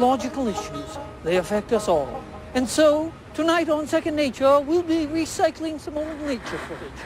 ecological issues. They affect us all. And so, tonight on Second Nature, we'll be recycling some old nature footage.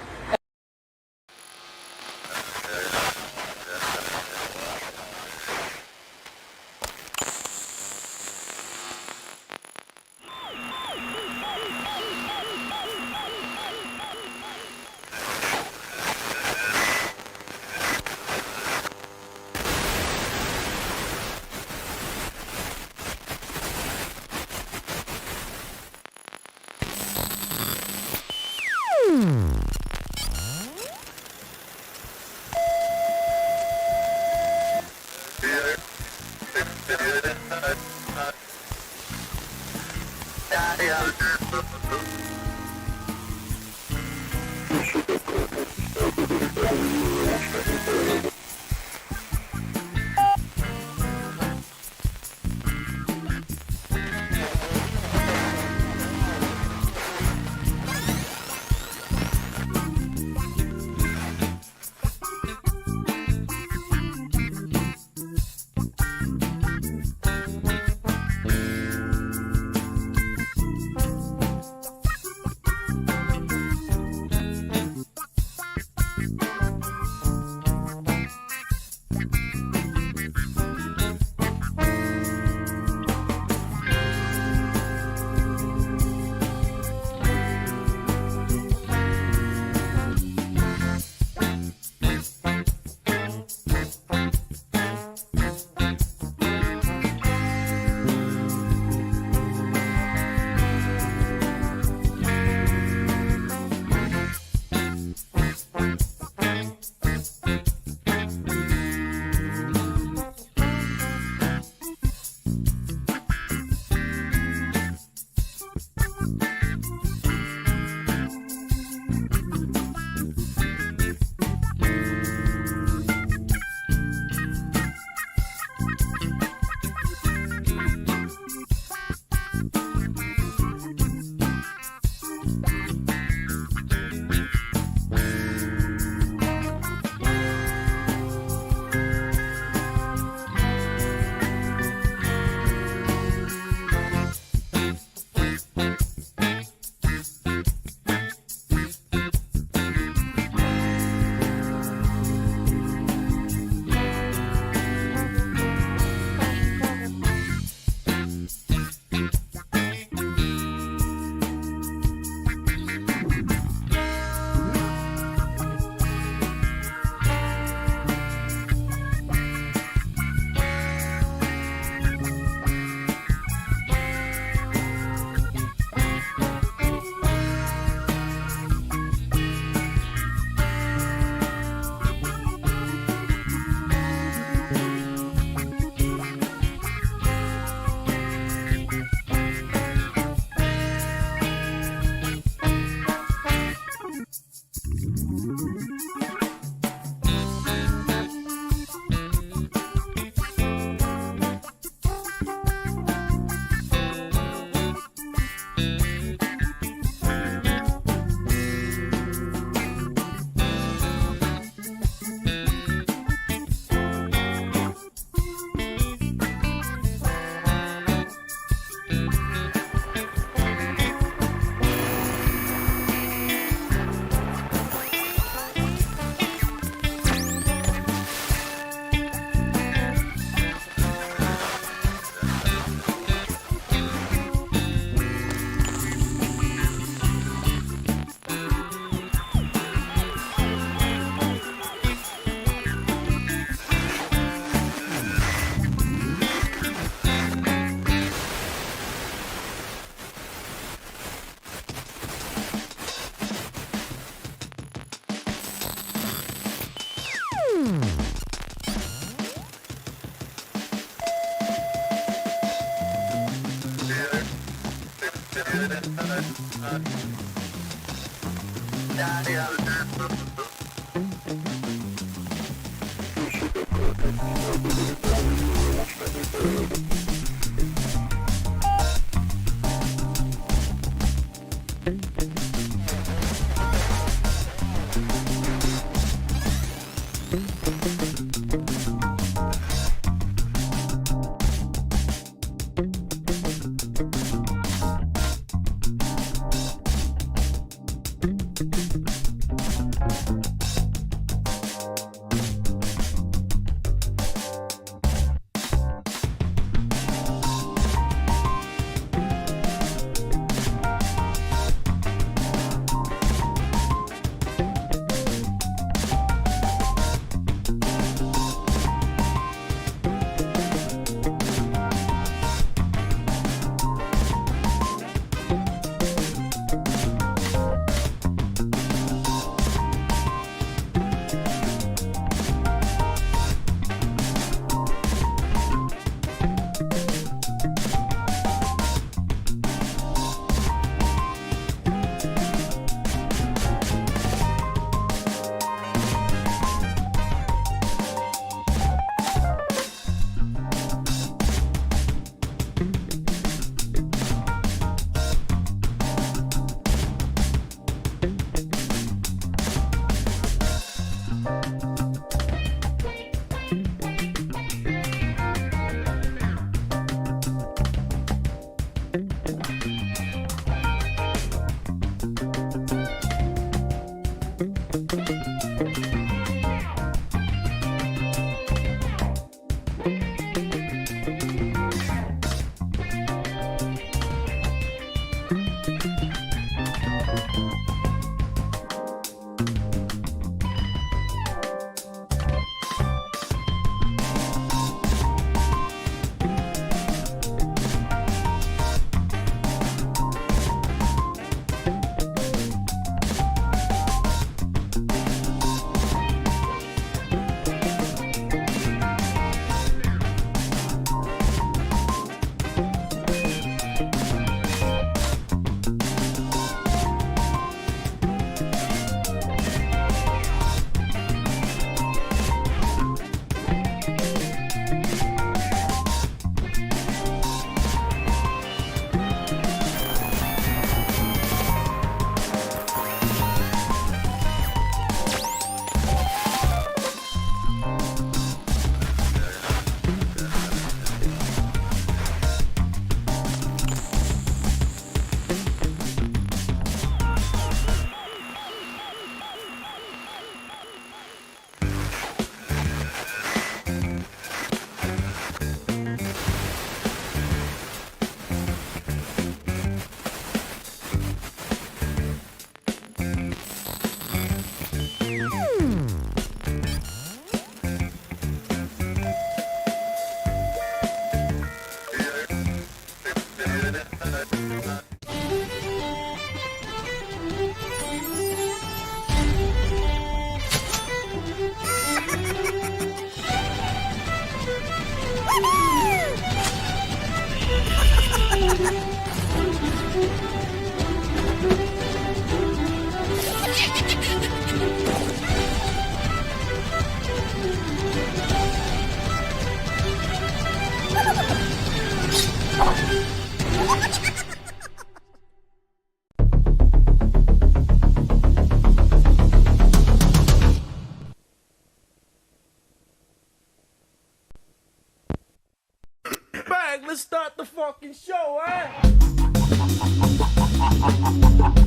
let's start the fucking show, eh?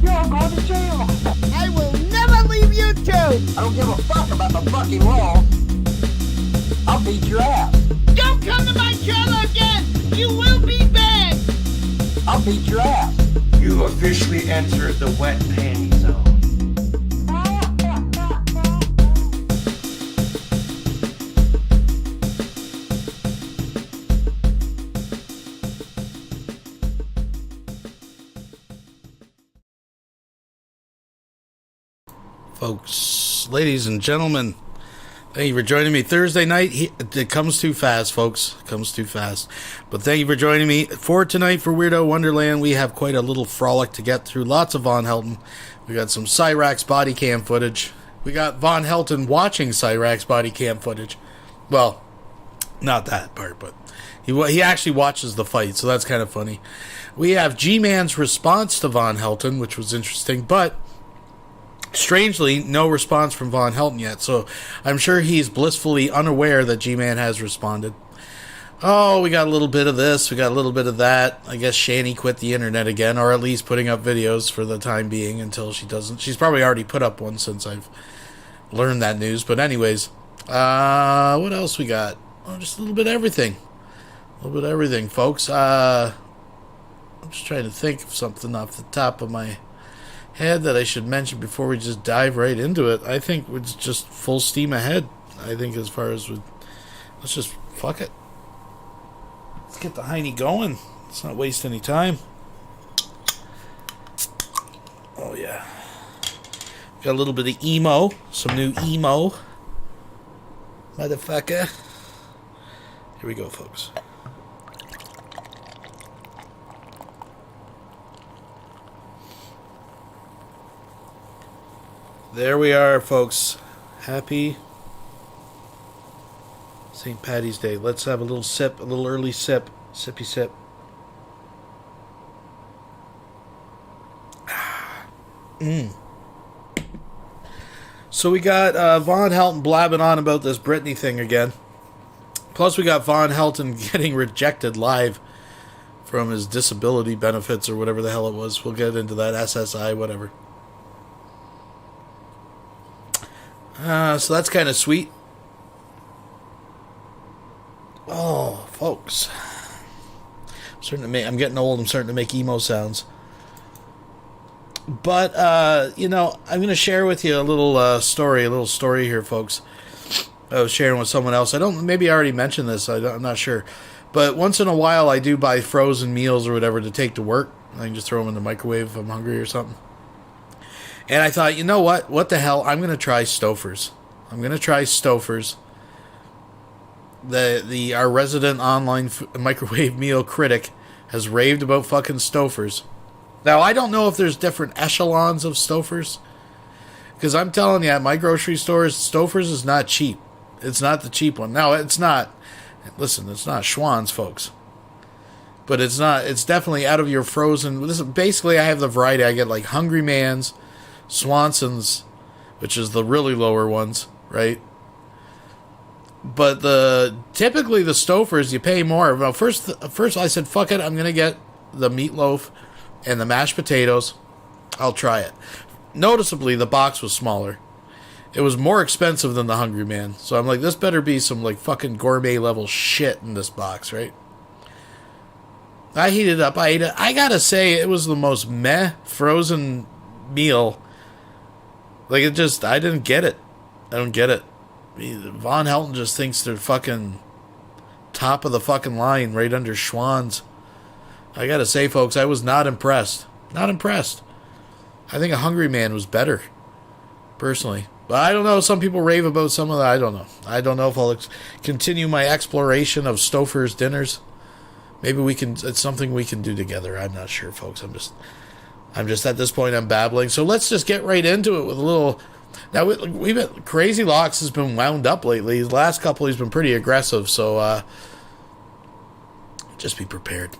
You're going to jail. I will never leave YouTube. I don't give a fuck about the fucking law. I'll beat your ass. Don't come to my trailer again. You will be banned. I'll beat your ass. You officially entered the wet panty zone. Folks, ladies and gentlemen, thank you for joining me Thursday night. It comes too fast, folks. It comes too fast. But thank you for joining me for tonight for Weirdo Wonderland. We have quite a little frolic to get through. Lots of Von Helton. We got some Cyraxx Bodycam footage. We got Von Helton watching Cyraxx Bodycam footage. Well, not that part, but he actually watches the fight, so that's kind of funny. We have Gman's response to Von Helton, which was interesting, but strangely, no response from Von Helton yet, so I'm sure he's blissfully unaware that Gman has responded. Oh, we got a little bit of this, we got a little bit of that. I guess Shanny quit the internet again, or at least putting up videos for the time being until she doesn't. She's probably already put up one since I've learned that news, but anyways. What else we got? Oh, just a little bit of everything. A little bit of everything, folks. I'm just trying to think of something off the top of my head that I should mention before we just dive right into it. I think it's just full steam ahead. I think as far as let's just fuck it. Let's get the hiney going. Let's not waste any time. Oh yeah. Got a little bit of emo. Some new emo. Motherfucker. Here we go, folks. There we are, folks. Happy St. Paddy's Day. Let's have a little sip, a little early sip. Sippy sip. So we got Von Helton blabbing on about this Britney thing again. Plus we got Von Helton getting rejected live from his disability benefits or whatever the hell it was. We'll get into that. SSI, whatever. So that's kind of sweet. Oh, folks. I'm getting old. I'm starting to make emo sounds. But, I'm going to share with you a little story here, folks. I was sharing with someone else. Maybe I already mentioned this. I'm not sure. But once in a while, I do buy frozen meals or whatever to take to work. I can just throw them in the microwave if I'm hungry or something. And I thought, you know what? What the hell? I'm going to try Stouffer's. Our resident online microwave meal critic has raved about fucking Stouffer's. Now, I don't know if there's different echelons of Stouffer's. Because I'm telling you, at my grocery stores, Stouffer's is not cheap. It's not the cheap one. Now, it's not. Listen, it's not Schwann's, folks. But it's not. It's definitely out of your frozen. Basically, I have the variety. I get like Hungry Man's, Swanson's, which is the really lower ones, right? But typically the Stouffer's, you pay more. Well, first I said, fuck it, I'm going to get the meatloaf and the mashed potatoes. I'll try it. Noticeably, the box was smaller. It was more expensive than the Hungry Man. So I'm like, this better be some like fucking gourmet level shit in this box, right? I heated it up. I ate it. I gotta say, it was the most meh frozen meal. Like, I didn't get it. I don't get it. Von Helton just thinks they're fucking top of the fucking line right under Schwann's. I gotta say, folks, I was not impressed. Not impressed. I think a Hungry Man was better, personally. But I don't know. Some people rave about some of that. I don't know. I don't know if I'll continue my exploration of Stouffer's dinners. Maybe it's something we can do together. I'm not sure, folks. I'm just at this point, I'm babbling. So let's just get right into it with a little. Now, we've been, Crazy Locks has been wound up lately. The last couple, he's been pretty aggressive. So just be prepared.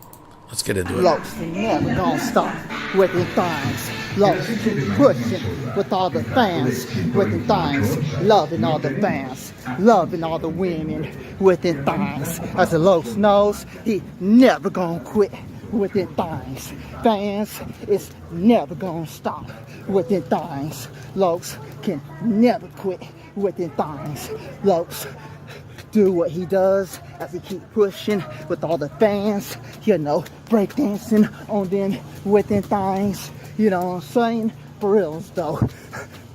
Let's get into it. Los never gonna stop with the things. Los keep pushing with all the fans, with the things. Loving all the fans, loving all the women with the things. As the Los knows, he never gonna quit with the things. Fans is never gonna stop with the things. Los can never quit with the things. Los do what he does as he keep pushing with all the fans, you know, breakdancing on them with them things, you know what I'm saying? For reals though,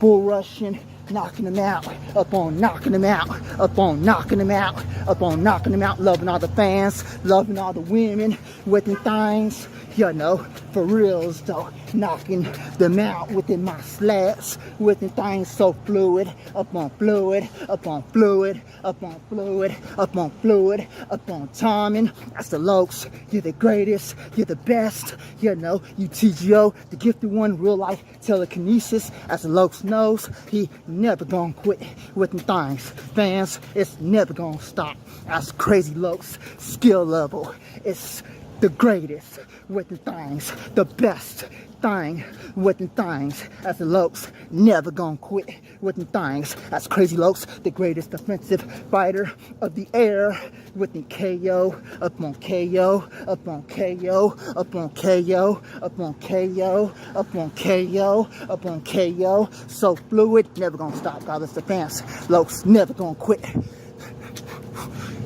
bull rushing, knocking them out, up on knocking them out, up on knocking them out, up on knocking them out, loving all the fans, loving all the women with them things, you know, for reals though, knocking them out within my slats, with the things so fluid, up on fluid, up on fluid, up on fluid, up on fluid, up on timing. That's the Lokes. You're the greatest, you're the best, you know, you TGO, the gifted one, real life telekinesis. As the Lokes knows, he never gonna quit with the things. Fans, it's never gonna stop. That's crazy Lokes, skill level. It's the greatest with the things, the best thing with the things. As the Lokes, never gonna quit with the things. That's crazy Lokes, the greatest offensive fighter of the air with the KO, up on KO, up on KO, up on KO, up on KO, up on KO, up on KO. So fluid, never gonna stop. God bless the fans. Lokes, never gonna quit.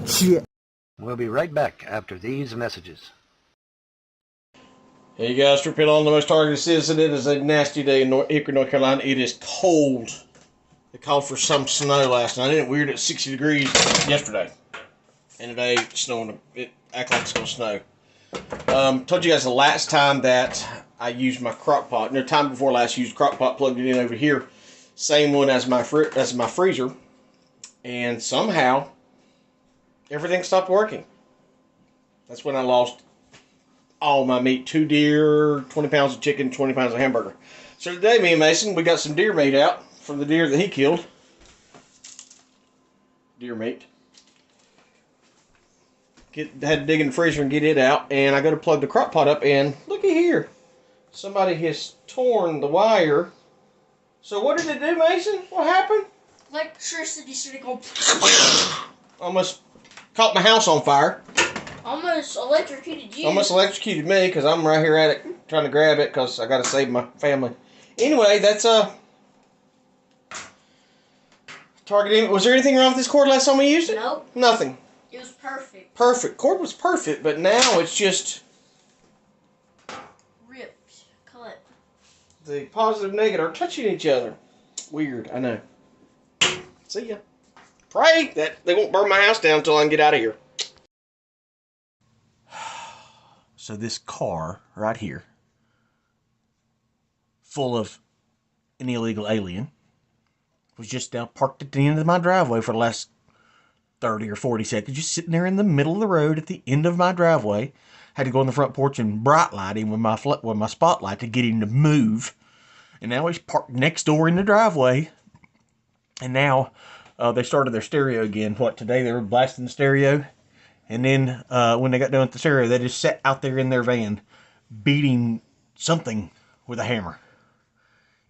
Shit. We'll be right back after these messages. Hey you guys, Trip on the most targeted citizen. It is a nasty day in Hickory, North Carolina. It is cold. They called for some snow last night. It weird at 60 degrees yesterday. And today it's snowing. It acts like it's going to snow. Told you guys the last time that I used my crock pot. No, time before last, I used crock pot, plugged it in over here. Same one as my freezer. And somehow everything stopped working. That's when I lost all my meat. 2 deer, 20 pounds of chicken, 20 pounds of hamburger. So today, me and Mason, we got some deer meat out from the deer that he killed. Deer meat. Had to dig in the freezer and get it out. And I go to plug the crock pot up and looky here. Somebody has torn the wire. So what did it do, Mason? What happened? Electricity should go. Almost caught my house on fire. Almost electrocuted you. Almost electrocuted me because I'm right here at it trying to grab it because I got to save my family. Anyway, that's targeting. Was there anything wrong with this cord last time we used it? Nope. Nothing. It was perfect. Perfect. Cord was perfect, but now it's just Ripped. Cut. the positive and negative are touching each other. Weird, I know. See ya. Pray that they won't burn my house down until I can get out of here. So this car right here, full of an illegal alien, was just down parked at the end of my driveway for the last 30 or 40 seconds, just sitting there in the middle of the road at the end of my driveway. Had to go on the front porch and bright light him with my spotlight to get him to move. And now he's parked next door in the driveway. And now they started their stereo again. Today they were blasting the stereo. And then when they got done with the stereo, they just sat out there in their van beating something with a hammer.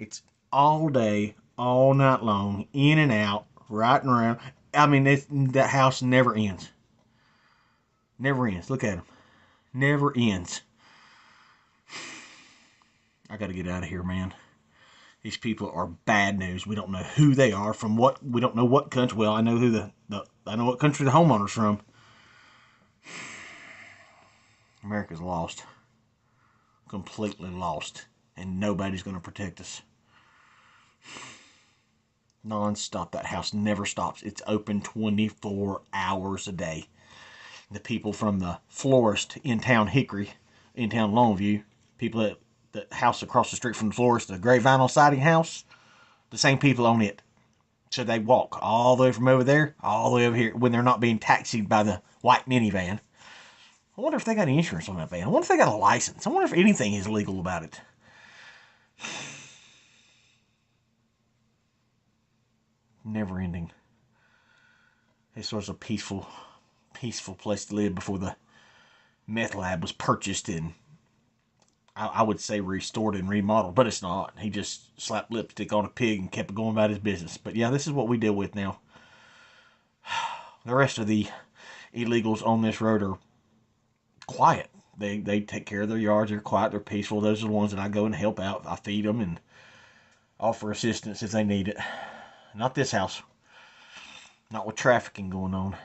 It's all day, all night long, in and out, right and around. I mean, that house never ends. Never ends. Look at them. Never ends. I got to get out of here, man. These people are bad news. We don't know who they are from what. We don't know what country. Well, I know who I know what country the homeowner's from. America's lost. Completely lost. And nobody's going to protect us. Non-stop. That house never stops. It's open 24 hours a day. The people from the florist in town Hickory, in town Longview, people at the house across the street from the florist, the gray vinyl siding house, the same people own it. So they walk all the way from over there, all the way over here, when they're not being taxied by the white minivan. I wonder if they got any insurance on that van. I wonder if they got a license. I wonder if anything is legal about it. Never ending. This was a peaceful place to live before the meth lab was purchased and I would say restored and remodeled, but it's not. He just slapped lipstick on a pig and kept going about his business. But yeah, this is what we deal with now. The rest of the illegals on this road are quiet. They take care of their yards. They're quiet. They're peaceful. Those are the ones that I go and help out. I feed them and offer assistance if they need it. Not this house. Not with trafficking going on.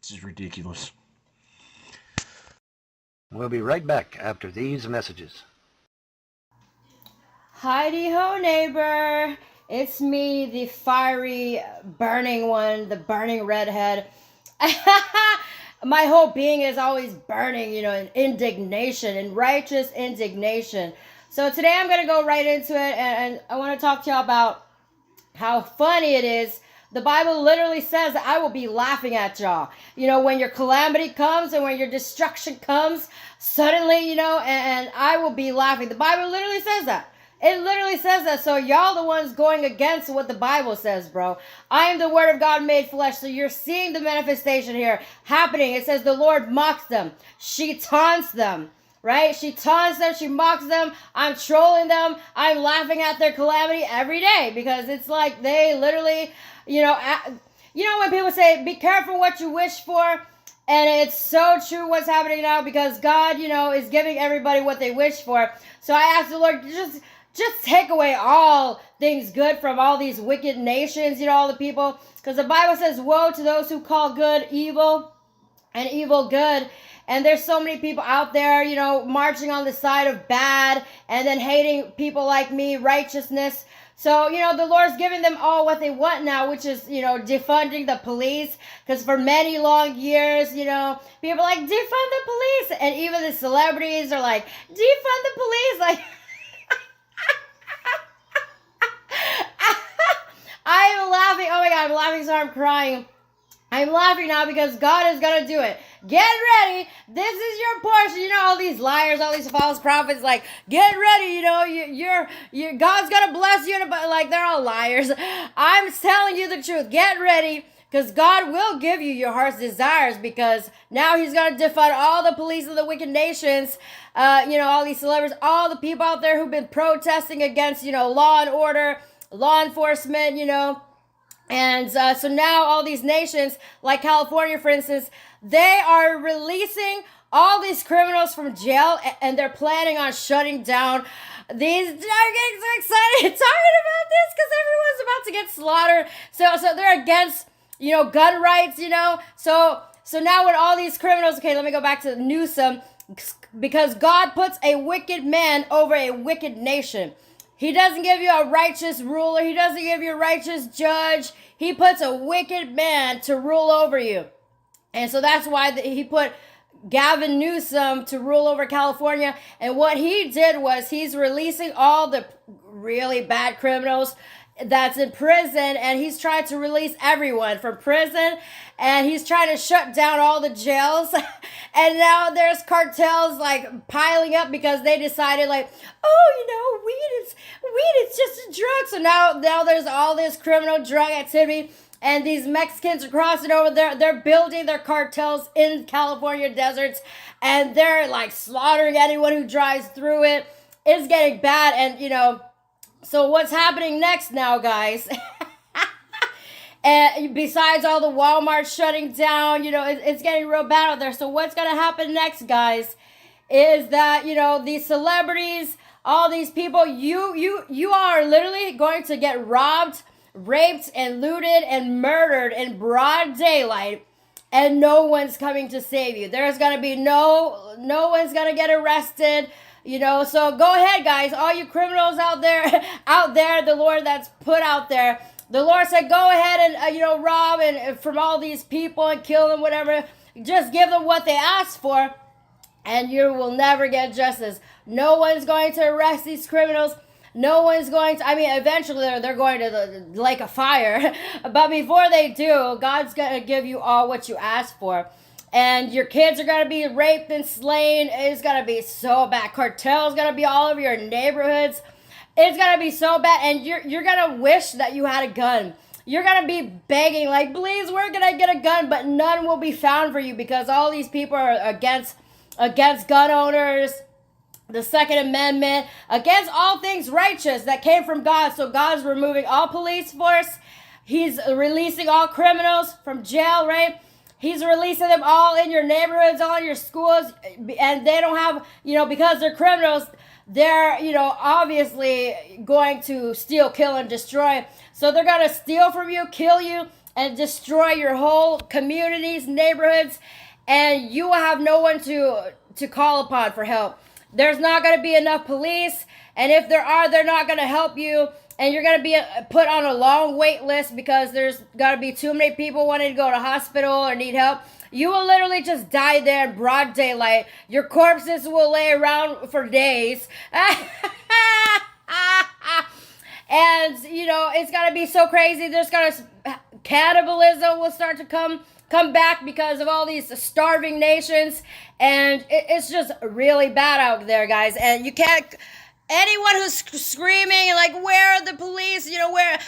This is ridiculous. We'll be right back after these messages. Heidi ho, neighbor. It's me, the fiery, burning one, the burning redhead. My whole being is always burning, in indignation and righteous indignation. So today I'm going to go right into it, and I want to talk to y'all about how funny it is. The Bible literally says that I will be laughing at y'all. When your calamity comes and when your destruction comes suddenly, and I will be laughing. The Bible literally says that. It literally says that. So y'all the ones going against what the Bible says, bro. I am the word of God made flesh. So you're seeing the manifestation here happening. It says the Lord mocks them. She taunts them. Right? She taunts them. She mocks them. I'm trolling them. I'm laughing at their calamity every day because it's like they literally, when people say, be careful what you wish for. And it's so true what's happening now because God, is giving everybody what they wish for. So I asked the Lord, just take away all things good from all these wicked nations, all the people. Because the Bible says, woe to those who call good evil and evil good. And there's so many people out there, marching on the side of bad and then hating people like me, righteousness. So, the Lord's giving them all what they want now, which is, defunding the police. Because for many long years, people are like, defund the police. And even the celebrities are like, defund the police. Like, I'm laughing. Oh my God, I'm laughing so I'm crying. I'm laughing now because God is going to do it. Get ready. This is your portion. All these liars, all these false prophets, like, get ready. You're God's going to bless you. But like, they're all liars. I'm telling you the truth. Get ready because God will give you your heart's desires because now he's going to defund all the police of the wicked nations. All these celebrities, all the people out there who've been protesting against, law and order, law enforcement, And so now all these nations, like California, for instance, they are releasing all these criminals from jail, and they're planning on shutting down these. I'm getting so excited talking about this because everyone's about to get slaughtered. So they're against, gun rights, So now when all these criminals, okay, let me go back to Newsom, because God puts a wicked man over a wicked nation. He doesn't give you a righteous ruler. He doesn't give you a righteous judge. He puts a wicked man to rule over you. And so that's why he put Gavin Newsom to rule over California. And what he did was he's releasing all the really bad criminals that's in prison. And he's trying to release everyone from prison. And he's trying to shut down all the jails. And now there's cartels like piling up because they decided like, oh, weed is just a drug. So now there's all this criminal drug activity. And these Mexicans are crossing over there. They're building their cartels in California deserts. And they're like slaughtering anyone who drives through it. It's getting bad. And, so what's happening next now, guys? And besides all the Walmart shutting down, it's getting real bad out there. So what's going to happen next, guys, is that, these celebrities, all these people, you are literally going to get robbed, raped, and looted, and murdered in broad daylight, and no one's coming to save you. There's going to be no one's going to get arrested, So go ahead, guys, all you criminals out there, the Lord that's put out there. The Lord said, go ahead and, rob and from all these people and kill them, whatever. Just give them what they asked for, and you will never get justice. No one's going to arrest these criminals. No one's going to, eventually they're going to the lake of fire. But before they do, God's going to give you all what you asked for. And your kids are going to be raped and slain. It's going to be so bad. Cartel's going to be all over your neighborhoods. It's going to be so bad. And you're going to wish that you had a gun. you're going to be begging, like, please, where can I get a gun? But none will be found for you because all these people are against gun owners, the Second Amendment, against all things righteous that came from God. So God's removing all police force. He's releasing all criminals from jail, right? He's releasing them all in your neighborhoods, all in your schools, and they don't have, because they're criminals, they're, obviously going to steal, kill, and destroy. So they're going to steal from you, kill you, and destroy your whole communities, neighborhoods, and you will have no one to call upon for help. There's not going to be enough police, and if there are, they're not going to help you, and you're going to be put on a long wait list because there's got to be too many people wanting to go to hospital or need help. You will literally just die there in broad daylight. Your corpses will lay around for days. And, it's going to be so crazy. Cannibalism will start to come back because of all these starving nations. And it's just really bad out there, guys. And you can't... Anyone who's screaming, like, where are the police? Where...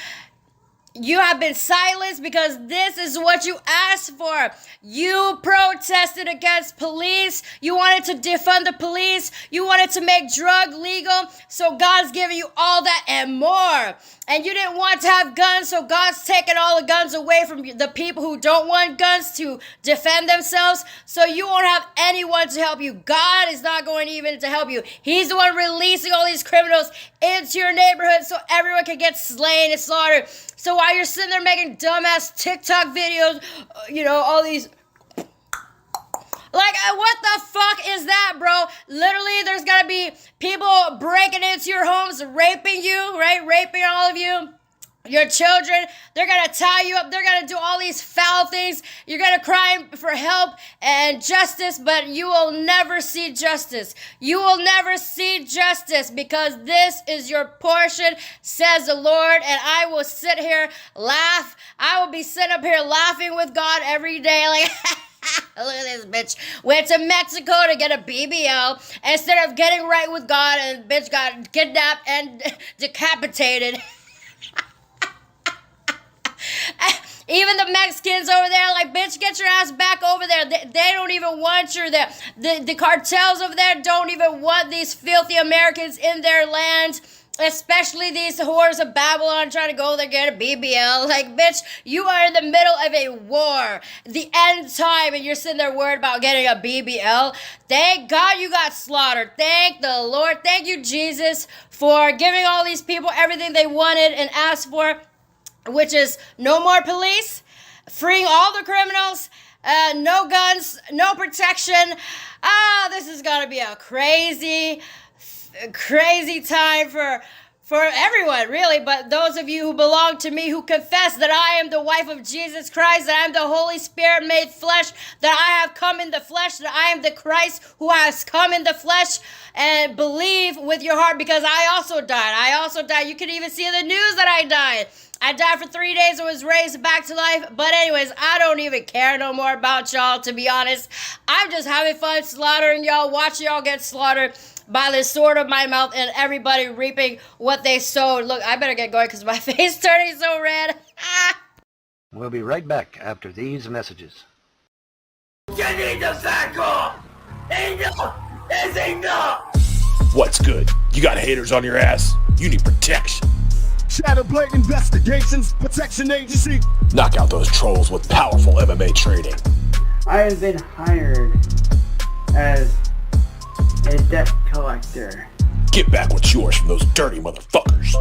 You have been silenced because this is what you asked for. You protested against police. You wanted to defund the police. You wanted to make drug legal. So God's giving you all that and more. And you didn't want to have guns, so God's taking all the guns away from the people who don't want guns to defend themselves. So you won't have anyone to help you. God is not going even to help you. He's the one releasing all these criminals into your neighborhood so everyone can get slain and slaughtered. So while you're sitting there making dumbass TikTok videos, all these... Like, what the fuck is that, bro? Literally, there's gonna be people breaking into your homes, raping you, right? Raping all of you. Your children, they're gonna tie you up. They're gonna do all these foul things. You're gonna cry for help and justice, but you will never see justice. You will never see justice because this is your portion, says the Lord. And I will sit here, laugh. I will be sitting up here laughing with God every day, like... Look at this bitch. Went to Mexico to get a BBL instead of getting right with God, and bitch got kidnapped and decapitated. Even the Mexicans over there, like, bitch, get your ass back over there. They don't even want you there. The cartels over there don't even want these filthy Americans in their land. Especially these whores of Babylon trying to go there get a BBL. Like, bitch, you are in the middle of a war. The end time, and you're sitting there worried about getting a BBL. Thank God you got slaughtered. Thank the Lord. Thank you, Jesus, for giving all these people everything they wanted and asked for, which is no more police, freeing all the criminals, no guns, no protection. This is going to be a crazy time for everyone, really, but those of you who belong to me, who confess that I am the wife of Jesus Christ, that I am the Holy Spirit made flesh, that I have come in the flesh, that I am the Christ who has come in the flesh, and believe with your heart, because I also died. You can even see in the news that I died. I died for 3 days and was raised back to life. But anyways, I don't even care no more about y'all, to be honest. I'm just having fun slaughtering y'all, watching y'all get slaughtered by the sword of my mouth, and everybody reaping what they sowed. Look, I better get going because my face is turning so red. We'll be right back after these messages. You need to back off! Enough is enough! What's good? You got haters on your ass. You need protection. Shadowblade Investigations Protection Agency. Knock out those trolls with powerful MMA training. I have been hired as a debt collector. Get back what's yours from those dirty motherfuckers.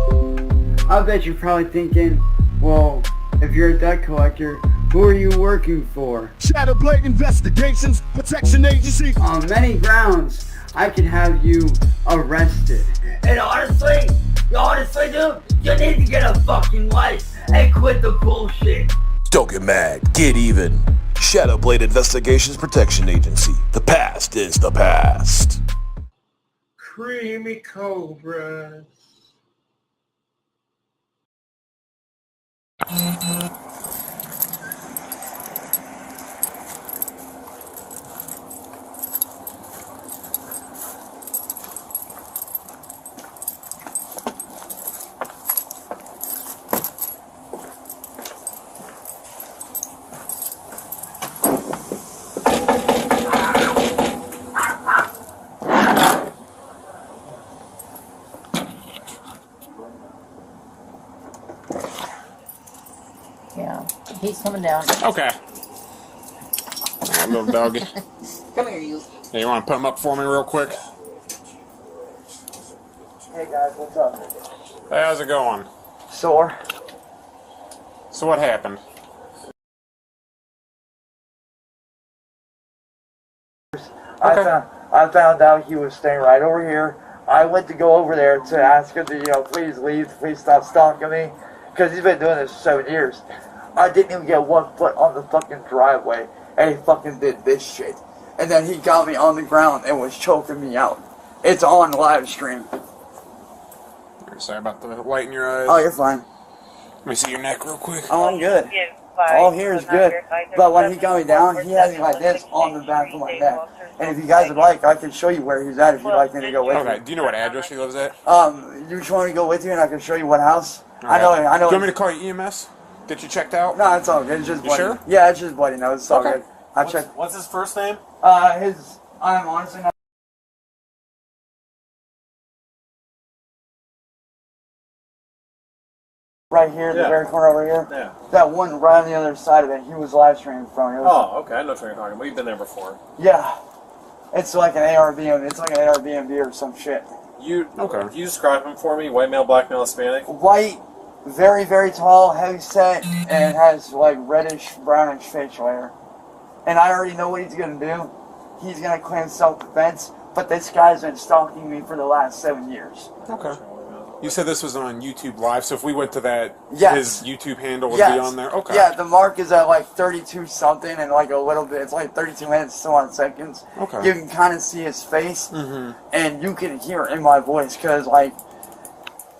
I bet you're probably thinking, well, if you're a debt collector, who are you working for? Shadowblade Investigations Protection Agency. On many grounds, I could have you arrested. And honestly, dude, you need to get a fucking life and quit the bullshit. Don't get mad, get even. Shadowblade Investigations Protection Agency. The past is the past. Creamy cobras. He's coming down. Okay. Little doggy. Come here, you. Hey, you want to put him up for me real quick? Hey guys, what's up? Hey, how's it going? Sore. So what happened? I found out he was staying right over here. I went to go over there to ask him to, please leave, please stop stalking me, because he's been doing this for 7 years. I didn't even get 1 foot on the fucking driveway, and he fucking did this shit. And then he got me on the ground and was choking me out. It's on live stream. Sorry about the light in your eyes. Oh, you're fine. Let me see your neck real quick. Oh, I'm good. All here is good. But when he got me down, he had me like this on the back of my neck. And if you guys would like, I can show you where he's at if you'd like me to go with you. Okay, do you know what address he lives at? You just want me to go with you and I can show you what house? Okay. I know. Do you want me to call you EMS? Get you checked out? No, it's all good. It's just you bloody. Sure? Yeah, it's just bloody nose. It's all good. I checked. What's his first name? I'm honestly not. Right here, the very corner over here. Yeah. That one right on the other side of it, he was live streaming from. Oh, okay. I know what you're talking about. You've been there before. Yeah. It's like an Airbnb. It's like an Airbnb or some shit. You describe him for me? White male, black male, Hispanic? White, very, very tall, heavy set, and has like reddish, brownish facial hair. And I already know what he's gonna do. He's gonna claim self-defense, but this guy's been stalking me for the last 7 years. Okay. You said this was on YouTube Live, so if we went to that, Yes. his YouTube handle would be on there? Okay. Yeah, the mark is at like 32 something and like a little bit. It's like 32 minutes, so on seconds. Okay. You can kind of see his face, and you can hear it in my voice, because like,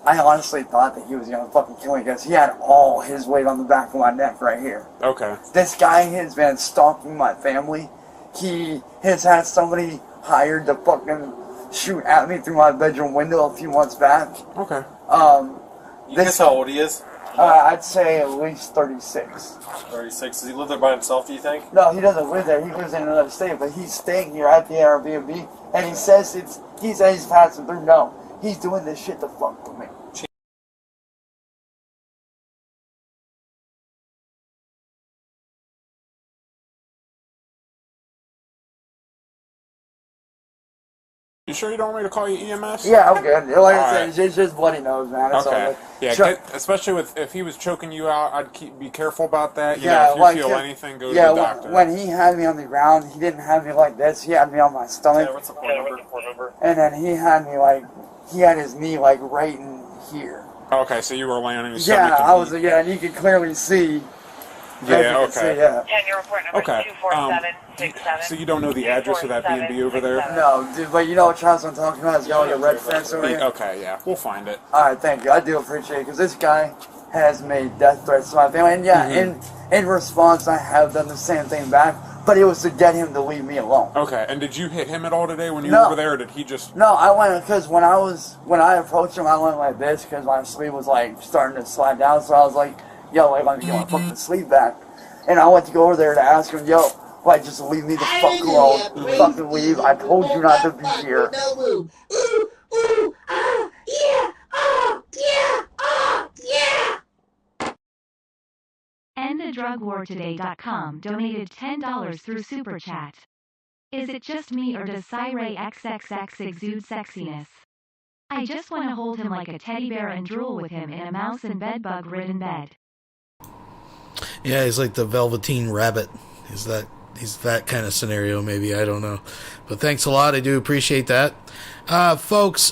I honestly thought that he was going to fucking kill me, because he had all his weight on the back of my neck right here. Okay. This guy has been stalking my family. He has had somebody hired to fucking shoot at me through my bedroom window a few months back. Okay. You guess how old he is? I'd say at least 36. 36. Does he live there by himself, do you think? No, he doesn't live there. He lives in another state, but he's staying here at the Airbnb, and he says he's passing through. No, he's doing this shit to fuck with me. You sure you don't want me to call you EMS? Yeah, I'm good. Like I Alright. said, it's just bloody nose, man. It's all Okay. good. Yeah, especially if he was choking you out, I'd be careful about that. You Yeah, know, if you like, feel yeah, anything, go to the doctor. When he had me on the ground, he didn't have me like this. He had me on my stomach. What's the phone number? And then he had me like, he had his knee like right in here. Okay, so you were laying on your Yeah, stomach. I was, and you could clearly see. Yeah, okay. Yeah. Your report number Okay. 24767. So you don't know the address of that B&B over there? No, dude, but you know what house I'm talking about? It's got like a red fence over here. Okay, yeah, we'll find it. Alright, thank you. I do appreciate it, because this guy has made death threats to my family. And yeah, in response, I have done the same thing back, but it was to get him to leave me alone. Okay, and did you hit him at all today when you were over there, or did he just... No, I went, because when I approached him, I went like this, because my sleeve was like starting to slide down, so I was like, yo, like, let me get my fucking sleeve back. And I went to go over there to ask him, yo, like, just leave me the fuck alone. Fucking leave. I told you not to be here. EndTheDrugWarToday.com donated $10 through Super Chat. Is it just me or does Cyraxx exude sexiness? I just want to hold him like a teddy bear and drool with him in a mouse and bedbug-ridden bed. Yeah, he's like the Velveteen Rabbit. He's that kind of scenario, maybe. I don't know. But thanks a lot. I do appreciate that. Folks,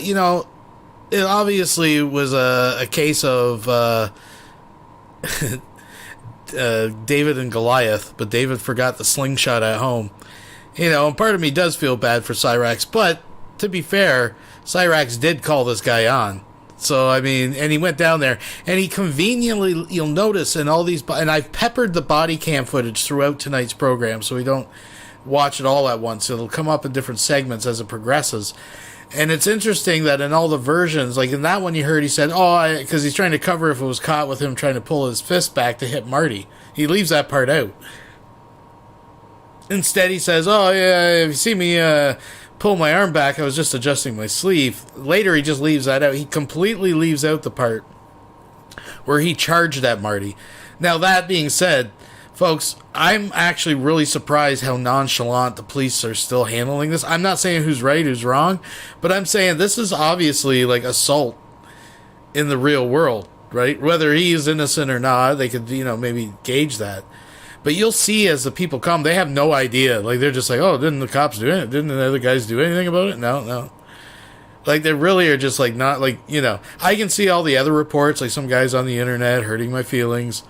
you know, it obviously was a case of David and Goliath, but David forgot the slingshot at home. You know, and part of me does feel bad for Cyraxx, but to be fair, Cyraxx did call this guy on. So, I mean, and he went down there, and he conveniently, you'll notice in all these, and I've peppered the body cam footage throughout tonight's program, so we don't watch it all at once. It'll come up in different segments as it progresses. And it's interesting that in all the versions, like in that one you heard, he said, because he's trying to cover if it was caught with him trying to pull his fist back to hit Marty. He leaves that part out. Instead, he says, oh, yeah, if you see me pull my arm back, I was just adjusting my sleeve. Later, he just leaves that out. He completely leaves out the part where he charged at Marty. Now, that being said, folks, I'm actually really surprised how nonchalant the police are still handling this. I'm not saying who's right, who's wrong, but I'm saying this is obviously like assault in the real world, right? Whether he is innocent or not, they could, maybe gauge that. But you'll see as the people come, they have no idea. Like, they're just like, oh, didn't the cops do it? Didn't the other guys do anything about it? No. Like, they really are just like, not like, I can see all the other reports, like some guys on the internet hurting my feelings.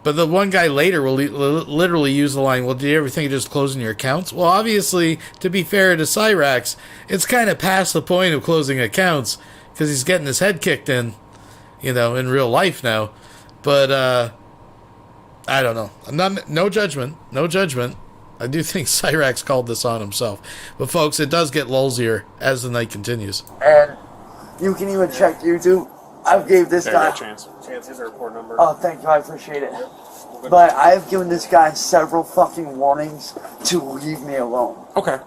But the one guy later will literally use the line, well, do you ever think of just closing your accounts? Well, obviously, to be fair to Cyraxx, it's kind of past the point of closing accounts because he's getting his head kicked in, in real life now. But, I don't know. No judgment. I do think Cyraxx called this on himself. But, folks, it does get lulzier as the night continues. And you can even check YouTube. I've gave this guy... Chance, here's a report number. Oh, thank you. I appreciate it. But I've given this guy several fucking warnings to leave me alone. Okay.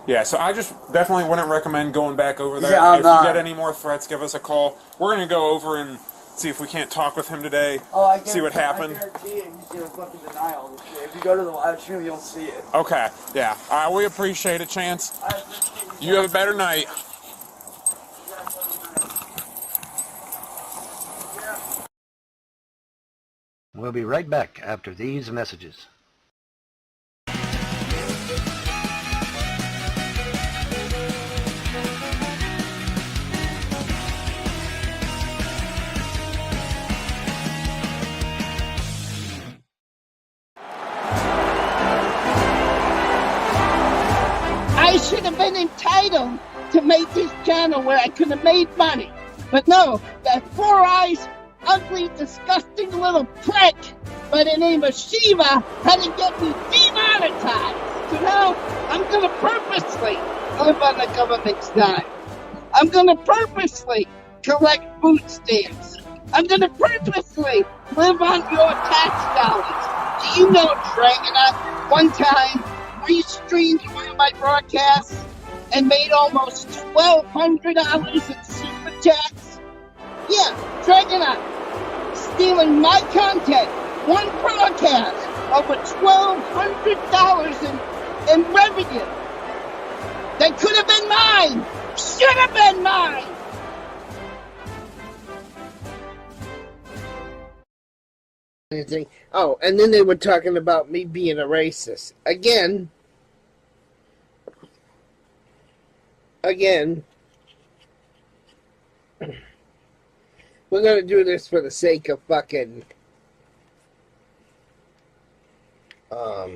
Yeah, so I just definitely wouldn't recommend going back over there. Yeah, if you get any more threats, give us a call. We're going to go over and see if we can't talk with him today, see what happened. I guarantee it, he's going to fucking deny all this shit. If you go to the live stream, you'll see it. Okay, yeah. We appreciate it, Chance. You have a better night. We'll be right back after these messages. I should have been entitled to make this channel where I could have made money. But no, that Four Eyes, ugly, disgusting little prick by the name of Shiva had to get me demonetized. So now I'm going to purposely live on the government's dime. I'm going to purposely collect food stamps. I'm going to purposely live on your tax dollars. Do you know, Dragonite, one time restreamed one of my broadcasts and made almost $1,200 in super chats? Yeah, Dragonite, stealing my content, one broadcast, over $1,200 in revenue. That could have been mine, should have been mine. Anything. Oh, and then they were talking about me being a racist. Again, we're going to do this for the sake of fucking, for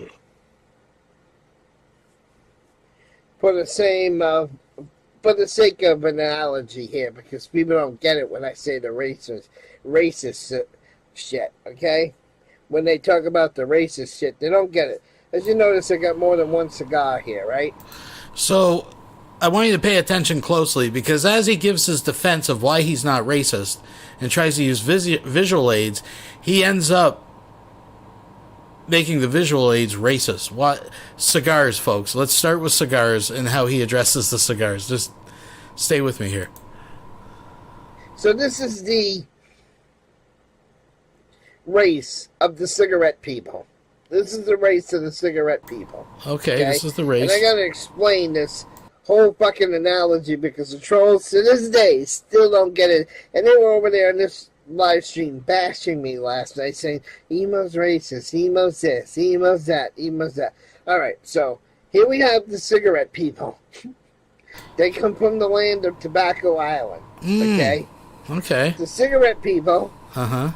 the sake of an analogy here, because people don't get it when I say the racist shit, okay? When they talk about the racist shit, they don't get it. As you notice, I got more than one cigar here, right? So, I want you to pay attention closely, because as he gives his defense of why he's not racist and tries to use visual aids, he ends up making the visual aids racist. What? Cigars, folks. Let's start with cigars and how he addresses the cigars. Just stay with me here. So this is the race of the cigarette people. This is the race of the cigarette people. Okay, this is the race. And I gotta explain this whole fucking analogy because the trolls to this day still don't get it. And they were over there in this live stream bashing me last night saying, Emo's racist, Emo's this, Emo's that, Emo's that. Alright, so here we have the cigarette people. They come from the land of Tobacco Island. Okay? Okay. The cigarette people. Uh-huh.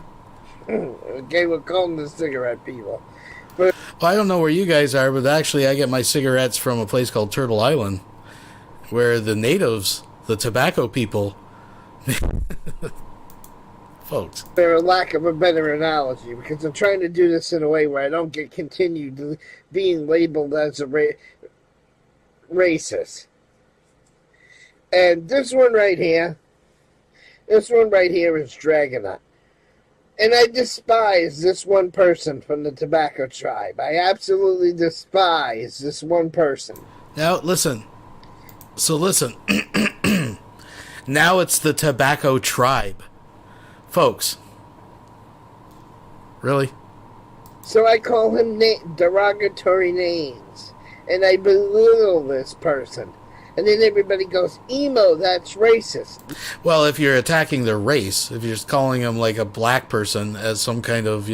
Okay, we'll call them the cigarette people. Well, I don't know where you guys are, but actually I get my cigarettes from a place called Turtle Island, where the natives, the tobacco people, folks. For lack of a better analogy, because I'm trying to do this in a way where I don't get continued being labeled as a racist. And this one right here is Dragonite. And I despise this one person from the tobacco tribe. I absolutely despise this one person. Now, listen. So, listen. Now it's the tobacco tribe. Folks, Really? So I call him derogatory names. And I belittle this person. And then everybody goes, emo, that's racist. Well, if you're attacking their race, if you're just calling him like a black person as some kind of,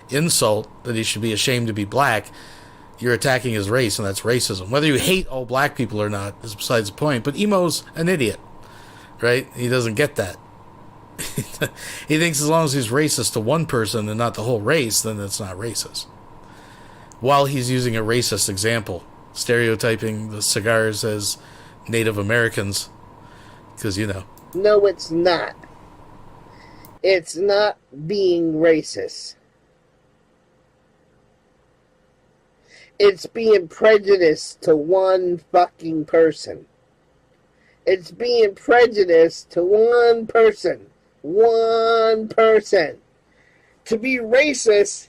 insult that he should be ashamed to be black, you're attacking his race, and that's racism. Whether you hate all black people or not is besides the point. But emo's an idiot, right? He doesn't get that. He thinks as long as he's racist to one person and not the whole race, then it's not racist. While he's using a racist example, stereotyping the cigars as Native Americans, because No, it's not. It's not being racist. It's being prejudiced to one fucking person. It's being prejudiced to one person. One person. To be racist,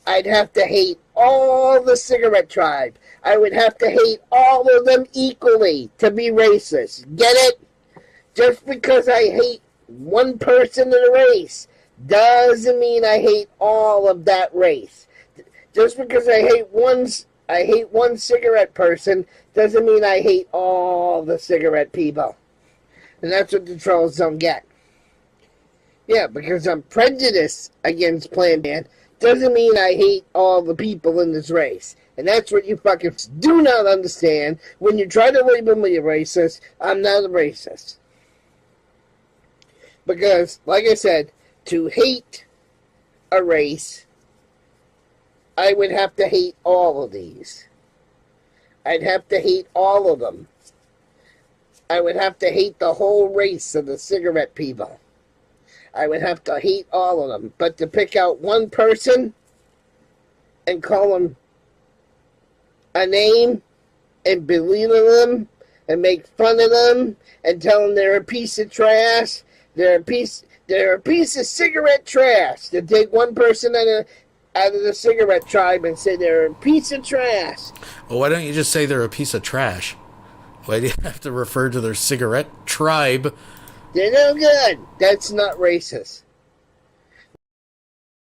I'd have to hate all the cigarette tribe. I would have to hate all of them equally to be racist. Get it? Just because I hate one person in a race doesn't mean I hate all of that race. Just because I hate one cigarette person doesn't mean I hate all the cigarette people. And that's what the trolls don't get. Yeah, because I'm prejudiced against Plan Man doesn't mean I hate all the people in this race. And that's what you fucking do not understand. When you try to label me a racist, I'm not a racist. Because, like I said, to hate a race, I would have to hate all of these. I'd have to hate all of them. I would have to hate the whole race of the cigarette people. I would have to hate all of them. But to pick out one person and call them a name and belittle them and make fun of them and tell them they're a piece of trash, they're a piece of cigarette trash. To take one person out of the cigarette tribe and say they're a piece of trash. Well, why don't you just say they're a piece of trash? Why do you have to refer to their cigarette tribe? They're no good. That's not racist.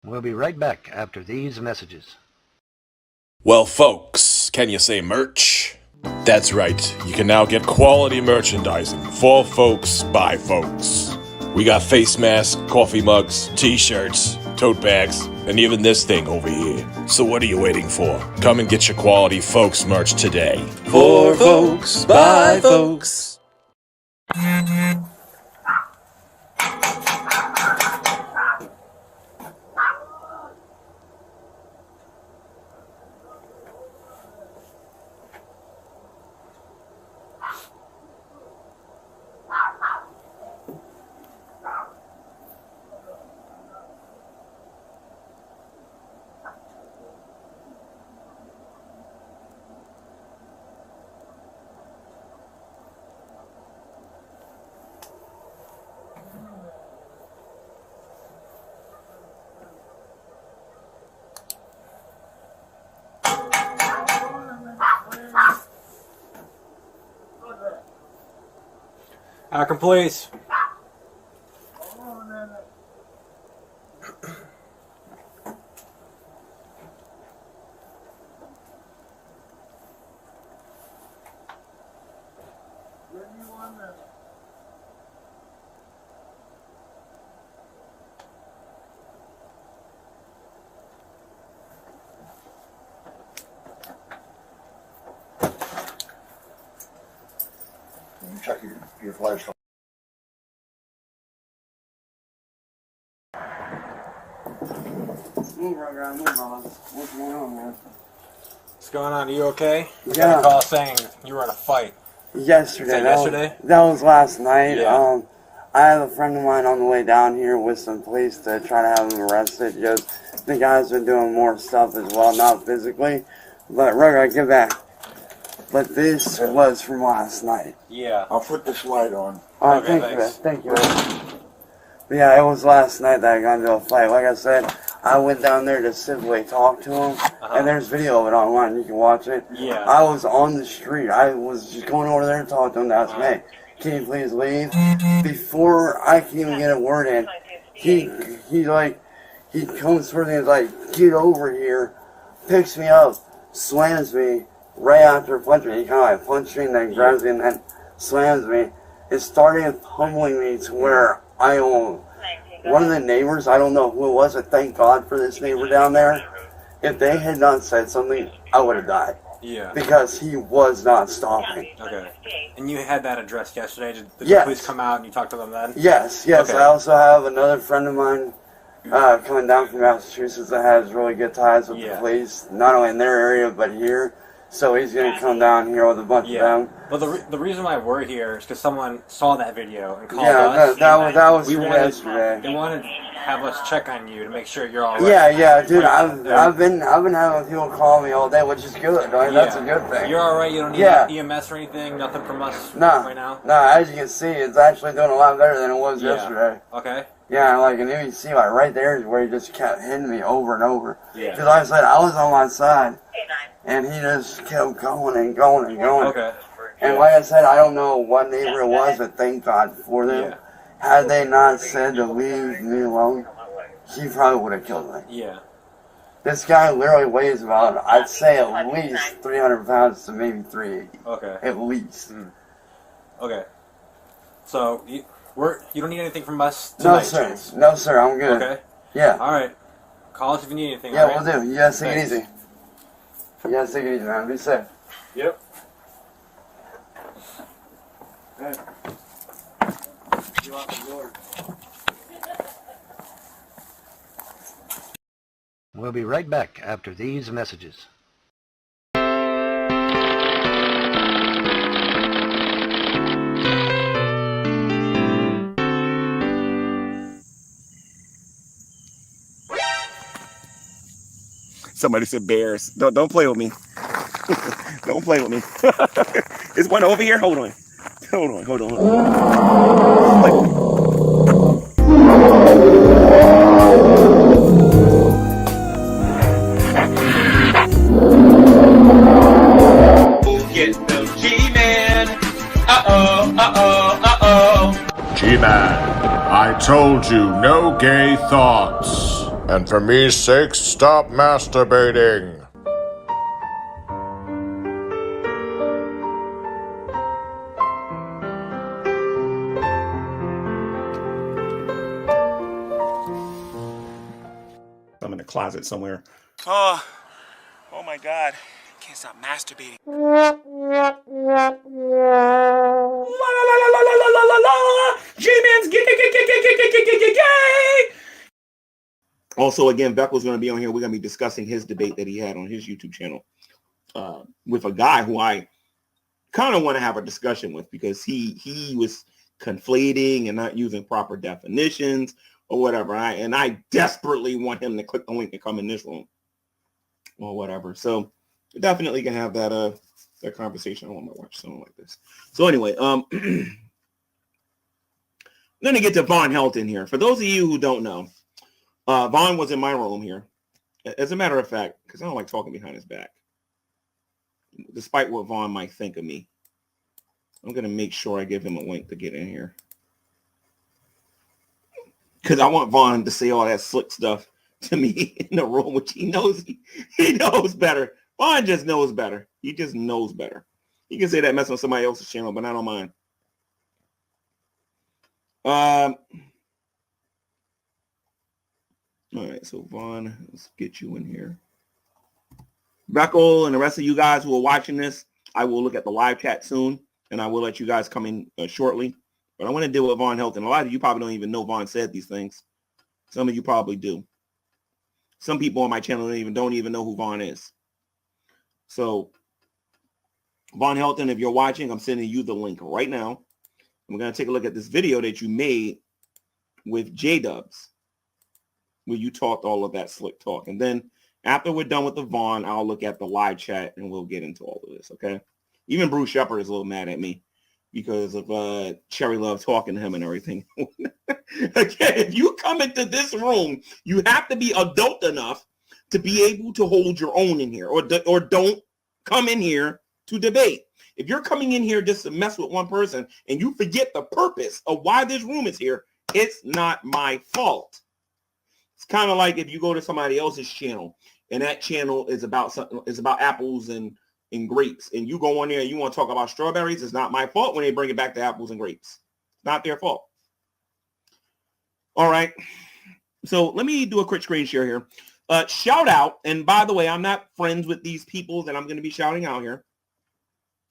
We'll be right back after these messages. Well, folks, can you say merch? That's right, you can now get quality merchandising for folks by folks. We got face masks, coffee mugs, t-shirts, tote bags, and even this thing over here. So what are you waiting for? Come and get your quality folks merch today. For folks, by folks. Akron Police. Check your flashlight. Move right around, move on. What's going on, man? What's going on? Are you okay? We Yeah. got a call saying you were in a fight. Yesterday. Yesterday? That was last night. Yeah. I have a friend of mine on the way down here with some police to try to have him arrested. Just the guy's been doing more stuff as well, not physically. But Rugger, get back. But this was from last night. Yeah. I'll put this light on. Oh, Okay, thank you. But yeah, it was last night that I got into a fight. Like I said, I went down there to civilly talk to him, and there's video of it online. You can watch it. Yeah. I was on the street. I was just going over there to talk to him. That's me. Can you please leave? Before I can even get a word in, he like, He comes for me and is like, get over here, picks me up, slams me right after punching me. He kind of like punched me and then grabs me and then slams me. It started pummeling me to where I own one of the neighbors, I don't know who it was, but thank God for this neighbor down there. If they had not said something, I would have died. Yeah. Because he was not stopping. Okay. And you had that addressed yesterday? Did the Yes. police come out and you talked to them then? Yes. Okay. I also have another friend of mine coming down from Massachusetts that has really good ties with the police, not only in their area, but here. So he's going to come down here with a bunch of them. Well, the reason why we're here is because someone saw that video and called Yeah, us. that was yesterday. They wanted to have us check on you to make sure you're all right. Yeah, dude. I've been having people call me all day, which is good. Right? That's a good thing. You're all right. You don't need EMS or anything. Nothing from us right now. No. As you can see, it's actually doing a lot better than it was yesterday. Okay. Yeah, like, and you can see, like, right there is where he just kept hitting me over and over. Yeah. Because, like I said, I was on my side, and he just kept going and going and going. Okay. And like I said, I don't know what neighbor it was, but thank God for them. Had they not said to leave me alone, he probably would have killed me. Yeah. This guy literally weighs about, I'd say, at least 300 pounds to maybe 380. Okay. At least. Okay. So, you don't need anything from us tonight? No, sir. I'm good. Okay. Yeah. All right. Call us if you need anything. Yeah, all right? we'll do. You guys take it easy. You guys take it easy, man. Be safe. Yep. We'll be right back after these messages. Somebody said bears. Don't play with me. Don't play with me. Is one over here? Hold on. Get the Gman. Gman, I told you no gay thoughts. And for me's sake, stop masturbating. I'm in a closet somewhere. Oh my God. Can't stop masturbating. G-Man's gay. Also, again, Beckel's going to be on here. We're going to be discussing his debate that he had on his YouTube channel with a guy who I kind of want to have a discussion with because he was conflating and not using proper definitions or whatever. And I desperately want him to click the link and come in this room or whatever. So definitely can have that conversation. I want to watch something like this. So anyway, I'm going to get to Von Helt in here. For those of you who don't know, Vaughn was in my room here. As a matter of fact, because I don't like talking behind his back, despite what Vaughn might think of me, I'm going to make sure I give him a link to get in here. Because I want Vaughn to say all that slick stuff to me in the room, which he knows better. Vaughn just knows better. He just knows better. He can say that messing with somebody else's channel, but I don't mind. All right, so Vaughn, let's get you in here. Beckel and the rest of you guys who are watching this, I will look at the live chat soon, and I will let you guys come in shortly. But I want to deal with Von Helt, and a lot of you probably don't even know Vaughn said these things. Some of you probably do. Some people on my channel don't even know who Vaughn is. So, Von Helton, if you're watching, I'm sending you the link right now. We're going to take a look at this video that you made with J-Dubs, where you talked all of that slick talk. And then after we're done with the Vaughn, I'll look at the live chat and we'll get into all of this, okay? Even Bruce Shepard is a little mad at me because of Cherry Love talking to him and everything. Again, if you come into this room, you have to be adult enough to be able to hold your own in here, or don't come in here to debate. If you're coming in here just to mess with one person and you forget the purpose of why this room is here, it's not my fault. It's kind of like if you go to somebody else's channel and that channel is about something, it's about apples and grapes, and you go on there and you want to talk about strawberries. It's not my fault when they bring it back to apples and grapes. Not their fault. All right. So let me do a quick screen share here. Shout out. And by the way, I'm not friends with these people that I'm going to be shouting out here.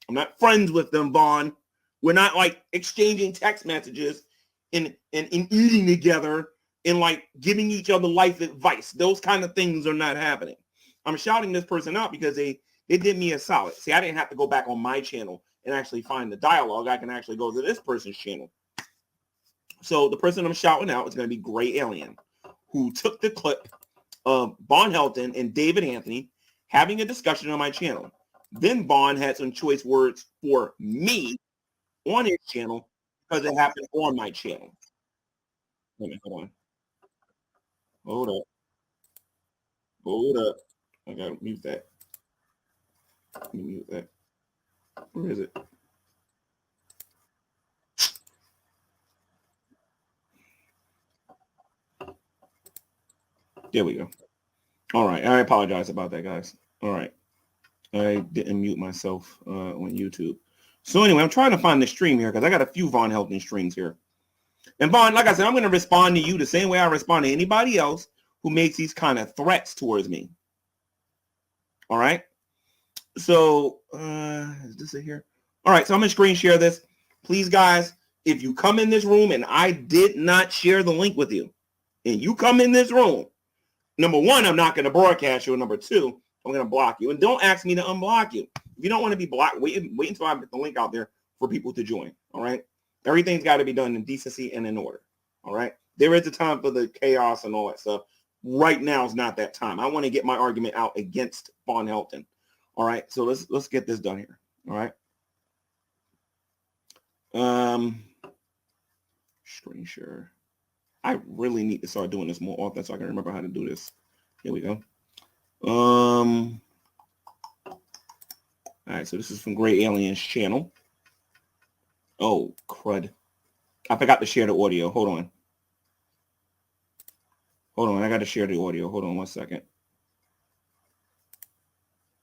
I'm not friends with them, Vaughn. We're not like exchanging text messages and eating together and like giving each other life advice. Those kind of things are not happening. I'm shouting this person out because they did me a solid. See, I didn't have to go back on my channel and actually find the dialogue. I can actually go to this person's channel. So the person I'm shouting out is going to be Gray Alien, who took the clip of Vaughn Helton and David Anthony having a discussion on my channel. Then Vaughn had some choice words for me on his channel because it happened on my channel. Wait a minute, hold on. Hold up. I gotta mute that. Let me mute that. Where is it? There we go. All right. I apologize about that, guys. All right. I didn't mute myself on YouTube. So anyway, I'm trying to find the stream here because I got a few Vaughn Helton streams here. And Vaughn, like I said, I'm going to respond to you the same way I respond to anybody else who makes these kind of threats towards me. All right. So is this it here? All right. So I'm going to screen share this. Please, guys, if you come in this room and I did not share the link with you and you come in this room, number one, I'm not going to broadcast you. And number two, I'm going to block you. And don't ask me to unblock you. If you don't want to be blocked, wait until I put the link out there for people to join. All right. Everything's got to be done in decency and in order. All right. There is a time for the chaos and all that stuff. Right now is not that time. I want to get my argument out against Vaughn Helton. All right. So let's get this done here. All right. Screen share. I really need to start doing this more often so I can remember how to do this. Here we go. All right, so this is from Gray Alien's channel. Oh, crud. I forgot to share the audio. Hold on. I got to share the audio. Hold on 1 second.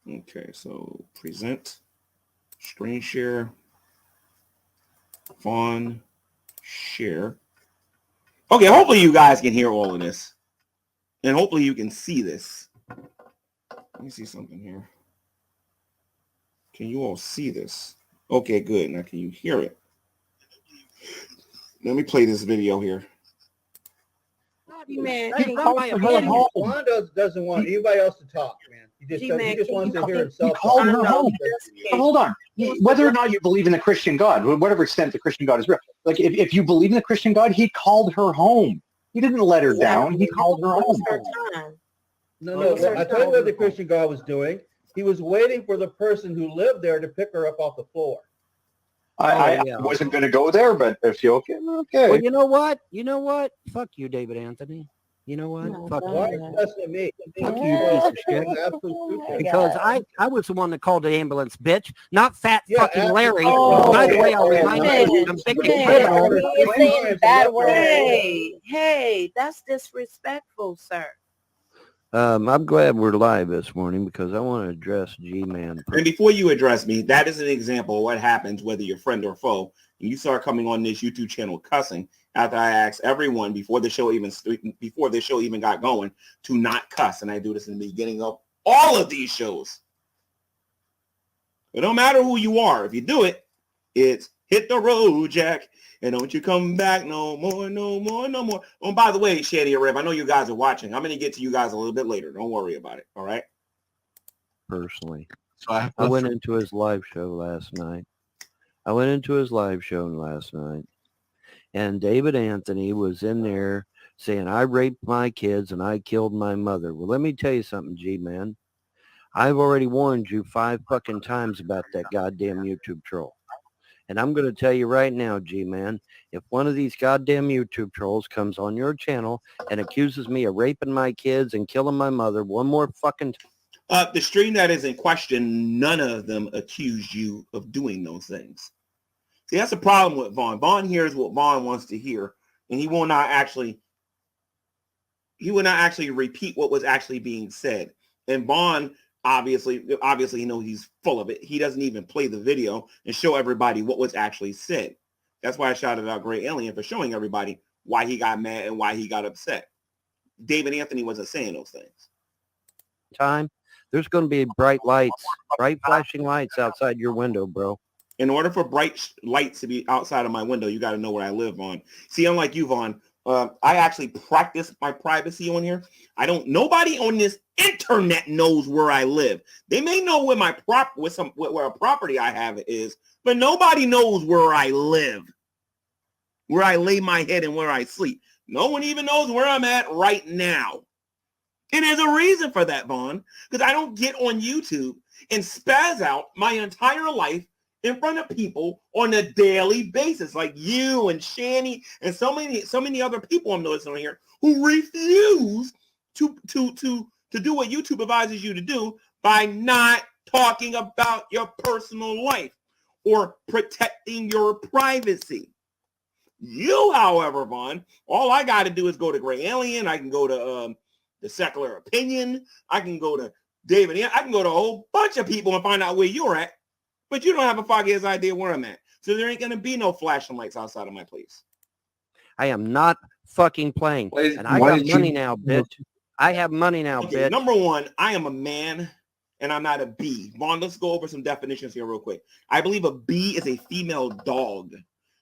Okay, so present, screen share, Vaughn, share. Okay, hopefully you guys can hear all of this. And hopefully you can see this. Let me see something here. Can you all see this? Okay, good. Now can you hear it? Let me play this video here. Man, Wanda doesn't want anybody else to talk, man. He just wants to hear himself. He called her home. Hold on. Whether or not you believe in the Christian God, whatever extent the Christian God is real, like if you believe in the Christian God, he called her home. He didn't let her down. He called her home. No. I told you what the Christian God was doing. He was waiting for the person who lived there to pick her up off the floor. I wasn't going to go there, but if you okay. Well, you know what? Fuck you, David Anthony. You know what? Fuck you. That's me. Fuck you, piece of shit. Because I was the one that called the ambulance, bitch, not fat fucking Larry. By the way, I'll remind you, I'm thinking criminal. You're saying bad words. Hey, that's disrespectful, sir. I'm glad we're live this morning because I want to address Gman. And before you address me, that is an example of what happens whether you're friend or foe. And you start coming on this YouTube channel cussing after I asked everyone before the show even got going to not cuss. And I do this in the beginning of all of these shows. It don't matter who you are. If you do it, it's hit the road, Jack. And don't you come back no more, no more, no more. Oh, by the way, Shanny and Rev, I know you guys are watching. I'm going to get to you guys a little bit later. Don't worry about it. All right? Personally. So I went into his live show last night. And David Anthony was in there saying, I raped my kids and I killed my mother. Well, let me tell you something, G-Man. I've already warned you 5 fucking times about that goddamn YouTube troll. And I'm going to tell you right now, G-Man, if one of these goddamn YouTube trolls comes on your channel and accuses me of raping my kids and killing my mother one more fucking time. The stream that is in question, none of them accused you of doing those things. See, that's the problem with Vaughn. Vaughn hears what Vaughn wants to hear, and he will not actually he would not actually repeat what was actually being said. And Vaughn, obviously, you know, he's full of it. He doesn't even play the video and show everybody what was actually said. That's why I shouted out Gray Alien for showing everybody why he got mad and why he got upset. David Anthony wasn't saying those things. Time. There's going to be bright lights, bright flashing lights outside your window, bro. In order for bright lights to be outside of my window, you got to know where I live, Vaughn. See, unlike you, Vaughn, I actually practice my privacy on here. Nobody on this internet knows where I live. They may know where my where a property I have is, but nobody knows where I live, where I lay my head and where I sleep. No one even knows where I'm at right now. And there's a reason for that, Vaughn, because I don't get on YouTube and spaz out my entire life in front of people on a daily basis, like you and Shanny and so many other people I'm noticing on here who refuse to do what YouTube advises you to do by not talking about your personal life or protecting your privacy. You, however, Vaughn, all I got to do is go to Gray Alien. I can go to the Secular Opinion. I can go to David. I can go to a whole bunch of people and find out where you're at. But you don't have a foggy idea where I'm at. So there ain't going to be no flashing lights outside of my place. I am not fucking playing. And I got money now, bitch. I have money now, bitch. Number one, I am a man and I'm not a bee. Vaughn, let's go over some definitions here real quick. I believe a bee is a female dog.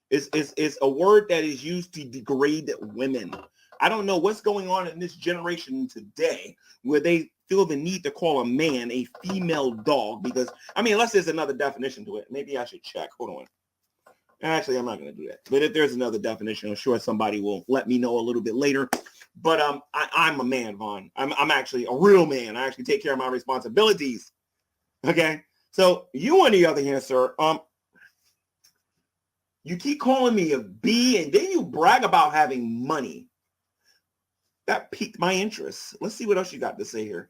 It's a word that is used to degrade women. I don't know what's going on in this generation today where they feel the need to call a man a female dog because, I mean, unless there's another definition to it. Maybe I should check. Hold on. Actually, I'm not going to do that. But if there's another definition, I'm sure somebody will let me know a little bit later. But I'm a man, Vaughn. I'm actually a real man. I actually take care of my responsibilities. Okay? So you, on the other hand, sir, you keep calling me a bee, and then you brag about having money. That piqued my interest. Let's see what else you got to say here.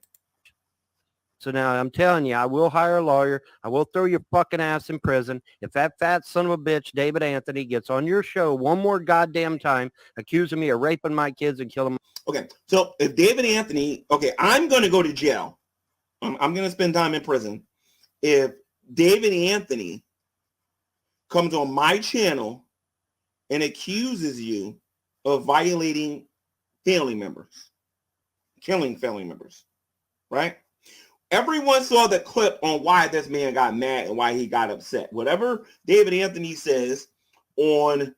So now I'm telling you, I will hire a lawyer. I will throw your fucking ass in prison. If that fat son of a bitch, David Anthony, gets on your show one more goddamn time, accusing me of raping my kids and killing them. Okay, so if David Anthony, I'm going to go to jail. I'm going to spend time in prison. If David Anthony comes on my channel and accuses you of violating family members, killing family members, right? Everyone saw the clip on why this man got mad and why he got upset. Whatever David Anthony says on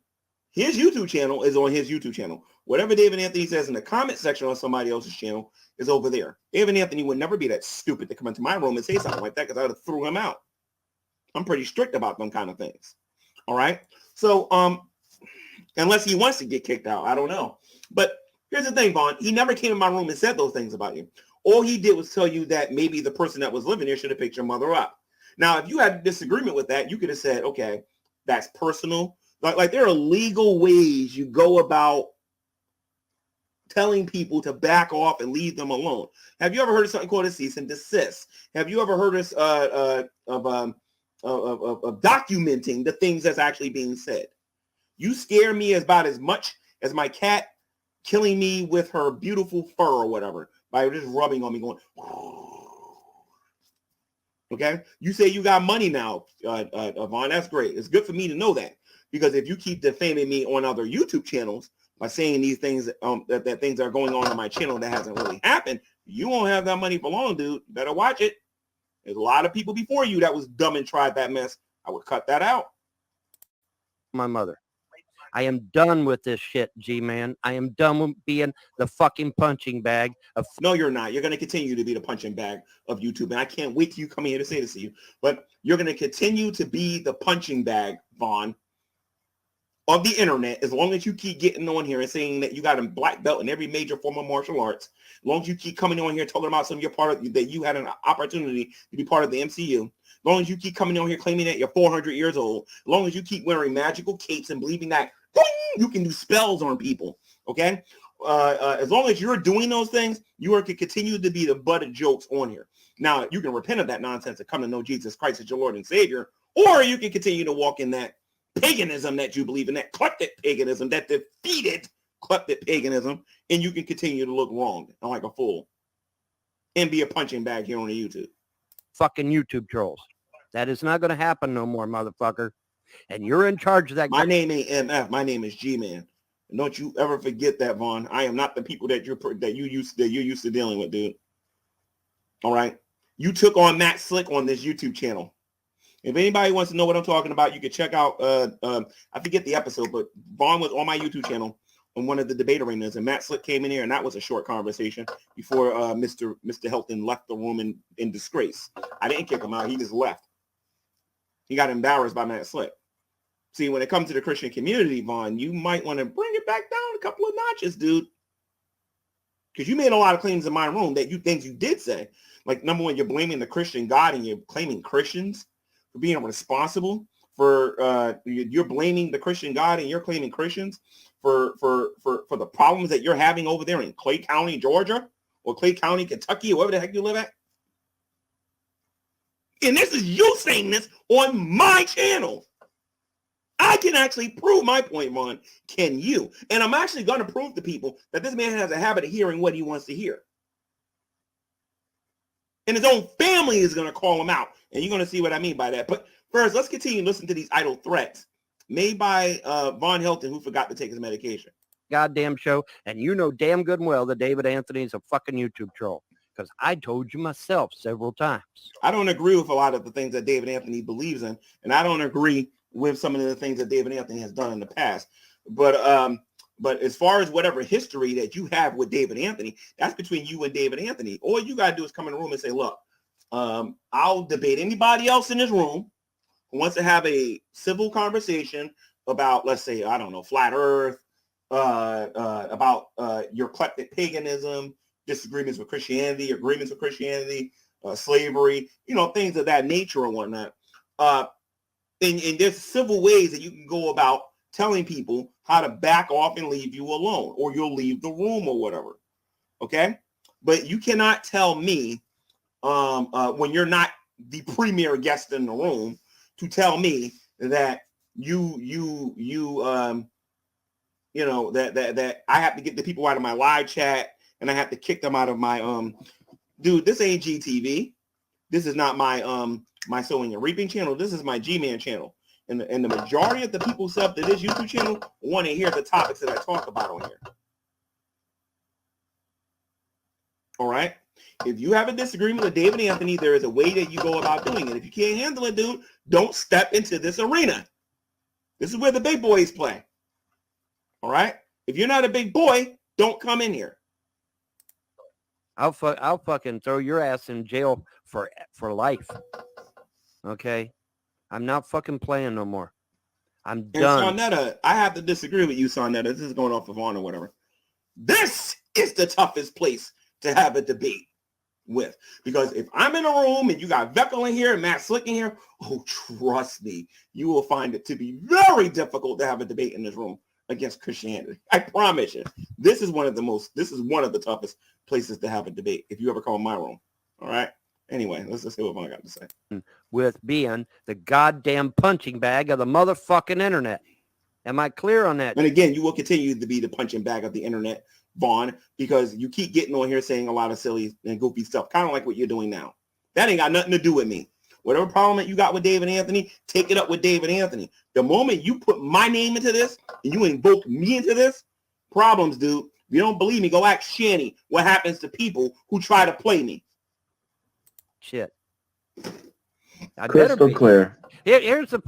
his YouTube channel is on his YouTube channel. Whatever David Anthony says in the comment section on somebody else's channel is over there. David Anthony would never be that stupid to come into my room and say something like that because I would have threw him out. I'm pretty strict about them kind of things. All right. So unless he wants to get kicked out, I don't know. But here's the thing, Vaughn. He never came in my room and said those things about you. All he did was tell you that maybe the person that was living there should have picked your mother up. Now, if you had a disagreement with that, you could have said, okay, that's personal. Like there are legal ways you go about telling people to back off and leave them alone. Have you ever heard of something called a cease and desist? Have you ever heard of documenting the things that's actually being said? You scare me about as much as my cat killing me with her beautiful fur or whatever by just rubbing on me going, okay? You say you got money now, Vaughn. That's great. It's good for me to know that because if you keep defaming me on other YouTube channels by saying these things, that things are going on my channel that hasn't really happened, you won't have that money for long, dude. You better watch it. There's a lot of people before you that was dumb and tried that mess. I would cut that out. My mother. I am done with this shit, G-Man. I am done with being the fucking punching bag of... No, you're not. You're going to continue to be the punching bag of YouTube. And I can't wait till you come here to say this to you. But you're going to continue to be the punching bag, Vaughn, of the internet, as long as you keep getting on here and saying that you got a black belt in every major form of martial arts, as long as you keep coming on here talking about some of your part of that you had an opportunity to be part of the MCU, as long as you keep coming on here claiming that you're 400 years old, as long as you keep wearing magical capes and believing that you can do spells on people, okay? As long as you're doing those things, you are to continue to be the butt of jokes on here. Now, you can repent of that nonsense and come to know Jesus Christ as your Lord and Savior, or you can continue to walk in that paganism that you believe in, that eclectic paganism that defeated kleptic paganism, and you can continue to look wrong and like a fool and be a punching bag here on the YouTube. Fucking YouTube trolls. That is not going to happen no more, motherfucker. And you're in charge of that. My name ain't MF. My name is Gman. And don't you ever forget that, Vaughn. I am not the people that you're used to dealing with, dude. All right. You took on Matt Slick on this YouTube channel. If anybody wants to know what I'm talking about, you can check out. I forget the episode, but Vaughn was on my YouTube channel on one of the debate arenas, and Matt Slick came in here, and that was a short conversation before Mr. Helton left the room in disgrace. I didn't kick him out; he just left. He got embarrassed by Matt Slick. See, when it comes to the Christian community, Vaughn, you might want to bring it back down a couple of notches, dude. Because you made a lot of claims in my room that things you did say. Like, number one, you're blaming the Christian God and you're claiming Christians for being responsible for, you're blaming the Christian God and you're claiming Christians for the problems that you're having over there in Clay County, Georgia, or Clay County, Kentucky, or wherever the heck you live at. And this is you saying this on my channel. I can actually prove my point, Vaughn. Can you? And I'm actually going to prove to people that this man has a habit of hearing what he wants to hear. And his own family is going to call him out. And you're going to see what I mean by that. But first, let's continue to listen to these idle threats made by Vaughn Helton, who forgot to take his medication. Goddamn show. And you know damn good and well that David Anthony is a fucking YouTube troll. Because I told you myself several times. I don't agree with a lot of the things that David Anthony believes in. And I don't agree with some of the things that David Anthony has done in the past. But as far as whatever history that you have with David Anthony, that's between you and David Anthony. All you got to do is come in the room and say, look, I'll debate anybody else in this room who wants to have a civil conversation about, let's say, I don't know, flat earth, about your eclectic paganism, disagreements with Christianity, agreements with Christianity, slavery, things of that nature and whatnot. And there's civil ways that you can go about telling people how to back off and leave you alone, or you'll leave the room or whatever. Okay. But you cannot tell me when you're not the premier guest in the room to tell me that that I have to get the people out of my live chat and I have to kick them out of my dude, this ain't GTV. This is not my my sowing and reaping channel. This is my Gman channel. And the majority of the people sub to this YouTube channel want to hear the topics that I talk about on here. All right. If you have a disagreement with David Anthony, there is a way that you go about doing it. If you can't handle it, dude, don't step into this arena. This is where the big boys play. All right. If you're not a big boy, don't come in here. I'll fucking throw your ass in jail for life. Okay? I'm not fucking playing no more. I'm done. And Sonetta, I have to disagree with you, Sonetta. This is going off of on or whatever. This is the toughest place to have a debate with. Because if I'm in a room and you got Veckel in here and Matt Slick in here, oh, trust me, you will find it to be very difficult to have a debate in this room against Christianity. I promise you. This is one of the toughest places to have a debate if you ever come in my room. All right? Anyway, let's just see what I got to say. With being the goddamn punching bag of the motherfucking internet. Am I clear on that? And again, you will continue to be the punching bag of the internet, Vaughn, because you keep getting on here saying a lot of silly and goofy stuff, kind of like what you're doing now. That ain't got nothing to do with me. Whatever problem that you got with David Anthony, take it up with David Anthony. The moment you put my name into this and you invoke me into this, problems, dude. If you don't believe me, go ask Shanny what happens to people who try to play me. Shit. Crystal clear. Here's the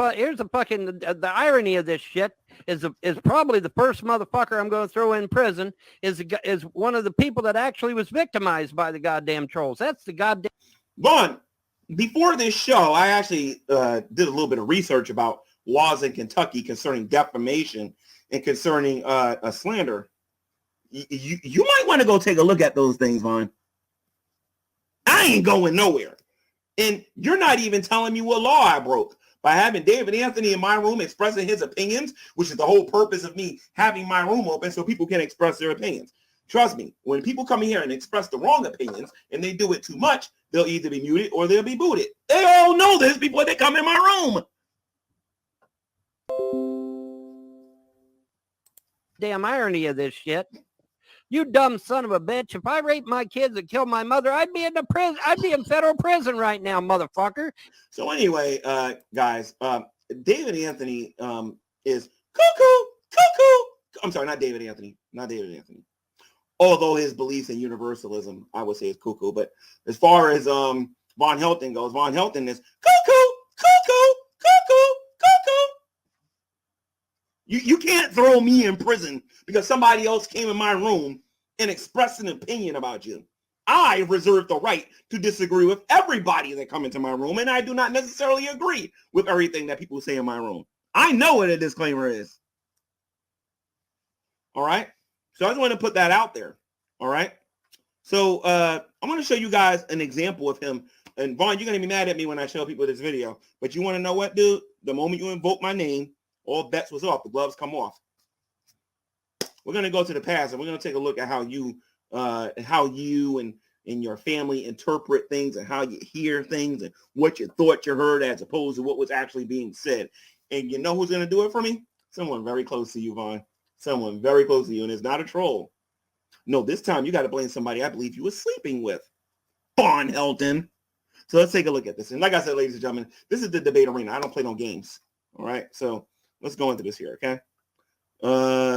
fucking the irony of this shit is probably the first motherfucker I'm going to throw in prison is one of the people that actually was victimized by the goddamn trolls. That's the goddamn. Vaughn, before this show, I actually did a little bit of research about laws in Kentucky concerning defamation and concerning slander. You might want to go take a look at those things, Vaughn. I ain't going nowhere. And you're not even telling me what law I broke by having David Anthony in my room expressing his opinions, which is the whole purpose of me having my room open so people can express their opinions. Trust me, when people come in here and express the wrong opinions and they do it too much, they'll either be muted or they'll be booted. They all know this before they come in my room. damn irony of this shit. You dumb son of a bitch. If I raped my kids and killed my mother, I'd be in the prison. I'd be in federal prison right now, motherfucker. So anyway, guys, David Anthony is cuckoo. I'm sorry, not David Anthony. Although his beliefs in universalism, I would say, is cuckoo. But as far as Von Helton goes, Von Helton is cuckoo. You can't throw me in prison because somebody else came in my room and expressed an opinion about you. I reserve the right to disagree with everybody that come into my room, and I do not necessarily agree with everything that people say in my room. I know what a disclaimer is. All right? So I just want to put that out there. All right? So I'm going to show you guys an example of him. And Vaughn, you're going to be mad at me when I show people this video. But you want to know what, dude? The moment you invoke my name, all bets was off. The gloves come off. We're going to go to the past, and we're going to take a look at how you and your family interpret things and how you hear things and what you thought you heard as opposed to what was actually being said. And you know who's going to do it for me? Someone very close to you, Vaughn. Someone very close to you, and it's not a troll. No, this time you got to blame somebody I believe you were sleeping with. Von Helton. So let's take a look at this. And like I said, ladies and gentlemen, this is the debate arena. I don't play no games. All right? So let's go into this here, okay?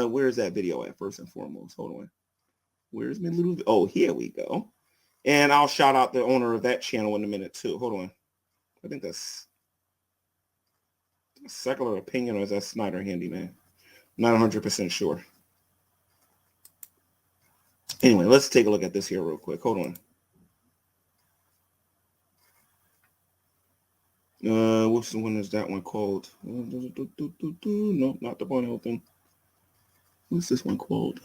Where's that video at, first and foremost? Hold on. Where's my little... Oh, here we go. And I'll shout out the owner of that channel in a minute, too. Hold on. I think that's Secular Opinion, or is that Snyder Handyman? Not 100% sure. Anyway, let's take a look at this here real quick. Hold on. What's the one is that one called? No, not the Von Helton. What's this one called?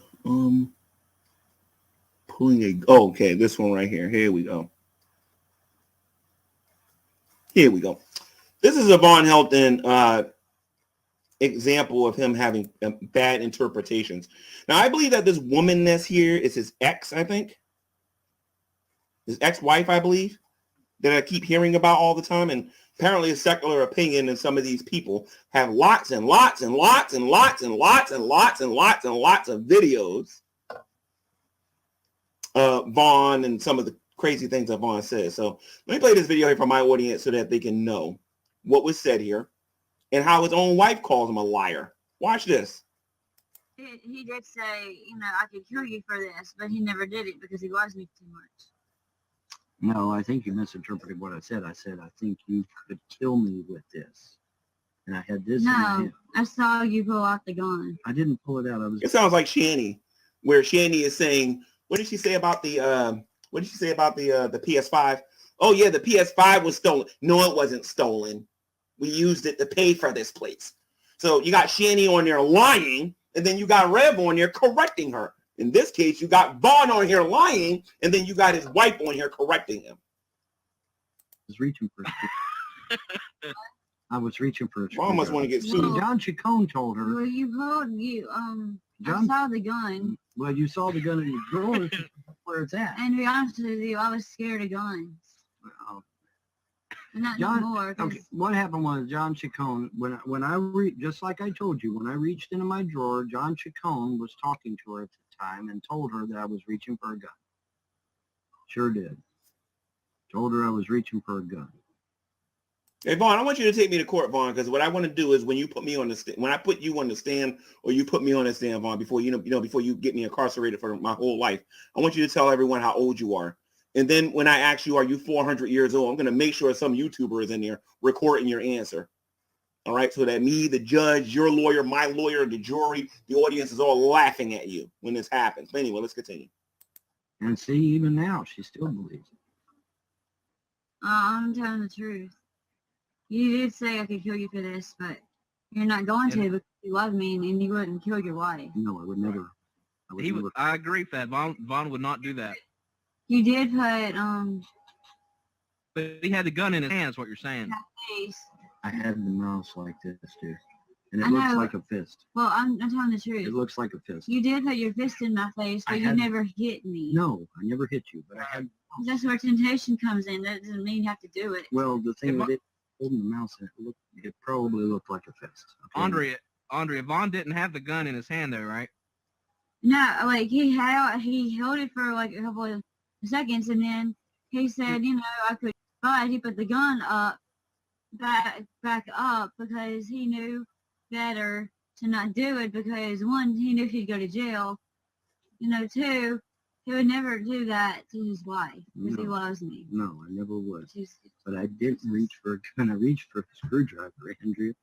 Okay, this one right here. Here we go. This is a Von Helton example of him having bad interpretations. Now, I believe that this woman that's here is his ex, I think. His ex-wife, I believe, that I keep hearing about all the time. And apparently a Secular Opinion and some of these people have lots and lots and lots and lots and lots and lots and lots and lots of videos of Vaughn and some of the crazy things that Vaughn says. So let me play this video here for my audience so that they can know what was said here and how his own wife calls him a liar. Watch this. He did say, you know, I could kill you for this, but he never did it because he loves me too much. No, I think you misinterpreted what I said. I said, I think you could kill me with this. And I had this in my hand. I saw you pull out the gun. I didn't pull it out. It sounds like Shanny, where Shanny is saying, what did she say about the PS5? Oh yeah, the PS5 was stolen. No, it wasn't stolen. We used it to pay for this place. So you got Shanny on there lying, and then you got Rev on there correcting her. In this case, you got Vaughn on here lying, and then you got his wife on here correcting him. I was reaching for it. Vaughn must want to get sued. John Chacon told her. Well, I saw the gun. Well, you saw the gun in your drawer. Where it's at. And to be honest with you, I was scared of guns. Well, not John, anymore. Okay, what happened was John Chacon, just like I told you, when I reached into my drawer, John Chacon was talking to her at the time and told her that I was reaching for a gun. Sure did. Told her I was reaching for a gun. Hey, Vaughn, I want you to take me to court, Vaughn, because what I want to do is when you put me on the stand, when I put you on the stand, or you put me on the stand, Vaughn, before before you get me incarcerated for my whole life, I want you to tell everyone how old you are. And then when I ask you, are you 400 years old? I'm going to make sure some YouTuber is in there recording your answer. All right, so that me, the judge, your lawyer, my lawyer, the jury, the audience is all laughing at you when this happens. But anyway, let's continue. And see, even now, she still believes it. I'm telling the truth. You did say I could kill you for this, but you're not going to because you love me and you wouldn't kill your wife. No, I would never. I agree with that. Vaughn would not do that. You did put, But he had the gun in his hands, what you're saying. I had the mouse like this, dude. And it looks like a fist. Well, I'm telling the truth. It looks like a fist. You did put your fist in my face, but you never hit me. No, I never hit you, but I had... That's where temptation comes in. That doesn't mean you have to do it. Well, the thing with it, holding the mouse, it probably looked like a fist. Okay? Andre, Vaughn didn't have the gun in his hand there, right? No, like he held it for like a couple of seconds, and then he said, you know, I could, but he put the gun up, back up, because he knew better to not do it, because one, he knew he'd go to jail, you know, two, he would never do that to his wife, because he loves me. No, I never would. But I didn't reach for a gun. I reached for a screwdriver, Andrew.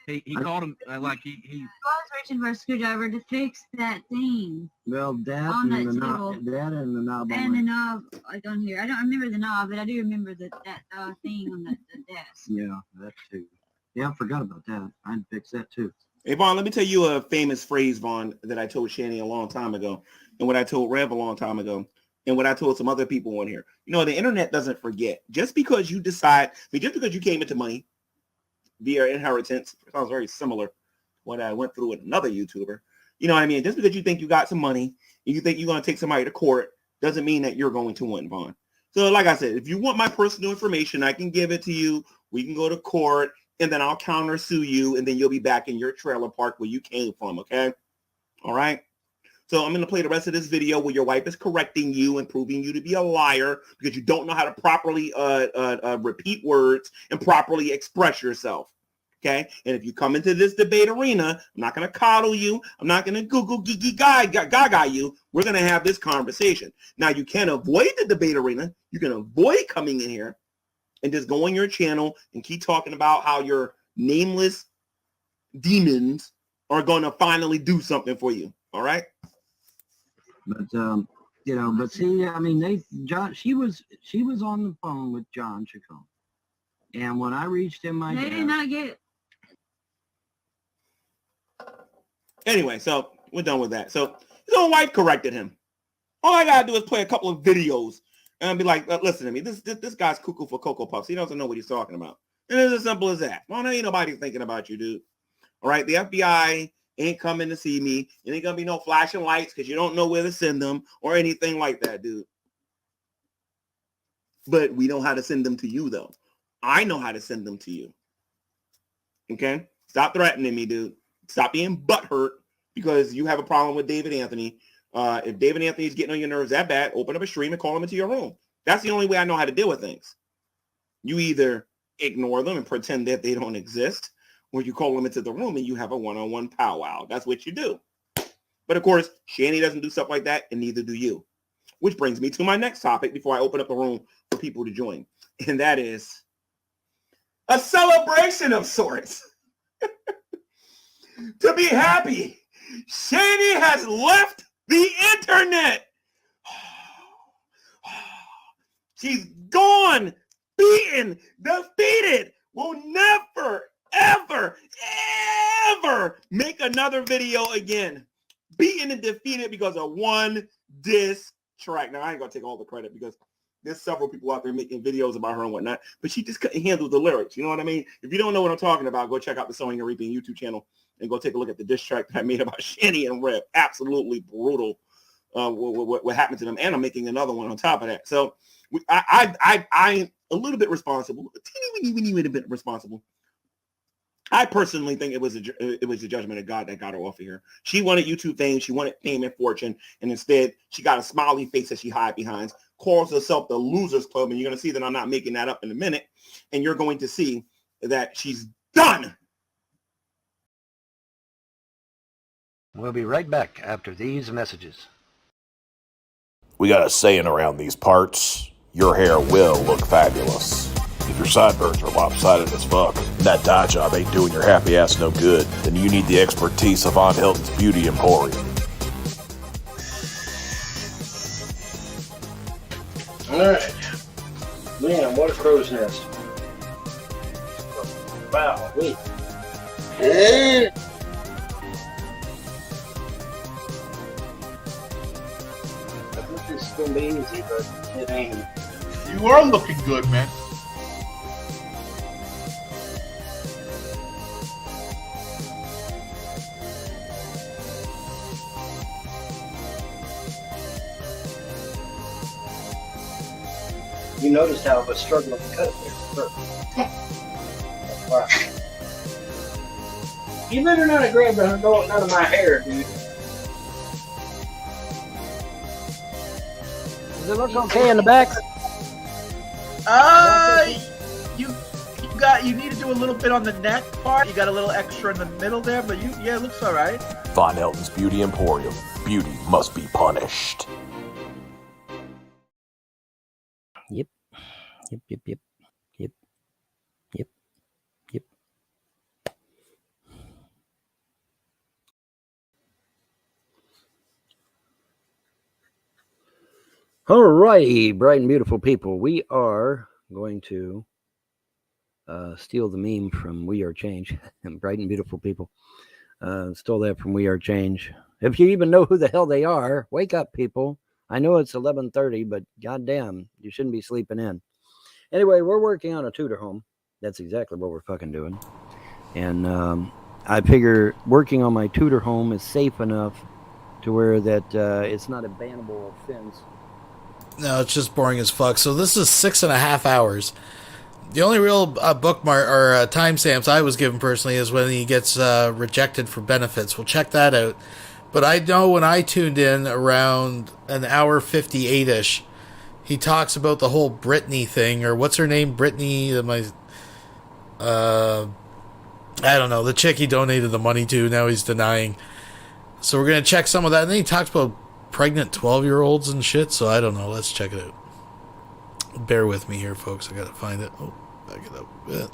He called him like he I was reaching for a screwdriver to fix that thing. Well, that on and that the table. knob, that and the knob. And the knob, like on here. I don't remember the knob, but I do remember that thing on the desk. Yeah, that too. Yeah, I forgot about that. I'd fix that too. Hey, Vaughn, let me tell you a famous phrase, Vaughn, that I told Shanny a long time ago, and what I told Rev a long time ago, and what I told some other people on here. You know, the internet doesn't forget. Just because you decide, just because you came into money via inheritance, it sounds very similar to what I went through with another YouTuber. You know what I mean? Just because you think you got some money and you think you're going to take somebody to court doesn't mean that you're going to win, Vaughn. So like I said, if you want my personal information, I can give it to you. We can go to court, and then I'll counter sue you, and then you'll be back in your trailer park where you came from, okay? All right? So I'm going to play the rest of this video where your wife is correcting you and proving you to be a liar because you don't know how to properly repeat words and properly express yourself. Okay. And if you come into this debate arena, I'm not going to coddle you. I'm not going to Google geeky gaga you. We're going to have this conversation. Now, you can avoid the debate arena. You can avoid coming in here and just go on your channel and keep talking about how your nameless demons are going to finally do something for you. All right. But you know, but see, I mean, she was on the phone with John Chacon, and when I reached in my They did not get. Anyway, so we're done with that. So his own wife corrected him. All I gotta do is play a couple of videos and be like, listen to me, this guy's cuckoo for Cocoa Puffs. He doesn't know what he's talking about. And it's as simple as that. Well, ain't nobody thinking about you, dude. All right, the FBI ain't coming to see me. It ain't gonna be no flashing lights because you don't know where to send them or anything like that, dude. But we know how to send them to you, though. I know how to send them to you. Okay? Stop threatening me, dude. Stop being butthurt because you have a problem with David Anthony. If David Anthony's getting on your nerves that bad, open up a stream and call him into your room. That's the only way I know how to deal with things. You either ignore them and pretend that they don't exist, or you call them into the room and you have a one-on-one powwow. That's what you do. But of course, Shanny doesn't do stuff like that, and neither do you. Which brings me to my next topic before I open up the room for people to join. And that is a celebration of sorts. To be happy, Shanny has left the internet. She's gone, beaten, defeated. Will never, ever make another video again. Beaten and defeated because of one diss track. Now, I ain't gonna take all the credit because there's several people out there making videos about her and whatnot, but she just couldn't handle the lyrics. You know what I mean? If you don't know what I'm talking about, go check out the Sowing and Reaping YouTube channel and go take a look at the diss track that I made about Shanny and Rev. Absolutely brutal what happened to them. And I'm making another one on top of that. So I'm a little bit responsible, a teeny bit responsible. I personally think it was the judgment of God that got her off of here. She wanted YouTube fame. She wanted fame and fortune. And instead, she got a smiley face that she hide behind, calls herself the Losers Club. And you're going to see that I'm not making that up in a minute. And you're going to see that she's done. We'll be right back after these messages. We got a saying around these parts, your hair will look fabulous. If your sideburns are lopsided as fuck, and that dye job ain't doing your happy ass no good, then you need the expertise of Von Hilton's Beauty Emporium. Alright. Man, what a crow's nest. Wow, wait. Hey! I think this is going to be easy, but it ain't. You are looking good, man. You noticed how I was struggling to cut it there. Wow. You better not have grabbed none of my hair, dude. Does it look okay in the back? You need to do a little bit on the neck part. You got a little extra in the middle there, but it looks all right. Von Helton's Beauty Emporium. Beauty must be punished. Yep. Yep, yep, yep. Yep. Yep. Yep. All righty, bright and beautiful people. We are going to steal the meme from We Are Change. And bright and beautiful people. Stole that from We Are Change. If you even know who the hell they are, wake up, people. I know it's 11:30, but goddamn, you shouldn't be sleeping in. Anyway, we're working on a tutor home. That's exactly what we're fucking doing. And I figure working on my tutor home is safe enough to where that it's not a bannable offense. No, it's just boring as fuck. So this is 6.5 hours. The only real bookmark or timestamps I was given personally is when he gets rejected for benefits. We'll check that out. But I know when I tuned in around an hour 58-ish, he talks about the whole Britney thing, or what's her name? Britney, I don't know, the chick he donated the money to, now he's denying. So we're going to check some of that. And then he talks about pregnant 12-year-olds and shit, so I don't know. Let's check it out. Bear with me here, folks. I got to find it. Oh, back it up a bit.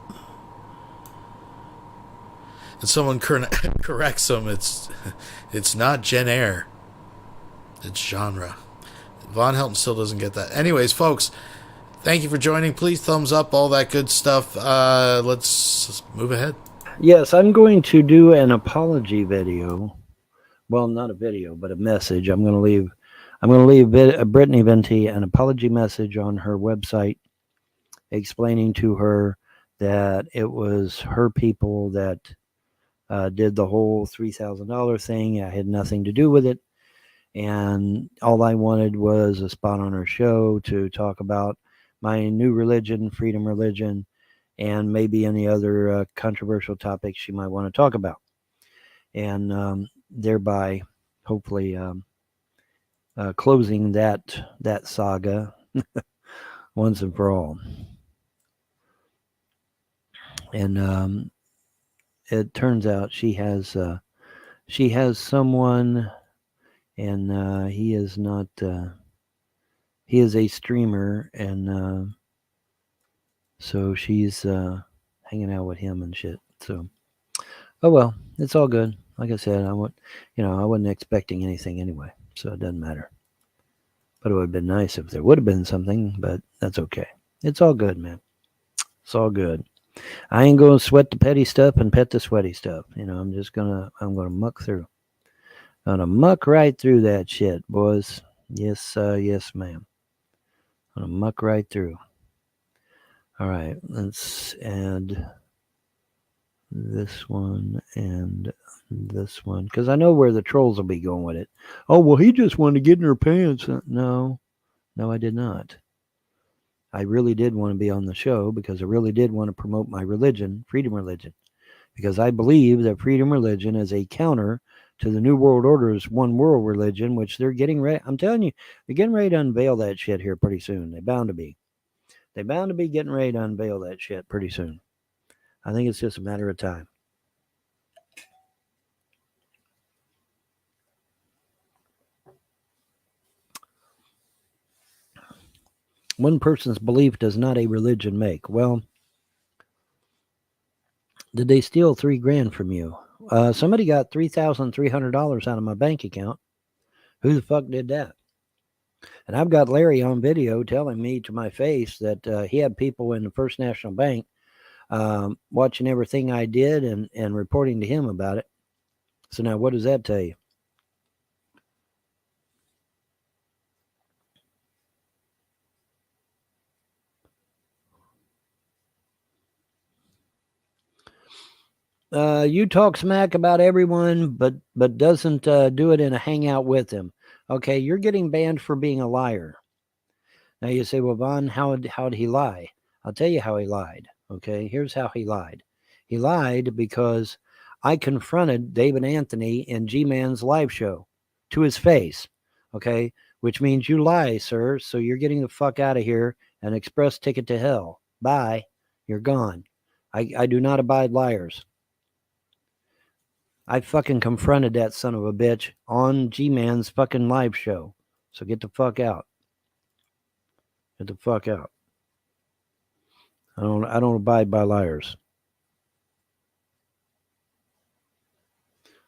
And someone corrects him. It's not Jen Eyre. It's genre. Von Helton still doesn't get that. Anyways, folks, thank you for joining. Please thumbs up, all that good stuff. Let's move ahead. Yes, I'm going to do an apology video. Well, not a video, but a message. I'm going to leave Brittany Venti an apology message on her website, explaining to her that it was her people that did the whole $3,000 thing. I had nothing to do with it. And all I wanted was a spot on her show to talk about my new religion, freedom religion, and maybe any other controversial topics she might want to talk about. And thereby, hopefully, closing that saga once and for all. And it turns out she has someone, and he is not. He is a streamer, and so she's hanging out with him and shit. So, oh well, it's all good. Like I said, I wasn't expecting anything anyway, so it doesn't matter. But it would have been nice if there would have been something, but that's okay. It's all good, man. It's all good. I ain't gonna sweat the petty stuff and pet the sweaty stuff. I'm gonna muck through. I'm gonna muck right through that shit, boys. Yes, yes, ma'am. I'm gonna muck right through. All right, let's add this one and this one, because I know where the trolls will be going with it. Oh, well, he just wanted to get in her pants. No, I did not. I really did want to be on the show because I really did want to promote my religion, freedom religion, because I believe that freedom religion is a counter to the New World Order's one world religion, which they're getting ready. I'm telling you, they're getting ready to unveil that shit here pretty soon. They're bound to be. They're bound to be getting ready to unveil that shit pretty soon. I think it's just a matter of time. One person's belief does not a religion make. Well, did they steal $3,000 from you? Somebody got $3,300 out of my bank account. Who the fuck did that? And I've got Larry on video telling me to my face that he had people in the First National Bank watching everything I did and reporting to him about it. So now what does that tell you? You talk smack about everyone, but doesn't do it in a hangout with them. Okay, you're getting banned for being a liar. Now you say, well, Vaughn, how did he lie? I'll tell you how he lied. Okay, here's how he lied. He lied because I confronted David Anthony in Gman's live show to his face. Okay, which means you lie, sir. So you're getting the fuck out of here. An express ticket to hell. Bye. You're gone. I do not abide liars. I fucking confronted that son of a bitch on Gman's fucking live show. So get the fuck out. Get the fuck out. I don't abide by liars.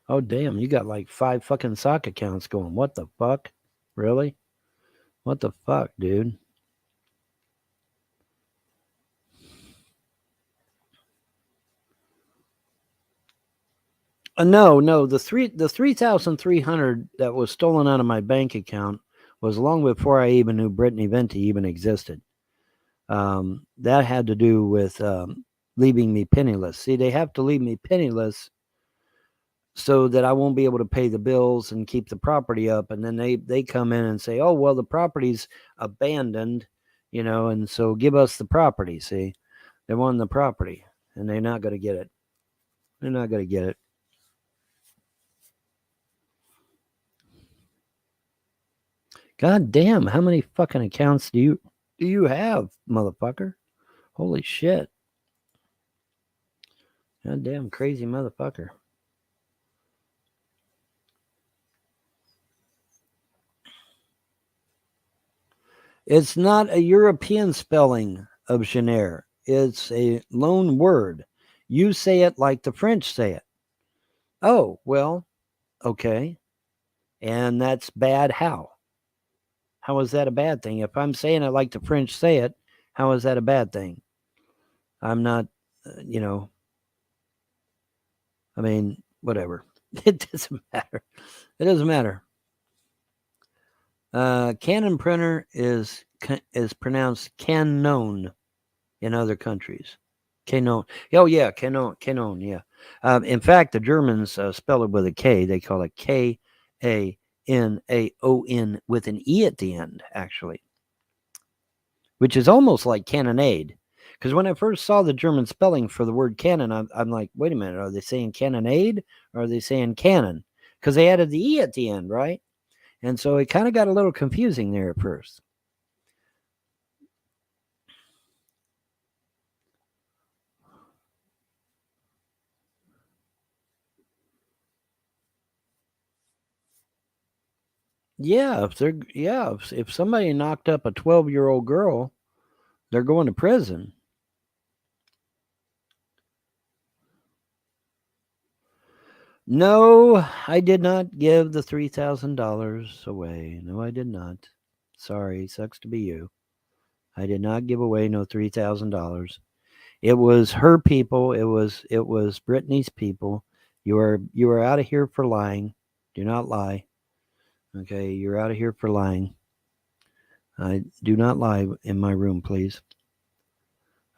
Oh damn, you got like 5 fucking sock accounts going. What the fuck? Really? What the fuck, dude? No, the 3,300 that was stolen out of my bank account was long before I even knew Brittany Venti even existed. That had to do with leaving me penniless. See, they have to leave me penniless so that I won't be able to pay the bills and keep the property up. And then they come in and say, oh, well, the property's abandoned, you know, and so give us the property. See, they want the property and they're not going to get it. They're not going to get it. God damn, how many fucking accounts do you have, motherfucker? Holy shit. God damn crazy motherfucker. It's not a European spelling of Chenair. It's a loan word. You say it like the French say it. Oh, well, okay. And that's bad how? How is that a bad thing? If I'm saying it like the French say it, how is that a bad thing? I'm not, you know, I mean, whatever. It doesn't matter. It doesn't matter. Canon printer is pronounced Canon in other countries. Canon. Oh, yeah, Canon, yeah. In fact, the Germans spell it with a K. They call it K-A-N-A-O-N with an E at the end, actually, which is almost like cannonade. Because when I first saw the German spelling for the word cannon, I'm like, wait a minute, are they saying cannonade or are they saying cannon? Because they added the E at the end, right? And so it kind of got a little confusing there at first. Yeah, if somebody knocked up a 12-year-old girl, they're going to prison. No, I did not give the $3,000 away. No, I did not. Sorry, sucks to be you. I did not give away no $3,000. It was her people. It was Brittany's people. You are out of here for lying. Do not lie. Okay, you're out of here for lying. Do not lie in my room, please.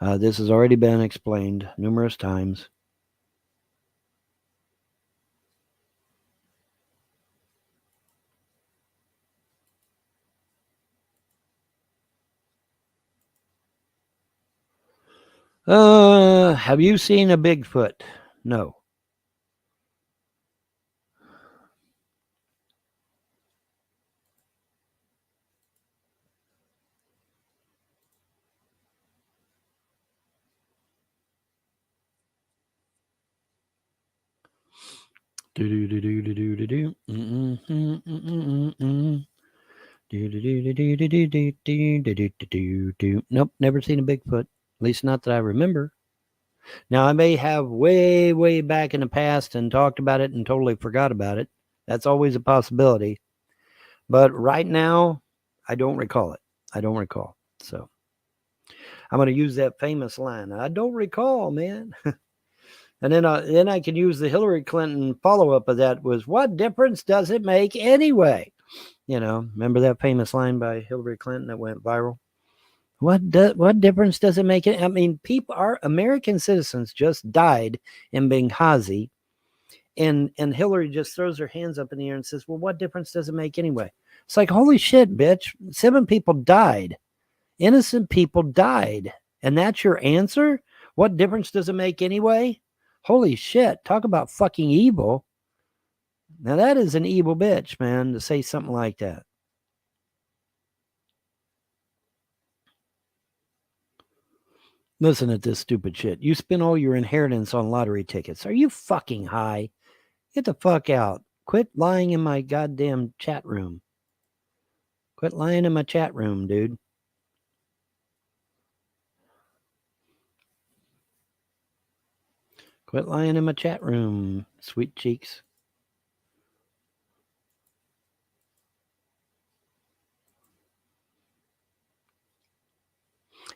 This has already been explained numerous times. Have you seen a Bigfoot? No. Nope, never seen a Bigfoot. At least not that I remember. Now, I may have way, way back in the past and talked about it and totally forgot about it. That's always a possibility. But right now, I don't recall it. I don't recall. So I'm going to use that famous line. I don't recall, man. And then I can use the Hillary Clinton follow-up of that was, what difference does it make anyway? You know, remember that famous line by Hillary Clinton that went viral? What difference does it make? I mean, our American citizens just died in Benghazi, and Hillary just throws her hands up in the air and says, well, what difference does it make anyway? It's like, holy shit, bitch. 7 people died. Innocent people died. And that's your answer? What difference does it make anyway? Holy shit. Talk about fucking evil. Now, that is an evil bitch, man, to say something like that. Listen at this stupid shit. You spend all your inheritance on lottery tickets. Are you fucking high? Get the fuck out. Quit lying in my goddamn chat room. Quit lying in my chat room, dude. Quit lying in my chat room, sweet cheeks.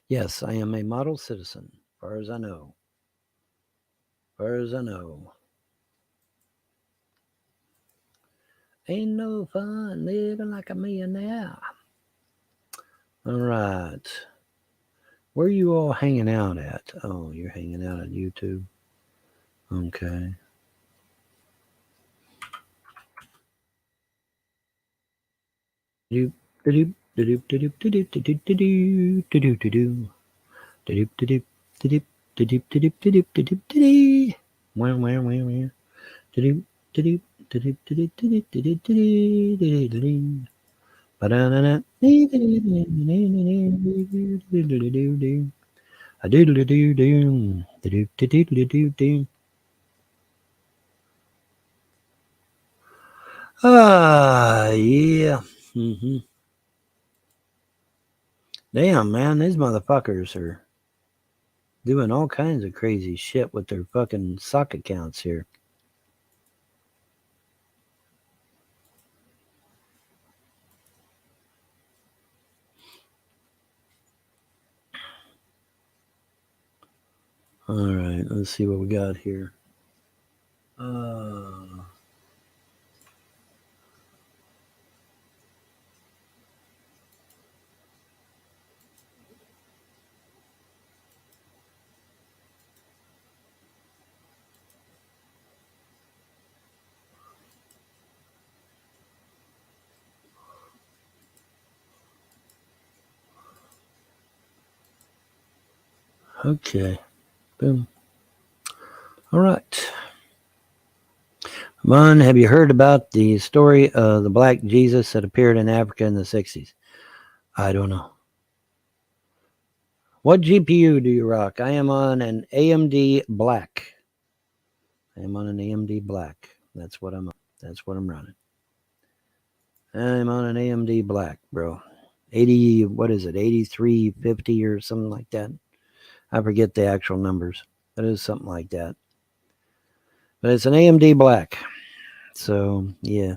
Yes, I am a model citizen, as far as I know. As far as I know. Ain't no fun living like a millionaire. All right. Where are you all hanging out at? Oh, you're hanging out on YouTube. Okay. Ah, yeah. Mm-hmm. Damn, man, these motherfuckers are doing all kinds of crazy shit with their fucking sock accounts here. All right, let's see what we got here. Okay, boom. All right. Mon, have you heard about the story of the black Jesus that appeared in Africa in the 60s? I don't know. What GPU do you rock? I am on an AMD Black. I am on an AMD Black. That's what I'm on. That's what I'm running. I'm on an AMD Black, bro. 80, what is it? 8350 or something like that. I forget the actual numbers. But it is something like that. But it's an AMD Black. So, yeah.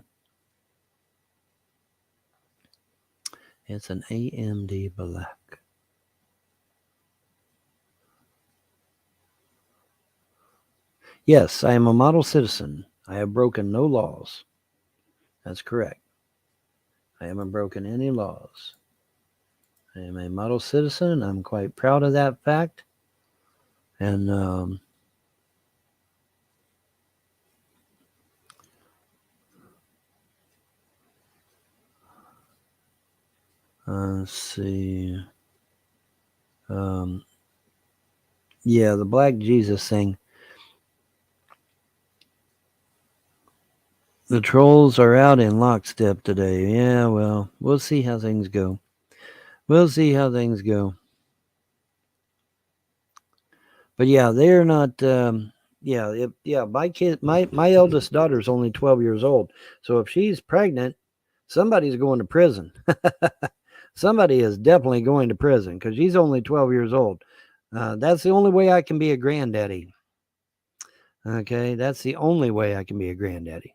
It's an AMD Black. Yes, I am a model citizen. I have broken no laws. That's correct. I haven't broken any laws. I am a model citizen, and I'm quite proud of that fact. And let's see. Yeah, the Black Jesus thing. The trolls are out in lockstep today. Yeah, well, we'll see how things go. We'll see how things go. But yeah, they're not. My kid, my eldest daughter's only 12 years old. So if she's pregnant, somebody's going to prison. Somebody is definitely going to prison because she's only 12 years old. That's the only way I can be a granddaddy. Okay, that's the only way I can be a granddaddy.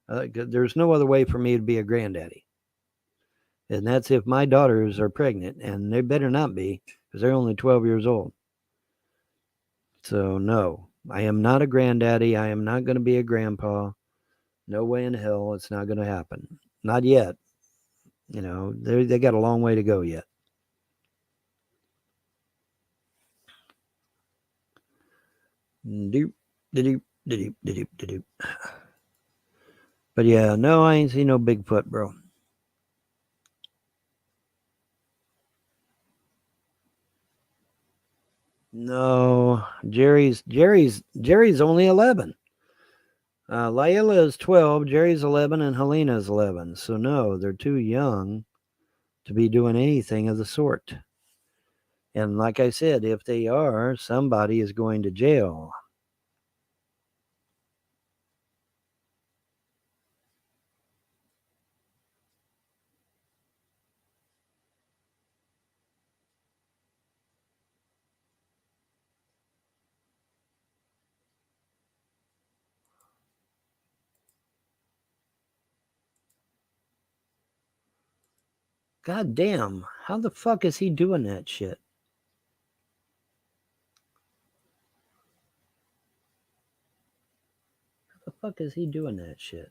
There's no other way for me to be a granddaddy. And that's if my daughters are pregnant, and they better not be because they're only 12 years old. So no, I am not a granddaddy. I am not going to be a grandpa. No way in hell it's not going to happen. Not yet. You know, they got a long way to go yet. Doop, doop, doop, doop, doop. But yeah, no, I ain't seen no Bigfoot, bro. No, Jerry's only 11. Layla is 12, Jerry's 11, and Helena is 11. So no, they're too young to be doing anything of the sort. And like I said, if they are, somebody is going to jail. God damn, how the fuck is he doing that shit? How the fuck is he doing that shit?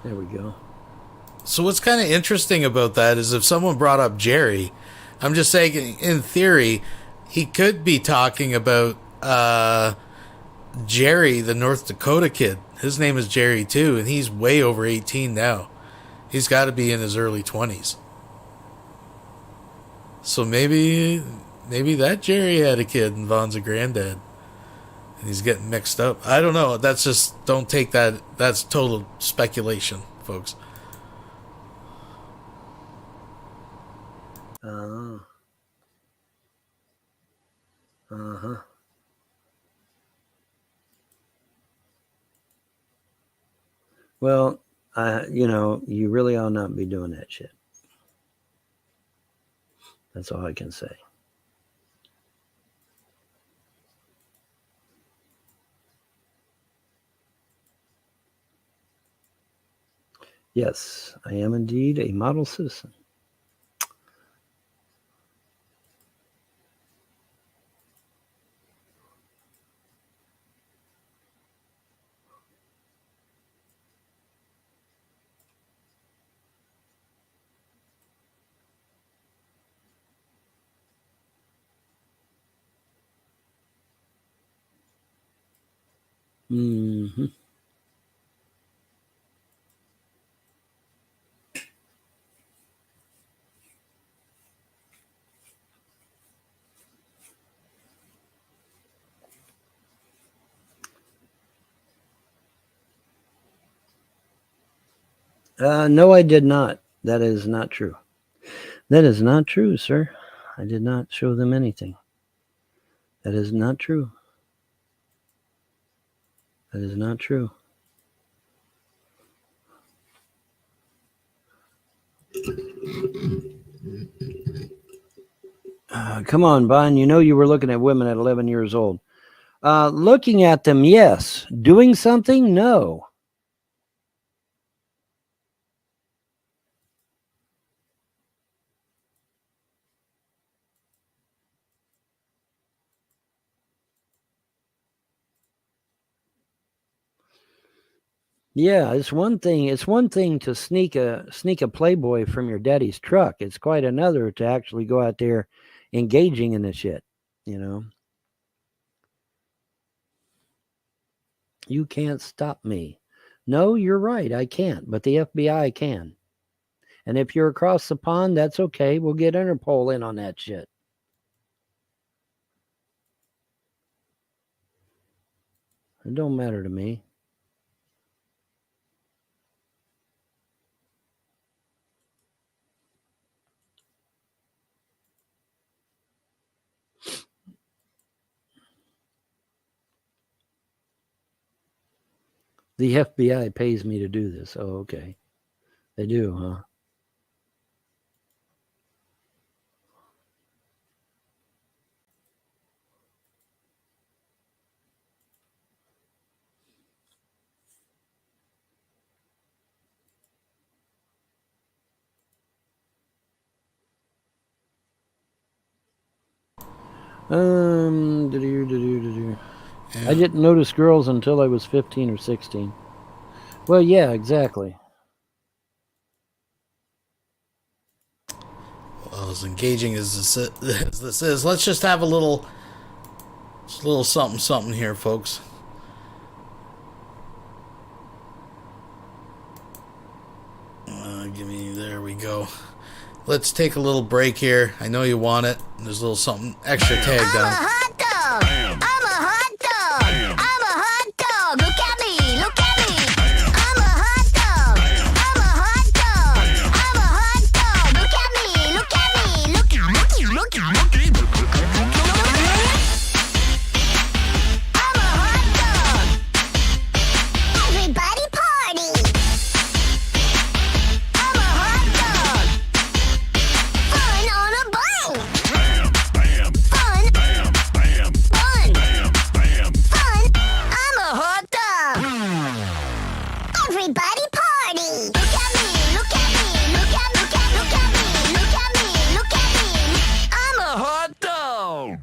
There we go. So what's kind of interesting about that is if someone brought up Jerry, I'm just saying in theory, he could be talking about Jerry, the North Dakota kid. His name is Jerry too, and he's way over 18 now. He's got to be in his early 20s. So maybe that Jerry had a kid and Vaughn's a granddad. And he's getting mixed up. I don't know. That's just, don't take that. That's total speculation, folks. Uh-huh. Well, you really ought not be doing that shit. That's all I can say. Yes, I am indeed a model citizen. Mm-hmm. No, I did not. That is not true. That is not true, sir. I did not show them anything. That is not true. That is not true. Come on, Vaughn. You know you were looking at women at 11 years old. Looking at them, yes. Doing something, no. Yeah, it's one thing. It's one thing to sneak a Playboy from your daddy's truck. It's quite another to actually go out there engaging in the shit, you know. You can't stop me. No, you're right. I can't, but the FBI can. And if you're across the pond, that's okay. We'll get Interpol in on that shit. It don't matter to me. The FBI pays me to do this. Oh, okay. They do, huh? I didn't notice girls until I was 15 or 16. Well, yeah, exactly. Well, as engaging as this is, let's just have a little something here, folks. There we go. let's take a little break here. I know you want it. There's a little something extra tagged on. hot dog. I'm a hot dog. I'm a hot dog. Look at me. Look at me. I'm a hot dog. I'm a hot dog. I'm a hot dog. Look at me. Look at me. Look at me. Look at me. I'm a hot dog. Everybody party. I'm a hot dog. Fun on a bun. Fun. Fun. Fun. I'm a hot dog. Everybody party. Look at me. Look at me. Look at me. Look at me. Look at me. Look at me. I'm a hot dog.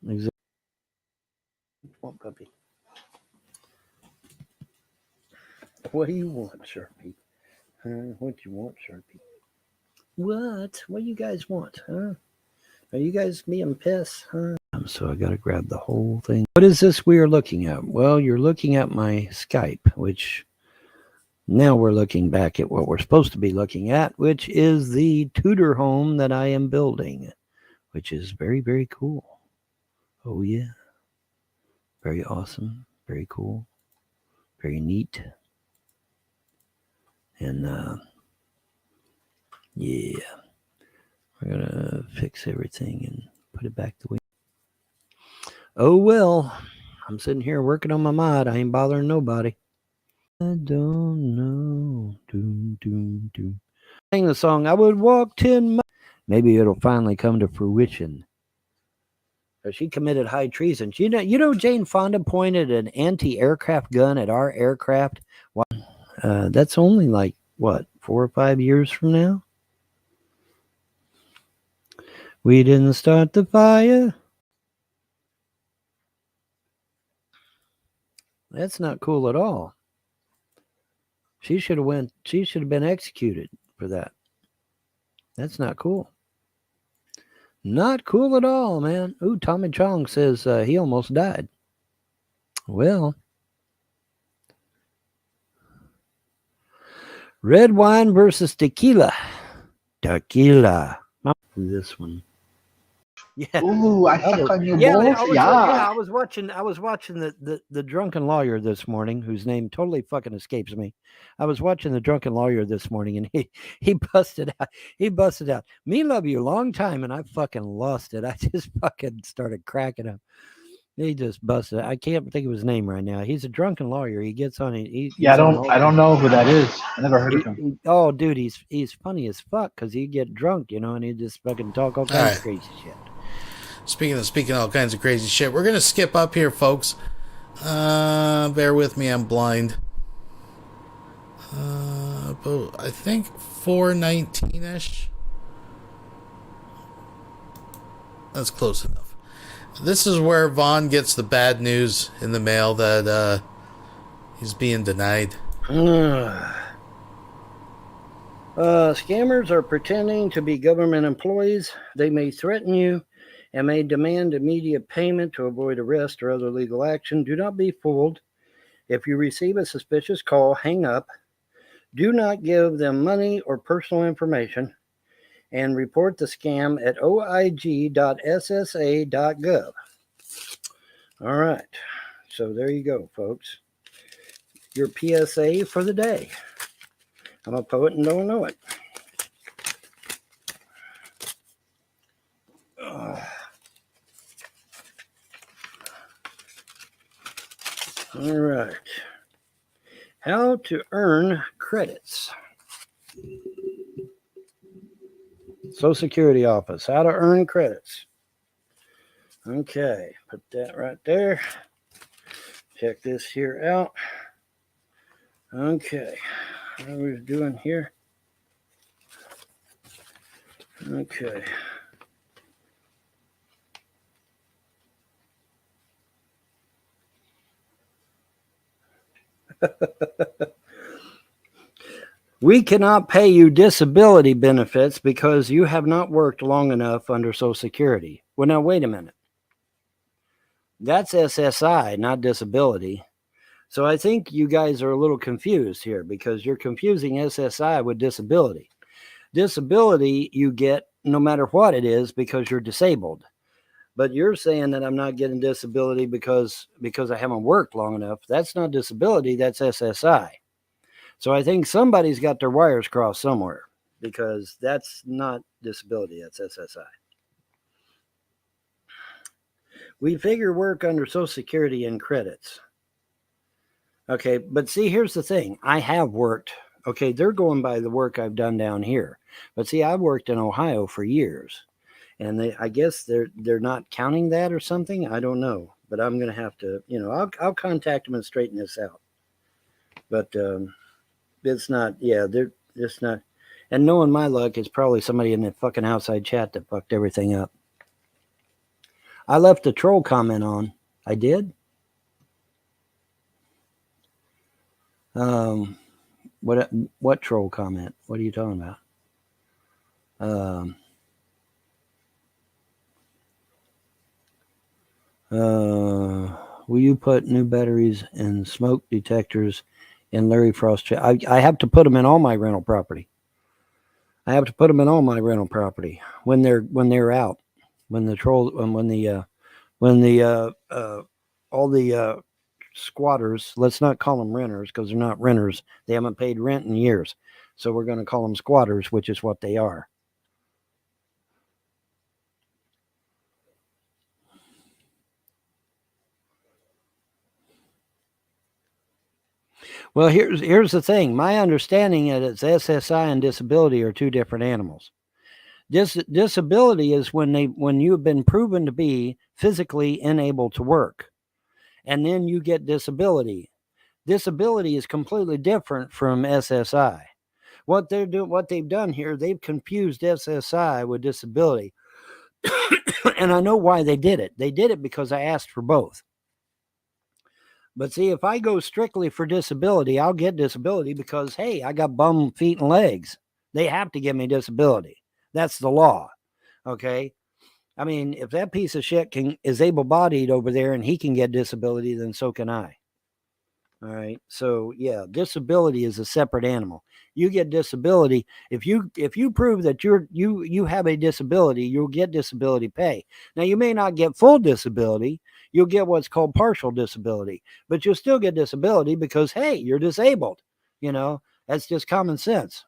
Exactly. What puppy? What do you want, Sharpie? What you want, Sharpie? What? What do you guys want, huh? Are you guys being pissed, huh? So I gotta grab the whole thing. What is this we are looking at? Well, you're looking at my Skype, which now we're looking back at what we're supposed to be looking at, which is the Tudor home that I am building, which is very, very cool. Oh, yeah. Very awesome. Very cool. Very neat. And, yeah. We're going to fix everything and put it back the way. Oh, well. I'm sitting here working on my mod. I ain't bothering nobody. I don't know. Doom, doom, doom. Sing the song, I would walk 10 miles. Maybe it'll finally come to fruition. She committed high treason. You know, Jane Fonda pointed an anti-aircraft gun at our aircraft. That's only like, what, 4 or 5 years from now? We didn't start the fire. That's not cool at all. She should have been executed for that. That's not cool. Not cool at all, man. Ooh, Tommy Chong says he almost died. Well, red wine versus tequila. Tequila. This one. Yeah. Ooh, I suck on your Yeah, balls. I was watching the drunken lawyer this morning, whose name totally fucking escapes me. I was watching the drunken lawyer this morning, and he busted out. He busted out. Me love you a long time, and I fucking lost it. I just fucking started cracking up. He just busted. I can't think of his name right now. He's a drunken lawyer. He gets on it. I don't know who that is. I never heard of him. Oh, dude, he's funny as fuck because he get drunk, you know, and he just fucking talk all kinds of crazy shit. Speaking of all kinds of crazy shit, we're gonna skip up here, folks. Bear with me, I'm blind. But I think 419-ish. That's close enough. This is where Vaughn gets the bad news in the mail that he's being denied. Scammers are pretending to be government employees. They may threaten you and may demand immediate payment to avoid arrest or other legal action. Do not be fooled. If you receive a suspicious call, hang up. Do not give them money or personal information, and report the scam at oig.ssa.gov. All right. So there you go, folks. Your PSA for the day. I'm a poet and don't know it. All right. How to earn credits. Social Security office. How to earn credits. Okay. Put that right there. Check this here out. Okay. What are we doing here? Okay. We cannot pay you disability benefits because you have not worked long enough under Social Security. Well, now, wait a minute. That's SSI, not disability. So I think you guys are a little confused here because you're confusing SSI with disability. Disability you get no matter what it is because you're disabled. But you're saying that I'm not getting disability because I haven't worked long enough. That's not disability, that's SSI. So I think somebody's got their wires crossed somewhere because that's not disability, that's SSI. We figure work under Social Security and credits. Okay, but see, here's the thing. I have worked. Okay, they're going by the work I've done down here. But see, I've worked in Ohio for years. And I guess they're not counting that or something. I don't know. But I'm going to have to, I'll contact them and straighten this out. But it's not, they're just not. And knowing my luck, it's probably somebody in the fucking outside chat that fucked everything up. I left a troll comment on. I did? What troll comment? What are you talking about? Will you put new batteries and smoke detectors in Larry Frost? I have to put them in all my rental property. I have to put them in all my rental property when they're out, when all the squatters, let's not call them renters because they're not renters. They haven't paid rent in years. So we're going to call them squatters, which is what they are. Well, here's the thing. My understanding is SSI and disability are two different animals. Disability is when you've been proven to be physically unable to work, and then you get disability. Disability is completely different from SSI. What they've done here, they've confused SSI with disability, and I know why they did it. They did it because I asked for both. But see, if I go strictly for disability, I'll get disability because, hey, I got bum feet and legs. They have to give me disability. That's the law. Okay? I mean, if that piece of shit is able-bodied over there and he can get disability, then so can I. All right? So, yeah, disability is a separate animal. You get disability. If you prove that you have a disability, you'll get disability pay. Now, you may not get full disability. You'll get what's called partial disability, but you'll still get disability because, hey, you're disabled. That's just common sense.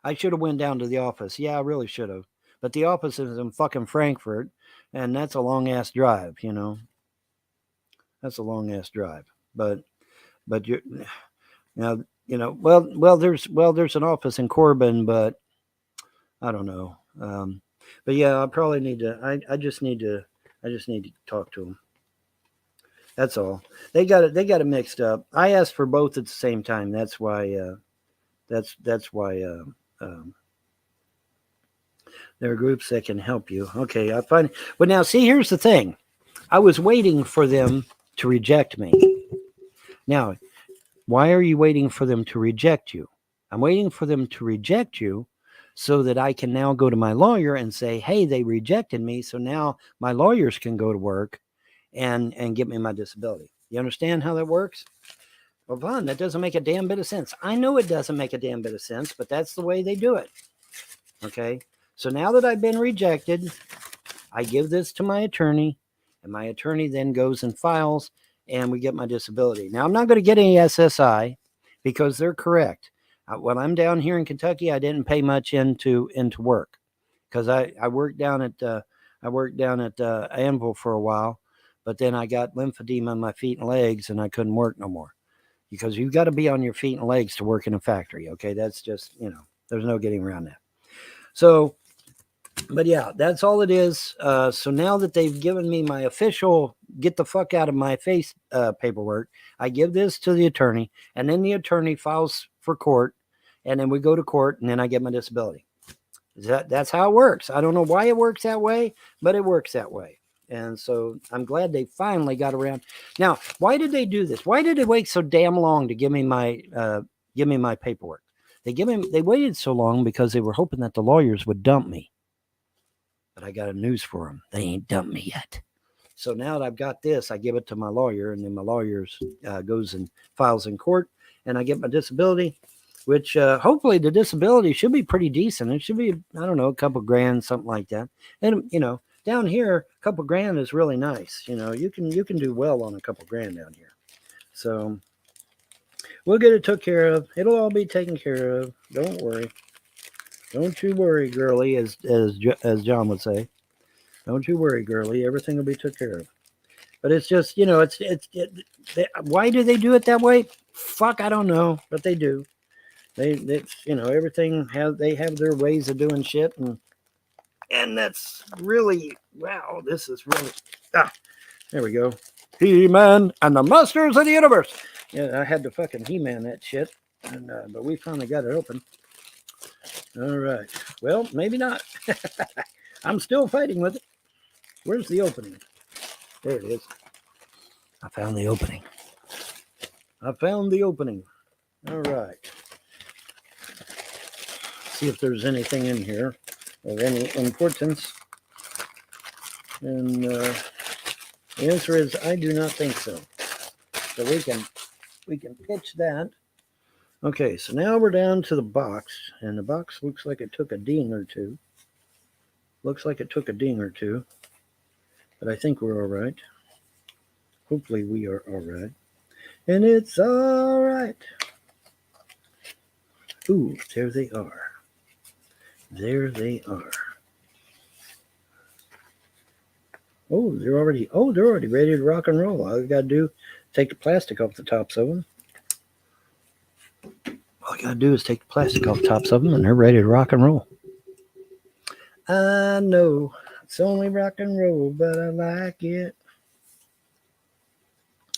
I should have went down to the office. Yeah, I really should have. But the office is in fucking Frankfurt, and that's a long-ass drive, That's a long-ass drive. But you're now, there's an office in Corbin, but I don't know. But yeah, I probably need to. I just need to talk to them. That's all. They got it mixed up. I asked for both at the same time. That's why. That's why. There are groups that can help you. Okay, I find. But now, see, here's the thing. I was waiting for them to reject me. Now, why are you waiting for them to reject you? I'm waiting for them to reject you so that I can now go to my lawyer and say, hey, they rejected me. So now my lawyers can go to work and get me my disability. You understand how that works? Well, Vaughn, that doesn't make a damn bit of sense. I know it doesn't make a damn bit of sense, but that's the way they do it. Okay. So now that I've been rejected, I give this to my attorney, and my attorney then goes and files, and we get my disability. Now, I'm not going to get any SSI because they're correct. When I'm down here in Kentucky, I didn't pay much into work because I worked down at Anvil for a while, but then I got lymphedema in my feet and legs, and I couldn't work no more because you've got to be on your feet and legs to work in a factory. Okay, that's just, there's no getting around that. So, but yeah, that's all it is. So now that they've given me my official get the fuck out of my face paperwork, I give this to the attorney, and then the attorney files for court, and then we go to court, and then I get my disability. That's how it works. I don't know why it works that way, but it works that way. And so I'm glad they finally got around. Now, why did they do this? Why did they wait so damn long to give me my paperwork? They waited so long because they were hoping that the lawyers would dump me. But I got a news for them. They ain't dumped me yet. So now that I've got this, I give it to my lawyer, and then my lawyer goes and files in court, and I get my disability, which hopefully the disability should be pretty decent. It should be, I don't know, a couple grand, something like that. And, down here, a couple grand is really nice. You can do well on a couple grand down here. So we'll get it took care of. It'll all be taken care of. Don't worry. Don't you worry, girlie, as John would say. Don't you worry, girlie. Everything will be took care of. But it's just, why do they do it that way? Fuck, I don't know, but they do. Everything they have their ways of doing shit, and that's really, wow, this is really, there we go. He-Man and the Masters of the Universe. Yeah, I had to fucking He-Man that shit, and but we finally got it open. All right. Well, maybe not. I'm still fighting with it. Where's the opening? There it is. I found the opening. All right. See if there's anything in here of any importance. And the answer is I do not think so. So we can pitch that. Okay, so now we're down to the box, and the box looks like it took a ding or two. But I think we're all right. Hopefully we are all right. And it's all right. Ooh, there they are. Oh, they're already ready to rock and roll. All I got to do, take the plastic off the tops of them. All I got to do is take the plastic off the tops of them, and they're ready to rock and roll. I know it's only rock and roll, but I like it.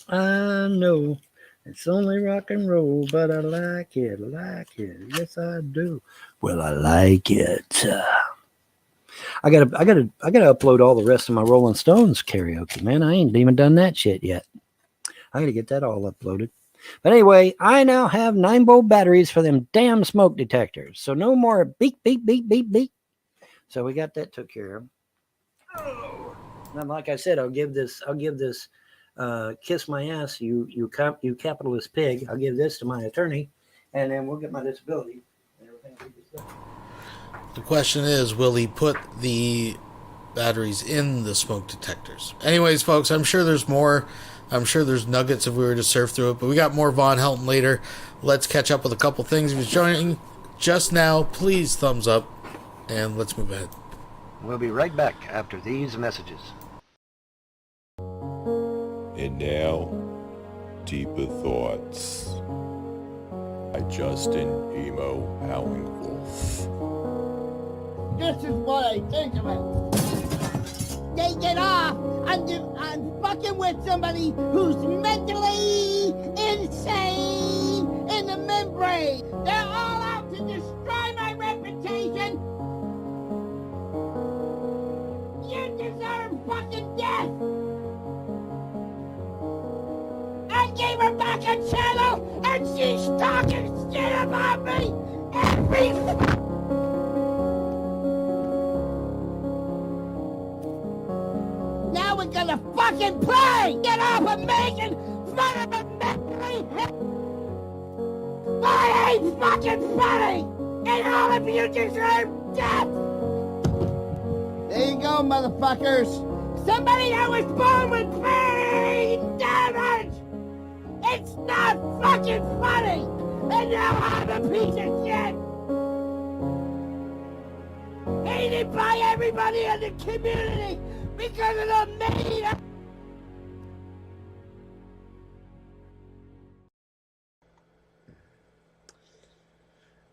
I know it's only rock and roll, but I like it. Yes, I do. Well, I like it. I gotta upload all the rest of my Rolling Stones karaoke, man. I ain't even done that shit yet. I gotta get that all uploaded. But anyway, I now have 9-volt batteries for them damn smoke detectors. So no more beep, beep, beep, beep, beep. So we got that took care of. Oh. And like I said, I'll give this kiss my ass, you capitalist pig. I'll give this to my attorney, and then we'll get my disability. The question is, will he put the batteries in the smoke detectors? Anyways, folks, I'm sure there's more. I'm sure there's nuggets if we were to surf through it, but we got more Von Helton later. Let's catch up with a couple things. He was joining just now. Please thumbs up, and let's move ahead. We'll be right back after these messages. And now, deeper thoughts by Justin Emo Howling-Wolf. This is what I think of it. They get off on fucking with somebody who's mentally insane in the membrane. They're all out to destroy my reputation. You deserve fucking death. I gave her back a channel, and she's talking shit about me every... Now we're gonna fucking play! Get off of making fun of a mentally hit... I ain't fucking funny! And all of you deserve death! There you go, motherfuckers. Somebody that was born with brain damage. It's not fucking funny. And now I'm a piece of shit. Hated by everybody in the community because of the made up.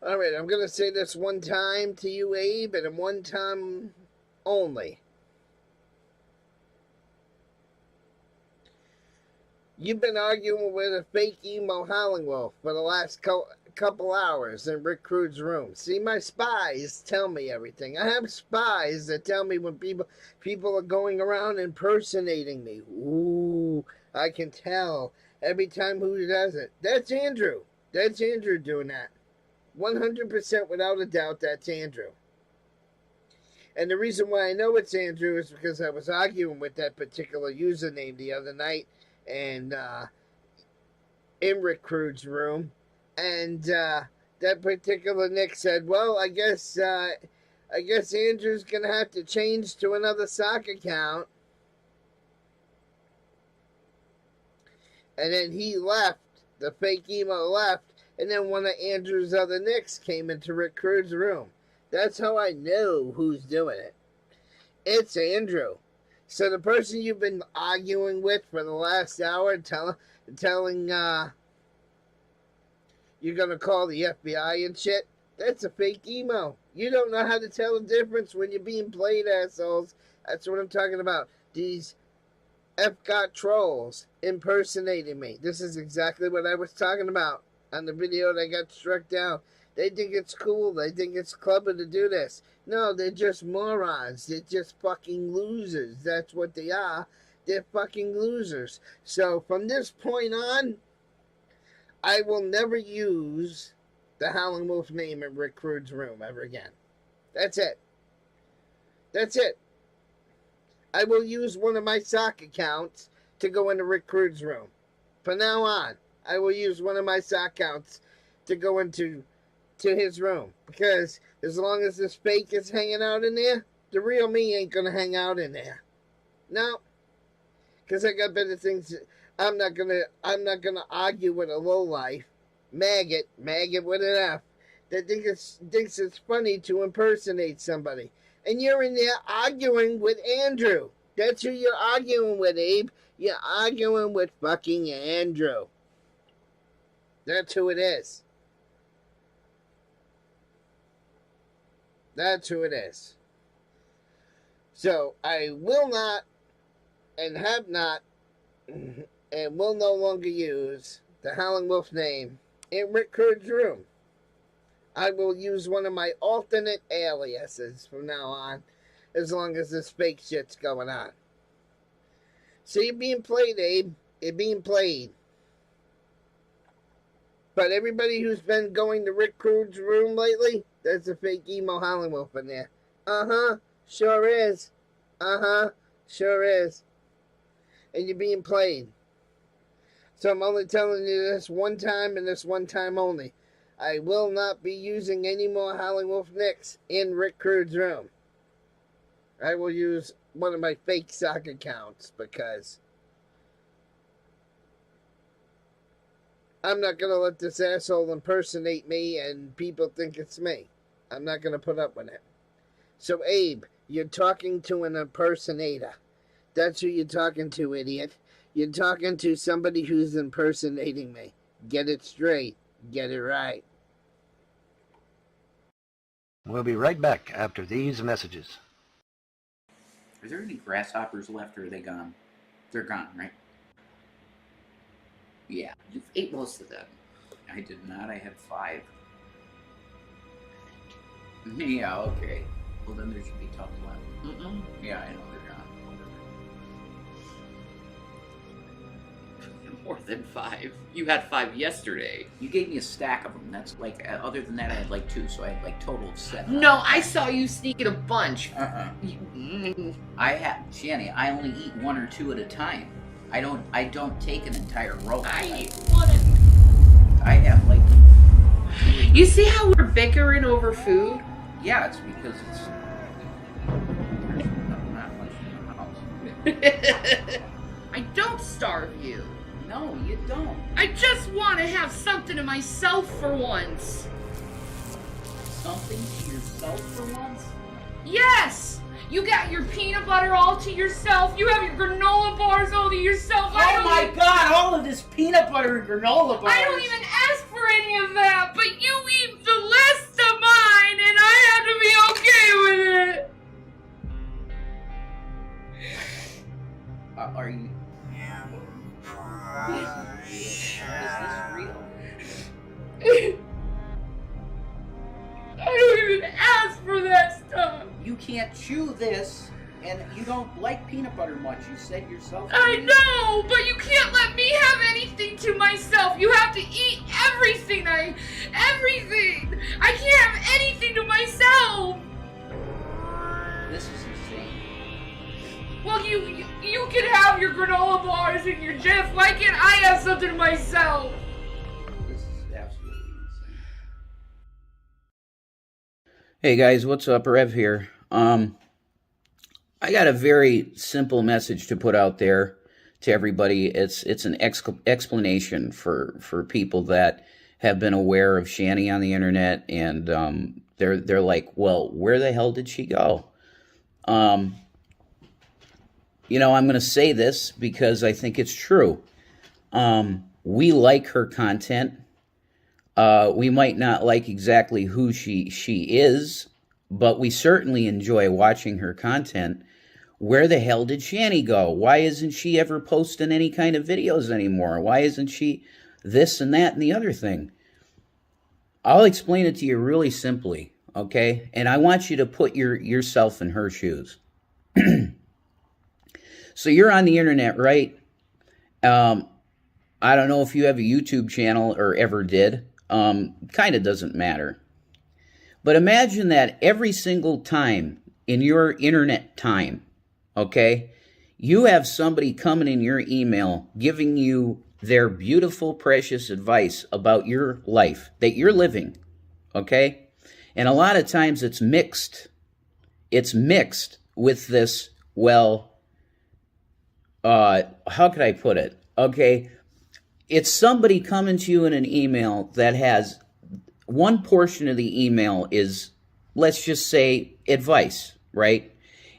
All right, I'm going to say this one time to you, Abe, and one time only. You've been arguing with a fake emo howling wolf for the last couple hours in Rick Crude's room. See, my spies tell me everything. I have spies that tell me when people are going around impersonating me. Ooh, I can tell every time who does it. That's Andrew. That's Andrew doing that. 100% without a doubt, that's Andrew. And the reason why I know it's Andrew is because I was arguing with that particular username the other night and in Rick Crude's room. And that particular Nick said, well, I guess Andrew's going to have to change to another sock account. And then he left. The fake emo left. And then one of Andrew's other Nicks came into Rick Crude's room. That's how I know who's doing it. It's Andrew. So the person you've been arguing with for the last hour, telling you're going to call the FBI and shit, that's a fake emo. You don't know how to tell the difference when you're being played, assholes. That's what I'm talking about. These F-got trolls impersonating me. This is exactly what I was talking about on the video that got struck down. They think it's cool. They think it's clever to do this. No, they're just morons. They're just fucking losers. That's what they are. They're fucking losers. So from this point on, I will never use the Howling Wolf name in Rick Crude's room ever again. That's it. That's it. I will use one of my sock accounts to go into Rick Crude's room. From now on, I will use one of my sock accounts to go into his room. Because as long as this fake is hanging out in there, the real me ain't going to hang out in there. No. Because I got better things. I'm not gonna argue with a lowlife, maggot with an F, that thinks it's funny to impersonate somebody. And you're in there arguing with Andrew. That's who you're arguing with, Abe. You're arguing with fucking Andrew. That's who it is. That's who it is. So I will not and have not and will no longer use the Howling Wolf name in Rick Crude's room. I will use one of my alternate aliases from now on, as long as this fake shit's going on. See, it being played, Abe. It being played. But everybody who's been going to Rick Crude's room lately, there's a fake emo Howling Wolf in there. Uh-huh. Sure is. Uh-huh. Sure is. And you're being played. So I'm only telling you this one time and this one time only. I will not be using any more Howling Wolf Nicks in Rick Crude's room. I will use one of my fake sock accounts because I'm not going to let this asshole impersonate me and people think it's me. I'm not going to put up with it. So, Abe, you're talking to an impersonator. That's who you're talking to, idiot. You're talking to somebody who's impersonating me. Get it straight. Get it right. We'll be right back after these messages. Are there any grasshoppers left, or are they gone? They're gone, right? Yeah, you've ate most of them. I did not. I had 5. Yeah, okay. Well, then there should be tons left. Yeah, I know they're gone. More than 5. You had 5 yesterday. You gave me a stack of them. That's like, other than that, I had like 2, so I had like total of 7. No, I saw you sneaking a bunch. I have, Shanny, I only eat 1 or 2 at a time. I don't take an entire roll. I have like... You see how we're bickering over food? Yeah, it's because it's... I don't starve you. No, you don't. I just want to have something to myself for once. Something to yourself for once? Yes! You got your peanut butter all to yourself. You have your granola bars all to yourself. Oh my god, all of this peanut butter and granola bars. I don't even ask for any of that, but you eat the less of mine, and I have to be okay with it. Are you... Is this real? I don't even ask for that stuff. You can't chew this, and you don't like peanut butter much. You said yourself. I know, but you can't let me have anything to myself. You have to eat everything. Everything. I can't have anything to myself. This is insane. Well, you can have your granola bars and your Jif. Why can't I have something to myself? This is absolutely insane. Hey guys, what's up? Rev here. I got a very simple message to put out there to everybody. It's an explanation for people that have been aware of Shanny on the internet, and they're like, well, where the hell did she go? You know, I'm going to say this because I think it's true. We like her content. We might not like exactly who she is, but we certainly enjoy watching her content. Where the hell did Shanny go? Why isn't she ever posting any kind of videos anymore? Why isn't she this and that and the other thing? I'll explain it to you really simply, okay? And I want you to put yourself in her shoes. So you're on the internet, right? I don't know if you have a YouTube channel or ever did. Kind of doesn't matter. But imagine that every single time in your internet time, okay, you have somebody coming in your email giving you their beautiful, precious advice about your life that you're living, okay? And a lot of times it's mixed. It's mixed with this, well, how could I put it? Okay, it's somebody coming to you in an email that has one portion of the email is, let's just say, advice, right?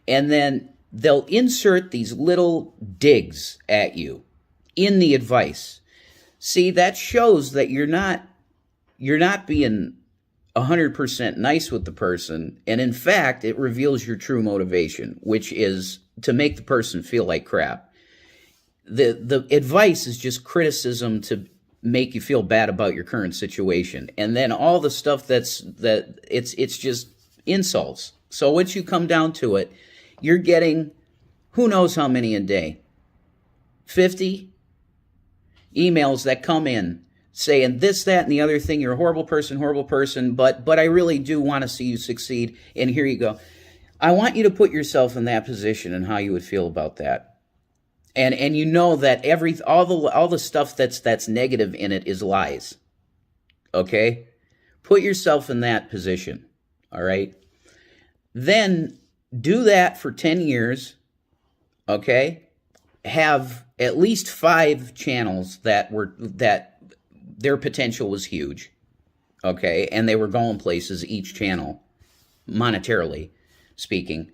And then they'll insert these little digs at you in the advice. See, that shows that you're not being 100% nice with the person, and in fact, it reveals your true motivation, which is to make the person feel like crap. The advice is just criticism to make you feel bad about your current situation, and then all the stuff it's just insults. So once you come down to it, you're getting who knows how many a day, 50 emails that come in saying this, that, and the other thing. You're a horrible person, but I really do want to see you succeed, and here you go. I want you to put yourself in that position and how you would feel about that. And you know that all the stuff that's negative in it is lies. Okay? Put yourself in that position. All right? Then do that for 10 years. Okay? Have at least 5 channels that their potential was huge. Okay? And they were going places, each channel, monetarily speaking.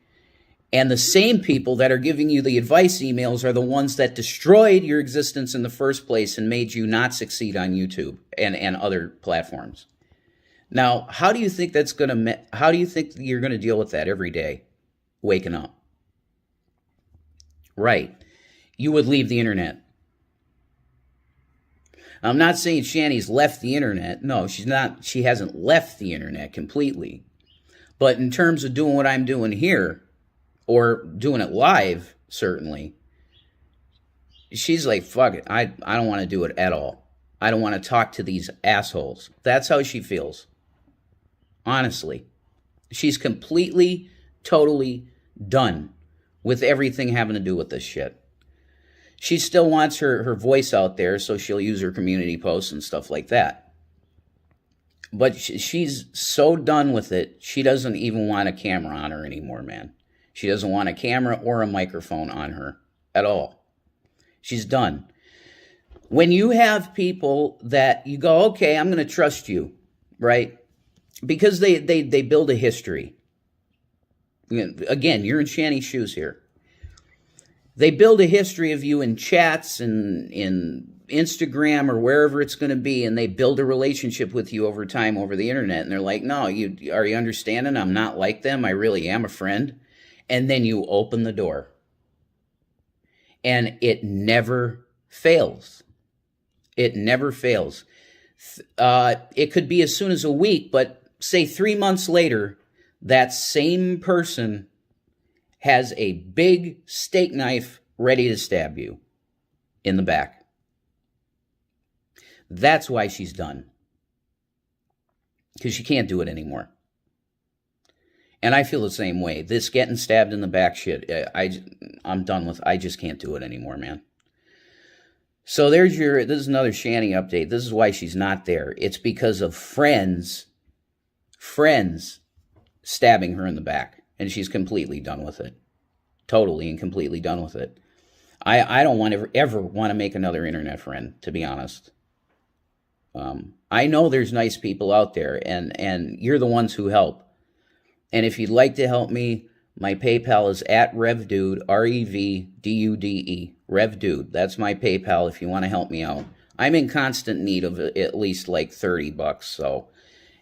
And the same people that are giving you the advice emails are the ones that destroyed your existence in the first place and made you not succeed on YouTube and other platforms. Now, how do you think you're going to deal with that every day, waking up? Right. You would leave the internet. I'm not saying Shanny's left the internet. No, she's not. She hasn't left the internet completely. But in terms of doing what I'm doing here, or doing it live, certainly, she's like, fuck it, I don't want to do it at all. I don't want to talk to these assholes. That's how she feels. Honestly. She's completely, totally done with everything having to do with this shit. She still wants her voice out there, so she'll use her community posts and stuff like that. But she's so done with it, she doesn't even want a camera on her anymore, man. She doesn't want a camera or a microphone on her. at all. She's done. When you have people that you go, okay, I'm going to trust you, right? Because they build a history. Again, you're in Shanny's shoes here. They build a history of you in chats and in Instagram or wherever it's going to be, and they build a relationship with you over time over the internet. And they're like, no, are you understanding? I'm not like them. I really am a friend. And then you open the door. And it never fails. It never fails. It could be as soon as a week, but say 3 months later, that same person has a big steak knife ready to stab you in the back. That's why she's done. Because she can't do it anymore. And I feel the same way. This getting stabbed in the back shit, I'm done with. I just can't do it anymore, man. So this is another Shanny update. This is why she's not there. It's because of friends stabbing her in the back. And she's completely done with it. Totally and completely done with it. I don't ever want to make another internet friend, to be honest. I know there's nice people out there, and you're the ones who help. And if you'd like to help me, my PayPal is at RevDude, RevDude, RevDude. That's my PayPal if you want to help me out. I'm in constant need of at least like $30, so.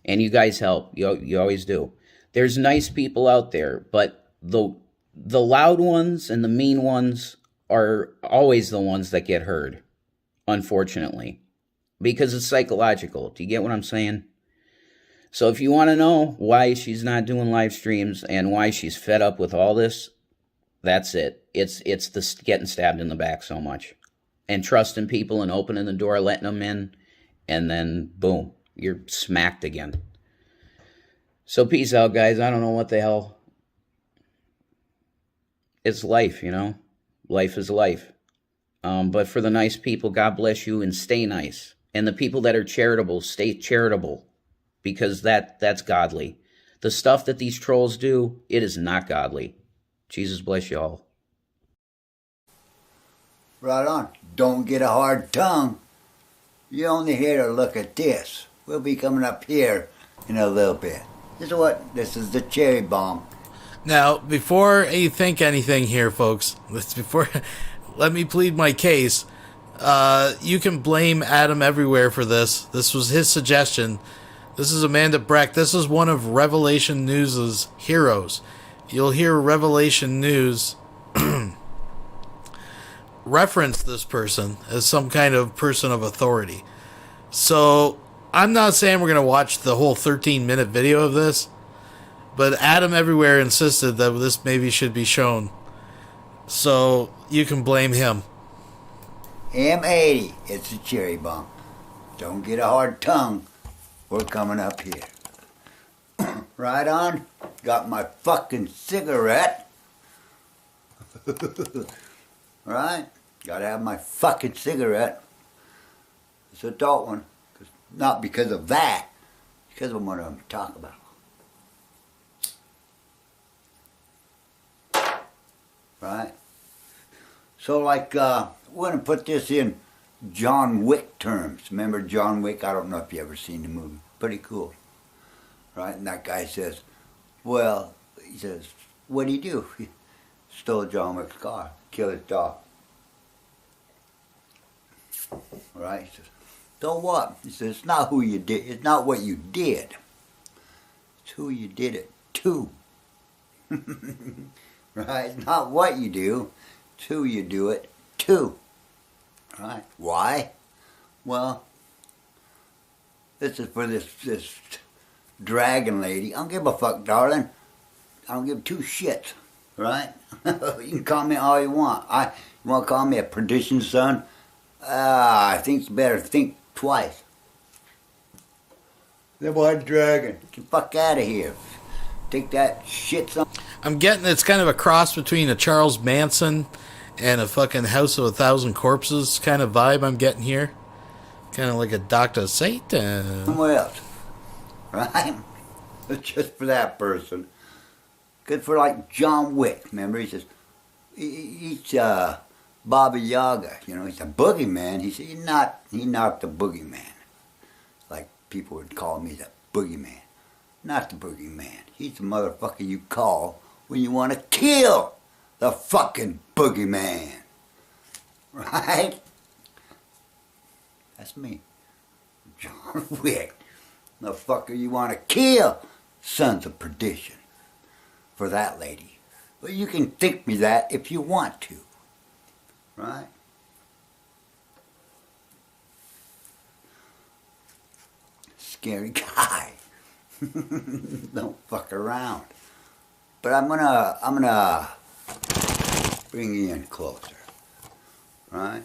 And you guys help. You always do. There's nice people out there, but the loud ones and the mean ones are always the ones that get heard, unfortunately. Because it's psychological. Do you get what I'm saying? So if you want to know why she's not doing live streams and why she's fed up with all this, that's it. It's the getting stabbed in the back so much. And trusting people and opening the door, letting them in, and then boom, you're smacked again. So peace out, guys. I don't know what the hell. It's life, you know? Life is life. But for the nice people, God bless you and stay nice. And the people that are charitable, stay charitable. Because that's godly. The stuff that these trolls do, it is not godly. Jesus bless you all. Right on. Don't get a hard tongue. You only here to look at this. We'll be coming up here in a little bit. This is the cherry bomb. Now, before you think anything here, folks, let me plead my case. You can blame Adam everywhere for this. This was his suggestion. This is Amanda Breck. This is one of Revelation News' heroes. You'll hear Revelation News reference this person as some kind of person of authority. So, I'm not saying we're going to watch the whole 13-minute video of this, but Adam everywhere insisted that this maybe should be shown. So, you can blame him. M80, it's a cherry bomb. Don't get a hard tongue. We're coming up here. Right on. Got my fucking cigarette. Right? Gotta have my fucking cigarette. It's an adult one. Not because of that. Because of what I'm talking about. Right? So like, we're going to put this in John Wick terms. Remember John Wick? I don't know if you ever seen the movie. Pretty cool. Right? And that guy says, well, he says, what did he do? He stole John Wick's car, killed his dog. Right? He says, so what? He says, it's not who you did. It's not what you did. It's who you did it to. Right? It's not what you do. It's who you do it to. Right? Why? Well, this is for this dragon lady. I don't give a fuck, darling. I don't give two shits. Right? You can call me all you want. You want to call me a perdition son? I think you better think twice. The white dragon. Get the fuck out of here. Take that shit son. I'm getting it's kind of a cross between a Charles Manson and a fucking House of 1,000 Corpses kind of vibe I'm getting here. Kind of like a Dr. Satan. Somewhere else. Right? Just for that person. Good for like John Wick. Remember, he says, each Baba Yaga. You know, he's a boogeyman. He said, he's not the boogeyman. Like people would call me the boogeyman. Not the boogeyman. He's the motherfucker you call when you want to kill the fucking boogeyman. Right? That's me. John Wick. The fucker you want to kill. Sons of perdition. For that lady. Well, you can think me that if you want to. Right? Scary guy. Don't fuck around. But I'm gonna bring you in closer. Right?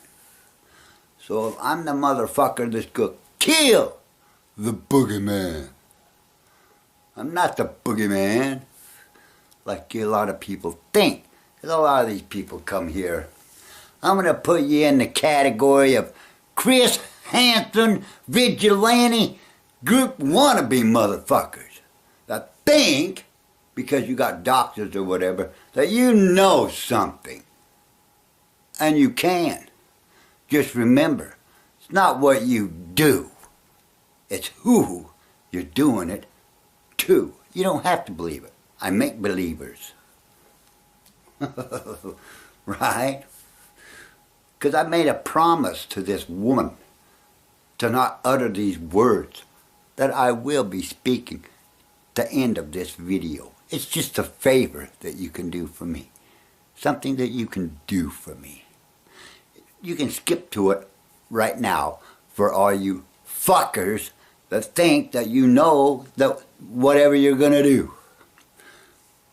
So if I'm the motherfucker that's gonna kill the boogeyman, I'm not the boogeyman like a lot of people think. Because a lot of these people come here. I'm gonna put you in the category of Chris Hansen vigilante group wannabe motherfuckers that think, because you got doctors or whatever, that you know something. And you can. Just remember, it's not what you do. It's who you're doing it to. You don't have to believe it. I make believers. Right? Because I made a promise to this woman to not utter these words that I will be speaking at the end of this video. It's just a favor that you can do for me. Something that you can do for me. You can skip to it right now for all you fuckers that think that you know that whatever you're gonna do.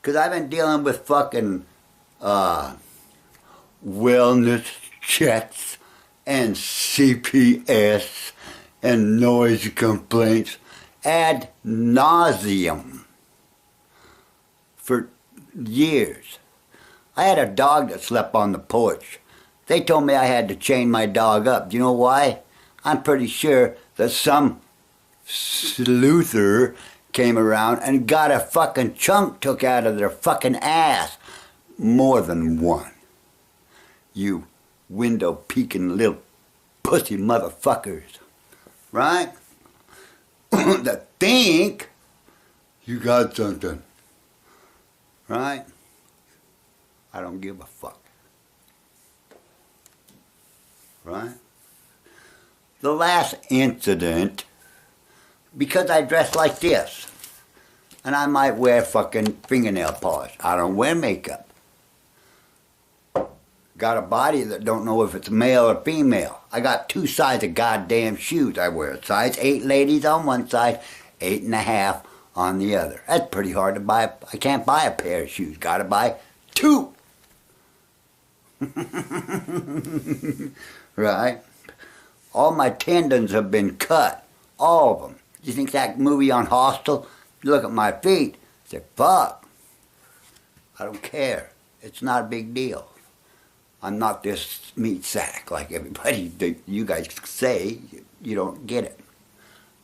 Because I've been dealing with fucking wellness checks and CPS and noise complaints ad nauseum for years. I had a dog that slept on the porch. They told me I had to chain my dog up. Do you know why? I'm pretty sure that some sleuther came around and got a fucking chunk took out of their fucking ass. More than one. You window peeking little pussy motherfuckers. Right? That think you got something. Right? I don't give a fuck. Right? The last incident, because I dress like this, and I might wear fucking fingernail polish. I don't wear makeup. Got a body that don't know if it's male or female. I got 2 sides of goddamn shoes I wear. Size 8 ladies on one side, 8.5 on the other. That's pretty hard to buy. I can't buy a pair of shoes. Gotta buy 2. Right? All my tendons have been cut. All of them. You think that movie on Hostel? You look at my feet. Say, fuck. I don't care. It's not a big deal. I'm not this meat sack like everybody, you guys say. You don't get it.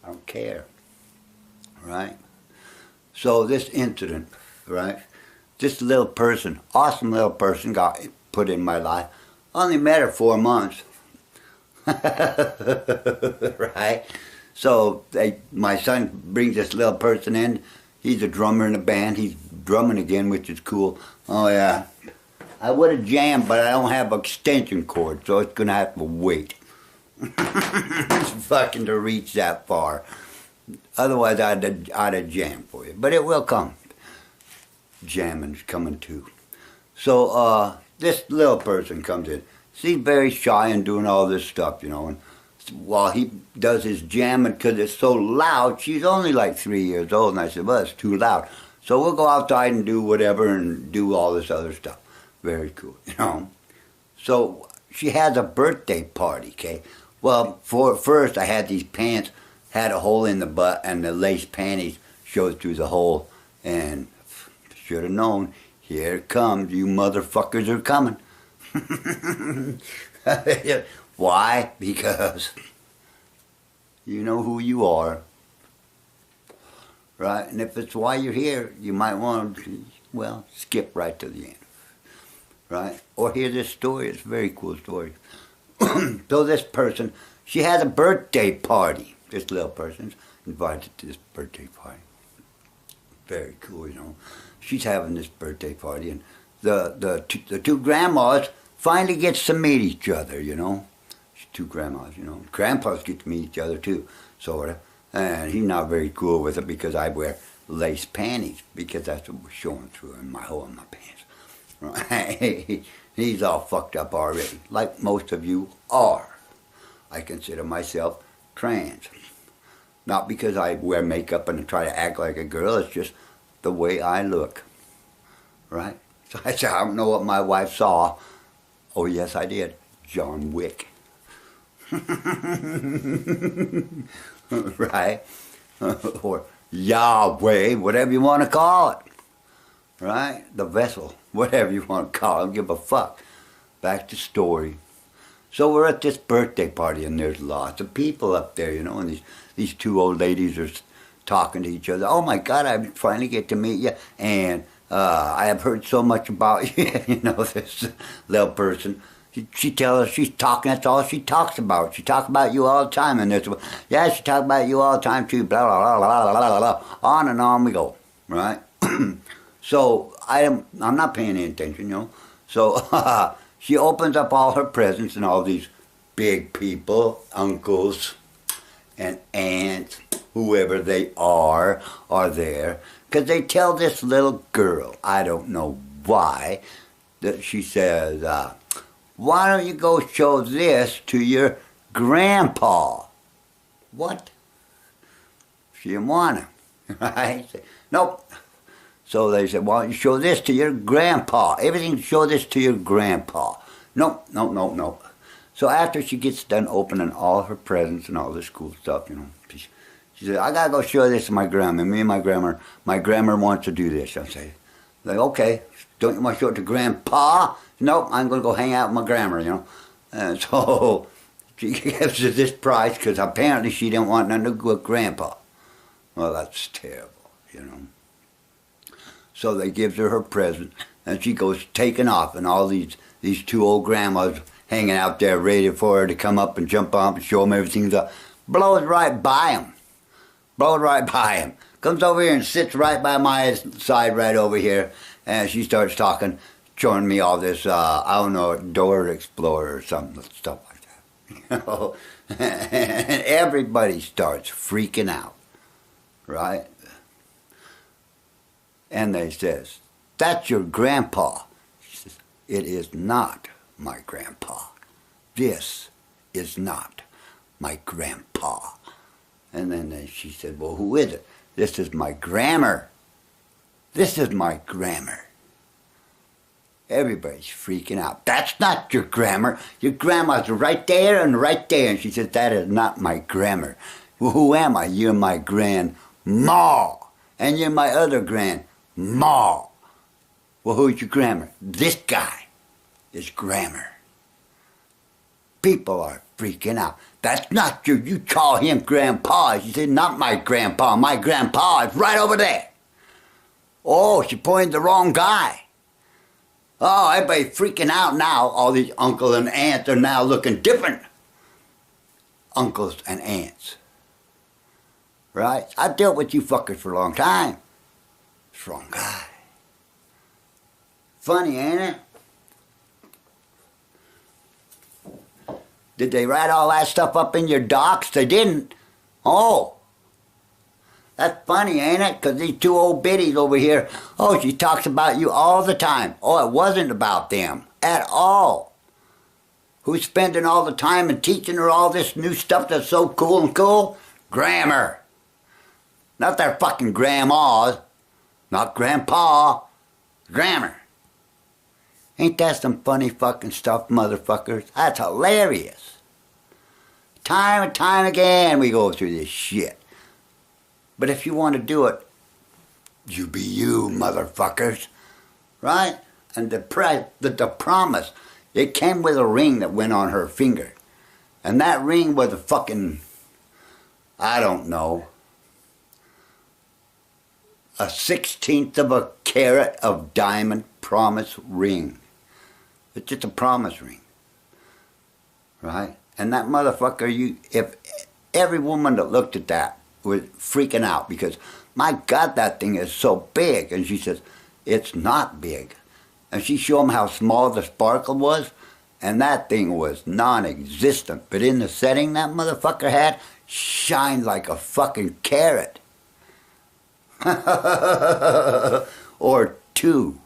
I don't care. Right? So this incident, right? This little person, awesome little person got put in my life. Only met her 4 months. Right? So my son brings this little person in. He's a drummer in a band. He's drumming again, which is cool. Oh yeah. I would have jammed, but I don't have an extension cord, so it's gonna have to wait. It's fucking to reach that far. Otherwise, I'd have jammed for you. But it will come. Jamming's coming too. So this little person comes in. She's very shy and doing all this stuff, you know. And while he does his jamming, because it's so loud, she's only like 3 years old. And I said, well, it's too loud. So we'll go outside and do whatever and do all this other stuff. Very cool, you know. So she has a birthday party, okay? Well, first I had these pants, had a hole in the butt, and the lace panties showed through the hole. And should have known, here it comes, you motherfuckers are coming. Why? Because you know who you are. Right? And if it's why you're here, you might want to, well, skip right to the end. right? Or hear this story. It's a very cool story. So this person, she had a birthday party. This little person's invited to this birthday party. Very cool, you know. She's having this birthday party, and the two grandmas finally gets to meet each other, you know. Two grandmas, you know. Grandpas get to meet each other too, sort of. And he's not very cool with it because I wear lace panties, because that's what was showing through in my hole in my pants. Right? He's all fucked up already, like most of you are. I consider myself trans. Not because I wear makeup and try to act like a girl, it's just the way I look. Right? So I said, I don't know what my wife saw. Oh yes, I did. John Wick. Right? Or Yahweh, whatever you want to call it. Right? The vessel, whatever you want to call it, give a fuck. Back to story. So we're at this birthday party, and there's lots of people up there, you know, and these two old ladies are talking to each other. Oh my God, I finally get to meet you, and I have heard so much about you. You know, this little person. She tells us, she's talking, that's all she talks about. She talks about you all the time, and this, yeah, she talks about you all the time too, blah, blah, blah, blah, blah, blah, blah. On and on we go, right? So I'm not paying any attention, you know. So she opens up all her presents, and all these big people, uncles and aunts, whoever they are there. Because they tell this little girl, I don't know why, that she says, why don't you go show this to your grandpa? What? She didn't want to, right? Nope. So they said, why don't you show this to your grandpa? Everything, show this to your grandpa. Nope, nope, nope, nope. So after she gets done opening all her presents and all this cool stuff, you know, she said, I gotta go show this to my grandma. Me and my grandma wants to do this. I say, like, okay, don't you want to show it to grandpa? Nope, I'm gonna go hang out with my grandma, you know. And so she gives her this prize because apparently she didn't want nothing to do with grandpa. Well, that's terrible, you know. So they gives her present, and she goes taking off, and all these two old grandmas hanging out there ready for her to come up and jump up and show them everything's up. Blows right by him. Blows right by him. Comes over here and sits right by my side right over here, and she starts talking, showing me all this, I don't know, Door Explorer or something, stuff like that. You know? And everybody starts freaking out, right? And they says, that's your grandpa. She says, it is not my grandpa. This is not my grandpa. And then she said, well, who is it? This is my grammar. This is my grammar. Everybody's freaking out. That's not your grammar. Your grandma's right there and right there. And she said, that is not my grammar. Well, who am I? You're my grandma. And you're my other grandma. Well, who's your grammar? This guy is grammar. People are freaking out. That's not you call him grandpa. She said, not my grandpa. My grandpa is right over there. Oh, she pointed the wrong guy. Oh, everybody's freaking out now. All these uncles and aunts are now looking different. Uncles and aunts. Right? I've dealt with you fuckers for a long time. It's the wrong guy. Funny, ain't it? Did they write all that stuff up in your docs? They didn't. Oh. That's funny, ain't it? Because these two old biddies over here, oh, she talks about you all the time. Oh, it wasn't about them at all. Who's spending all the time and teaching her all this new stuff that's so cool and cool? Grammar. Not their fucking grandmas. Not grandpa. Grammar. Ain't that some funny fucking stuff, motherfuckers? That's hilarious. Time and time again we go through this shit. But if you want to do it, you be you, motherfuckers. Right? And the promise, it came with a ring that went on her finger. And that ring was a fucking, I don't know, a 1/16 of a carat of diamond promise ring. It's just a promise ring. Right? And that motherfucker, if every woman that looked at that was freaking out because, my God, that thing is so big. And she says, it's not big. And she showed him how small the sparkle was, and that thing was non-existent. But in the setting that motherfucker had, shined like a fucking carrot. Or two.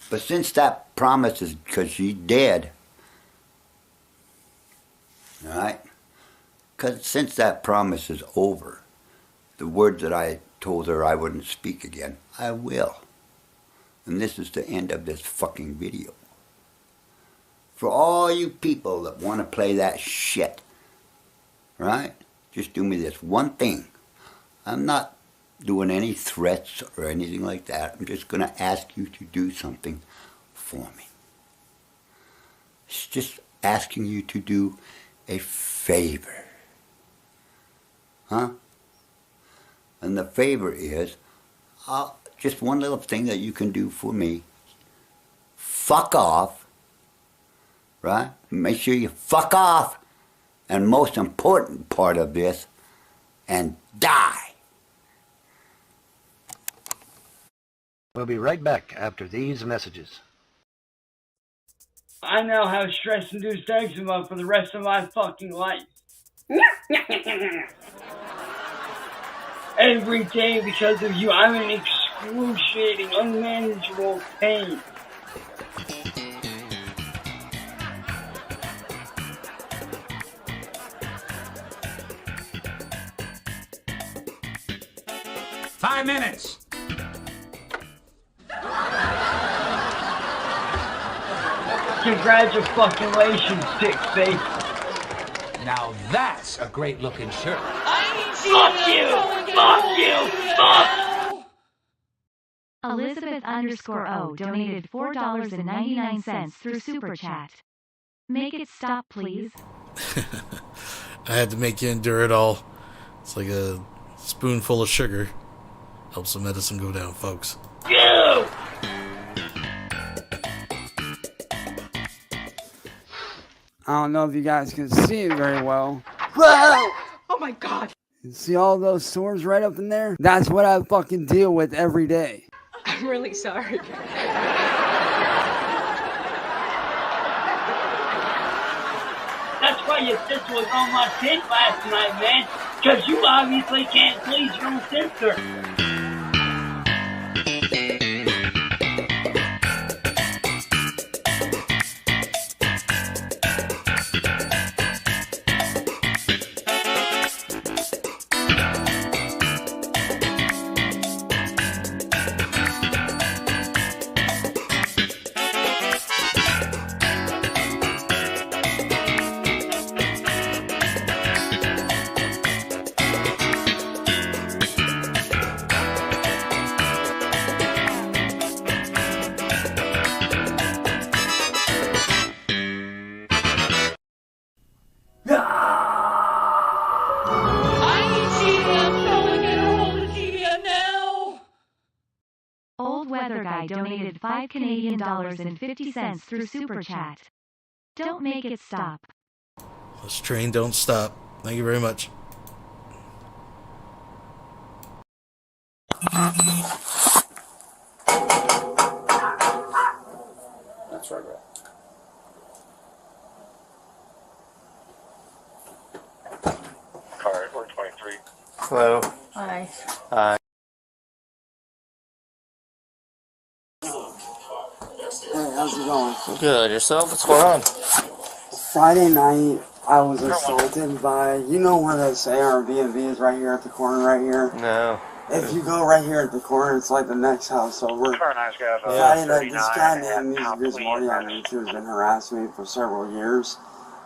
But since that promise is, because she's dead, all right? Because since that promise is over, the words that I told her I wouldn't speak again, I will. And this is the end of this fucking video. For all you people that want to play that shit, right? Just do me this one thing. I'm not doing any threats or anything like that. I'm just going to ask you to do something for me. It's just asking you to do a favor. Huh? And the favor is just one little thing that you can do for me. Fuck off. Right? Make sure you fuck off. And most important part of this, and die. We'll be right back after these messages. I now have stress-induced eczema for the rest of my fucking life. Every day because of you, I'm in excruciating, unmanageable pain. Five minutes. Congratulations, dick face. Now that's a great looking shirt. Fuck you! Fuck you! Fuck! Elizabeth_O donated $4.99 through Super Chat. Make it stop, please. I had to make you endure it all. It's like a spoonful of sugar. Helps the medicine go down, folks. You! I don't know if you guys can see it very well. Whoa! Oh my god. You see all those sores right up in there? That's what I fucking deal with every day. I'm really sorry. That's why your sister was on my dick last night, man. Because you obviously can't please your own sister. Donated $5.50 through Super Chat. Don't make it stop. This train don't stop. Thank you very much. That's right. Car 423. Hello. Hi. Hi. Hey, how's it going? Good. Yourself? What's going on? Friday night, I was assaulted by, you know where this ARV&V is right here at the corner right here? No. If you go right here at the corner, it's like the next house over. Friday night, this guy named Music Morty on YouTube has been harassing me for several years.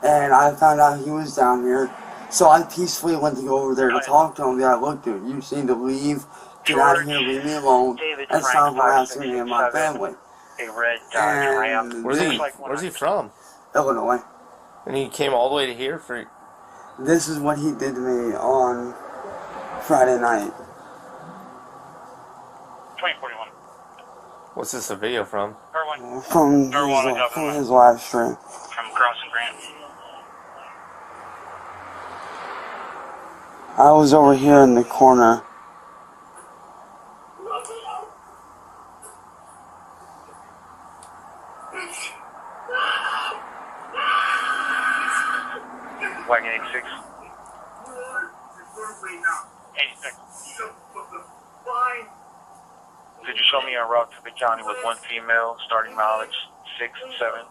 And I found out he was down here. So I peacefully went to go over there to talk to him. Yeah, look, dude, you just need to leave. Get out of here, leave me alone, and stop harassing me and my family. A red Dodge Ram. Where's he from? Illinois. And he came all the way to here for... This is what he did to me on Friday night. 2041. What's this a video from? From his live stream. From Crossing Grant. I was over here in the corner. Wagon 86. 86. Could you show me a route to the county with one female, starting mileage 6 and 7?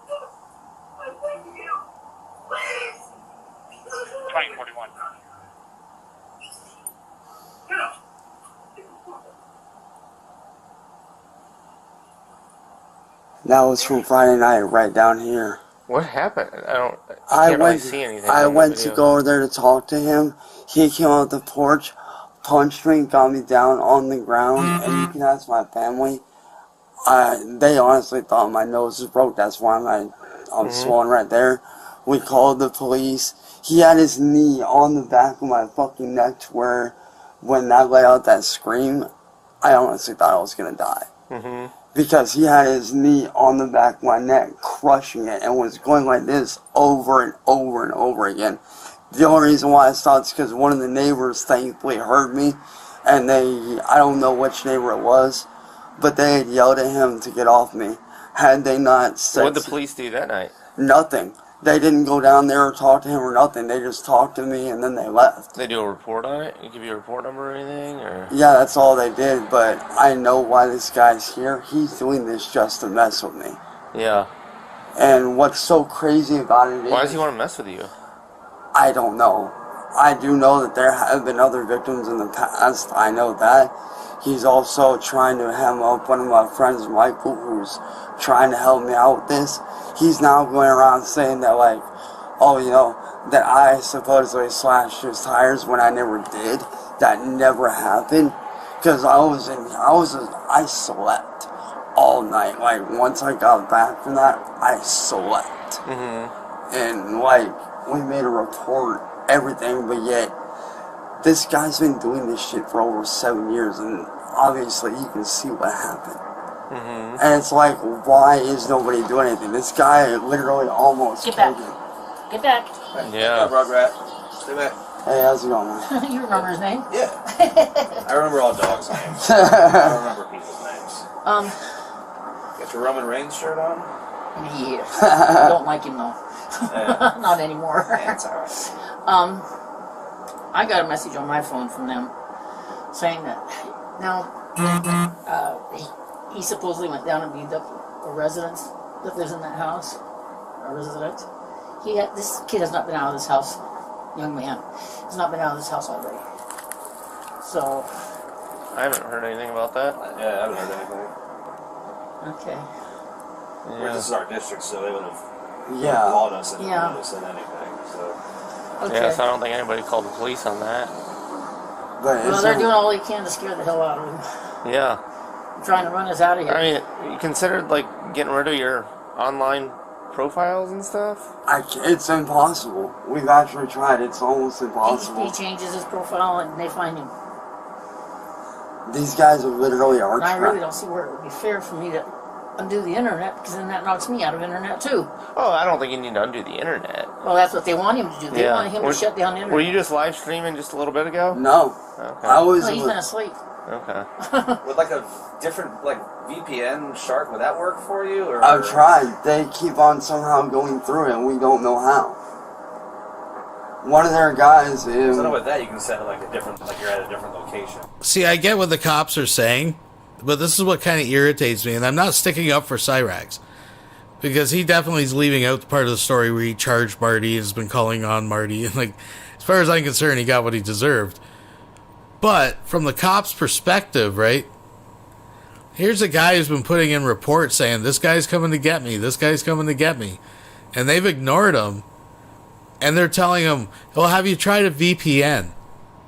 2041. That was from Friday night, right down here. What happened? I can't really see anything. I from the went to video. go over there to talk to him. He came out the porch, punched me, got me down on the ground, and you can ask my family. They honestly thought my nose was broke. That's why I'm swollen right there. We called the police. He had his knee on the back of my fucking neck to where when I let out that scream, I honestly thought I was going to die. Mm-hmm. Because he had his knee on the back of my neck, crushing it, and was going like this over and over and over again. The only reason why I stopped is because one of the neighbors thankfully heard me, and I don't know which neighbor it was, but they had yelled at him to get off me. Had they not said... What did the police do that night? Nothing. They didn't go down there or talk to him or nothing. They just talked to me and then they left. They do a report on it? Give you a report number or anything? Or Yeah, that's all they did, but I know why this guy's here. He's doing this just to mess with me. Yeah. And what's so crazy about it is... Why does he want to mess with you? I don't know. I do know that there have been other victims in the past. I know that. He's also trying to hem up one of my friends, Michael, who's trying to help me out with this. He's now going around saying that, like, oh, you know, that I supposedly slashed his tires when I never did. That never happened. Because I slept all night. Like, once I got back from that, I slept. Mm-hmm. And, like, we made a report, everything, but yet, this guy's been doing this shit for over 7 years, and obviously you can see what happened. Mm-hmm. And it's like, why is nobody doing anything? This guy literally almost Get killed back. me. Get back. Yeah. Rugrat. Stay back. Hey, how's it going, man? You remember his name? Yeah. I remember all dogs' names. I don't remember people's names. Got your Roman Reigns shirt on? Yeah. I don't like him though. Yeah. Not anymore. Yeah, it's alright. I got a message on my phone from them saying that now he supposedly went down and beat up a resident that lives in that house, a resident. This kid has not been out of this house, young man, has not been out of this house already. So I haven't heard anything about that. Yeah, I haven't heard anything. okay. Yeah. This is our district, so they would have called us and Yeah. they would have said anything. So. Okay. Yeah, so I don't think anybody called the police on that. Well, they're doing all they can to scare the hell out of him. Yeah. Trying to run us out of here. I mean, you considered, like, getting rid of your online profiles and stuff? It's impossible. We've actually tried. It's almost impossible. He changes his profile and they find him. These guys are literally And I arch really don't see where it would be fair for me to undo the internet, because then that knocks me out of internet too. Oh, I don't think you need to undo the internet. Well, that's what they want him to do. They want him to shut down the internet. Were you just live streaming just a little bit ago? No. Okay. I was. Well, he's been asleep. Okay. Would like a different VPN shark, would that work for you? Or I've tried. They keep on somehow going through it, and we don't know how. One of their guys is. So with that, you can set it like you're at a different location. See, I get what the cops are saying, but this is what kind of irritates me, and I'm not sticking up for Cyraxx, because he definitely is leaving out the part of the story where he charged Marty and has been calling on Marty, and like, as far as I'm concerned, he got what he deserved. But from the cops' perspective, right? Here's a guy who's been putting in reports saying, this guy's coming to get me, this guy's coming to get me, and they've ignored him, and they're telling him, well, have you tried a VPN,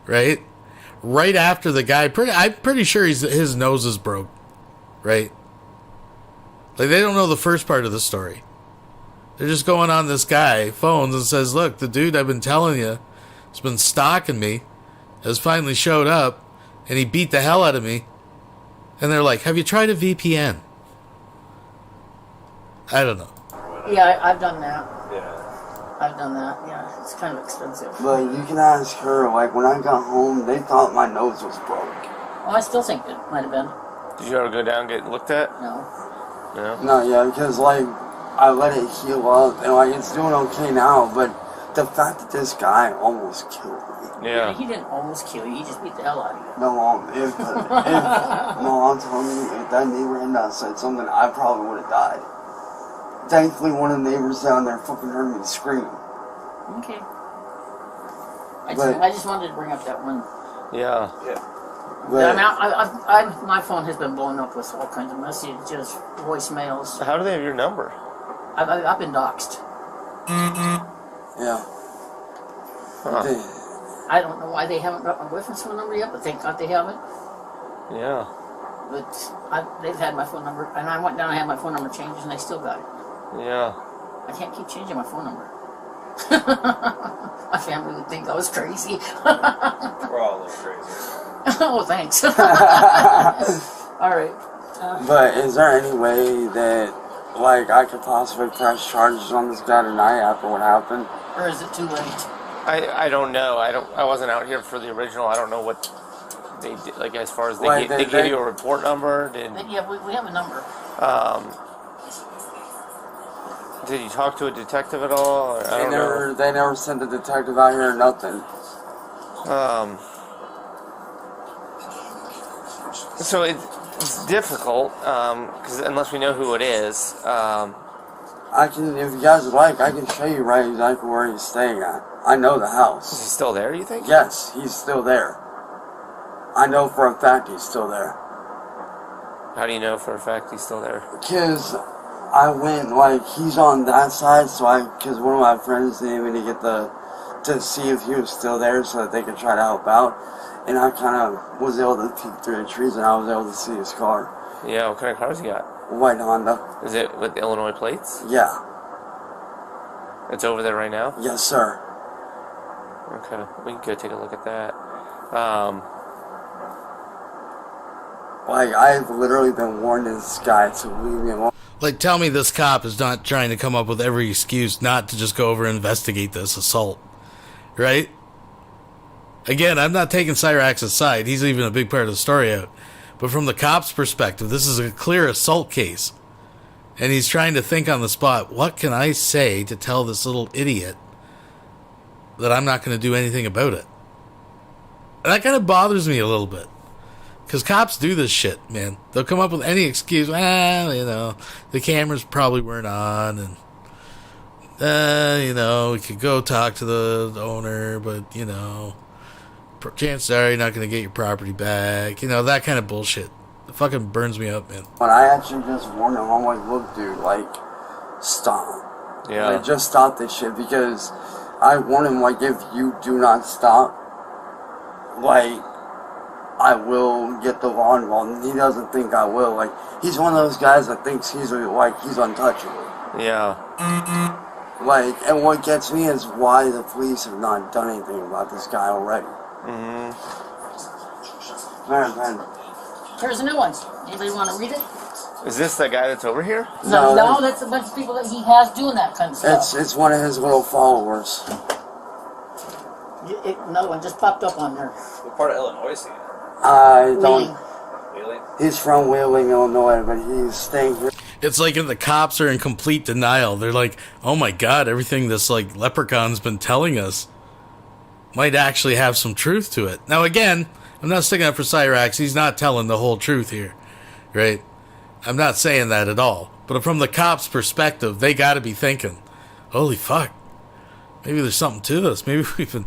right? Right after the guy, I'm pretty sure his nose is broke, right? Like, they don't know the first part of the story. They're just going on this guy phones and says, look, the dude I've been telling you has been stalking me, has finally showed up, and he beat the hell out of me. And they're like, have you tried a VPN? I don't know. Yeah, I've done that. Yeah. I've done that. Yeah, it's kind of expensive. But you can ask her, like, when I got home, they thought my nose was broke. Well, I still think it might have been. Did you ever go down and get looked at? No. No? No, yeah, because, like, I let it heal up, and, like, it's doing okay now, but the fact that this guy almost killed me. Yeah. He didn't almost kill you, he just beat the hell out of you. No, if no, I'm telling you, if that neighbor had not said something, I probably would have died. Thankfully, one of the neighbors down there fucking heard me scream. Okay. I just wanted to bring up that one. Yeah. Yeah. But, My phone has been blown up with all kinds of messages, voicemails. How do they have your number? I've been doxxed. Yeah. Huh. I don't know why they haven't got my boyfriend's phone number yet, but thank God they haven't. Yeah. But they've had my phone number, and I went down and had my phone number changed, and they still got it. Yeah. I can't keep changing my phone number. My family would think I was crazy. We're all a little crazy. Oh, thanks. All right. But is there any way that, like, I could possibly press charges on this guy tonight after what happened? Or is it too late? I don't know. I wasn't out here for the original. I don't know what they did, like, as far as they gave you a report number. Yeah, we have a number. Did you talk to a detective at all? Or, They never sent a detective out here or nothing. So it's difficult, because unless we know who it is. I can, if you guys like, I can show you right exactly where he's staying at. I know the house. Is he still there, you think? Yes, he's still there. I know for a fact he's still there. How do you know for a fact he's still there? Because I went, like, he's on that side, because one of my friends needed me to see if he was still there so that they could try to help out. And I kind of was able to peek through the trees and I was able to see his car. Yeah, what kind of cars he got? White Honda. Is it with the Illinois plates? Yeah. It's over there right now? Yes, sir. Okay, we can go take a look at that. Like, I've literally been warning this guy to leave me alone. Like, tell me this cop is not trying to come up with every excuse not to just go over and investigate this assault. Right? Again, I'm not taking Cyraxx's side. He's even a big part of the story out. But from the cop's perspective, this is a clear assault case. And he's trying to think on the spot, what can I say to tell this little idiot that I'm not going to do anything about it? And that kind of bothers me a little bit. Because cops do this shit, man. They'll come up with any excuse. The cameras probably weren't on. And, we could go talk to the owner, but, chances are you're not going to get your property back. That kind of bullshit. It fucking burns me up, man. But I actually just warned him. I'm like, look, dude, like, stop. Yeah. Like, just stop this shit, because I warned him, like, if you do not stop, like, I will get the law involved. And he doesn't think I will. Like, he's one of those guys that thinks he's untouchable. Yeah. Like, and what gets me is why the police have not done anything about this guy already. Mm-hmm. Man. Here's a new one. Anybody want to read it? Is this the guy that's over here? No, that's a bunch of people that he has doing that kind of stuff. It's one of his little followers. Another one just popped up on there. What part of Illinois is he in? I don't. Wheeling? He's from Wheeling, Illinois, but he's staying here. It's like the cops are in complete denial. They're like, oh my god, everything this like leprechaun's been telling us might actually have some truth to it. Now again, I'm not sticking up for Cyraxx. He's not telling the whole truth here, right? I'm not saying that at all. But from the cops' perspective, they got to be thinking, holy fuck, maybe there's something to this. Maybe we've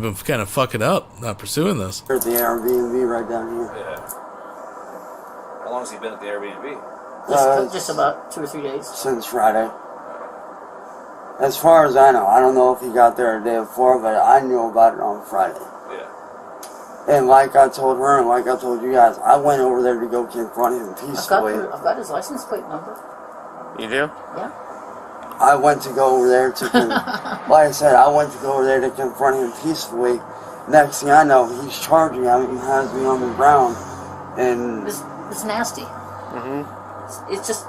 been kind of fucking up, not pursuing this. At the Airbnb right down here. Yeah. How long has he been at the Airbnb? Just about 2 or 3 days. Since Friday. As far as I know. I don't know if he got there a day before, but I knew about it on Friday. Yeah. And like I told her, and like I told you guys, I went over there to go confront him peacefully. I've got his license plate number. You do? Yeah. I went to go over there to, like I said, I went to go over there to confront him peacefully. Next thing I know, he's charging me and has me on the ground. And it's nasty. Mm-hmm. It's just,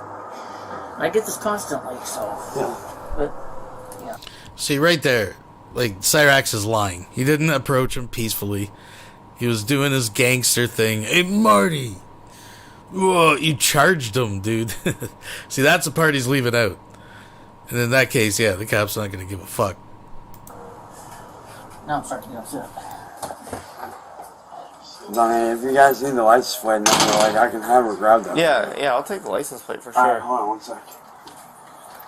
I get this constantly, so. Yeah. But, yeah. See, right there, like, Cyraxx is lying. He didn't approach him peacefully. He was doing his gangster thing. Hey, Marty! Whoa, you charged him, dude. See, that's the part he's leaving out. And in that case, yeah, the cop's not going to give a fuck. Now I'm starting to get upset. Donnie, if you guys need the license plate number, like, I can have her grab that. Yeah, I'll take the license plate for sure. Alright, hold on one sec.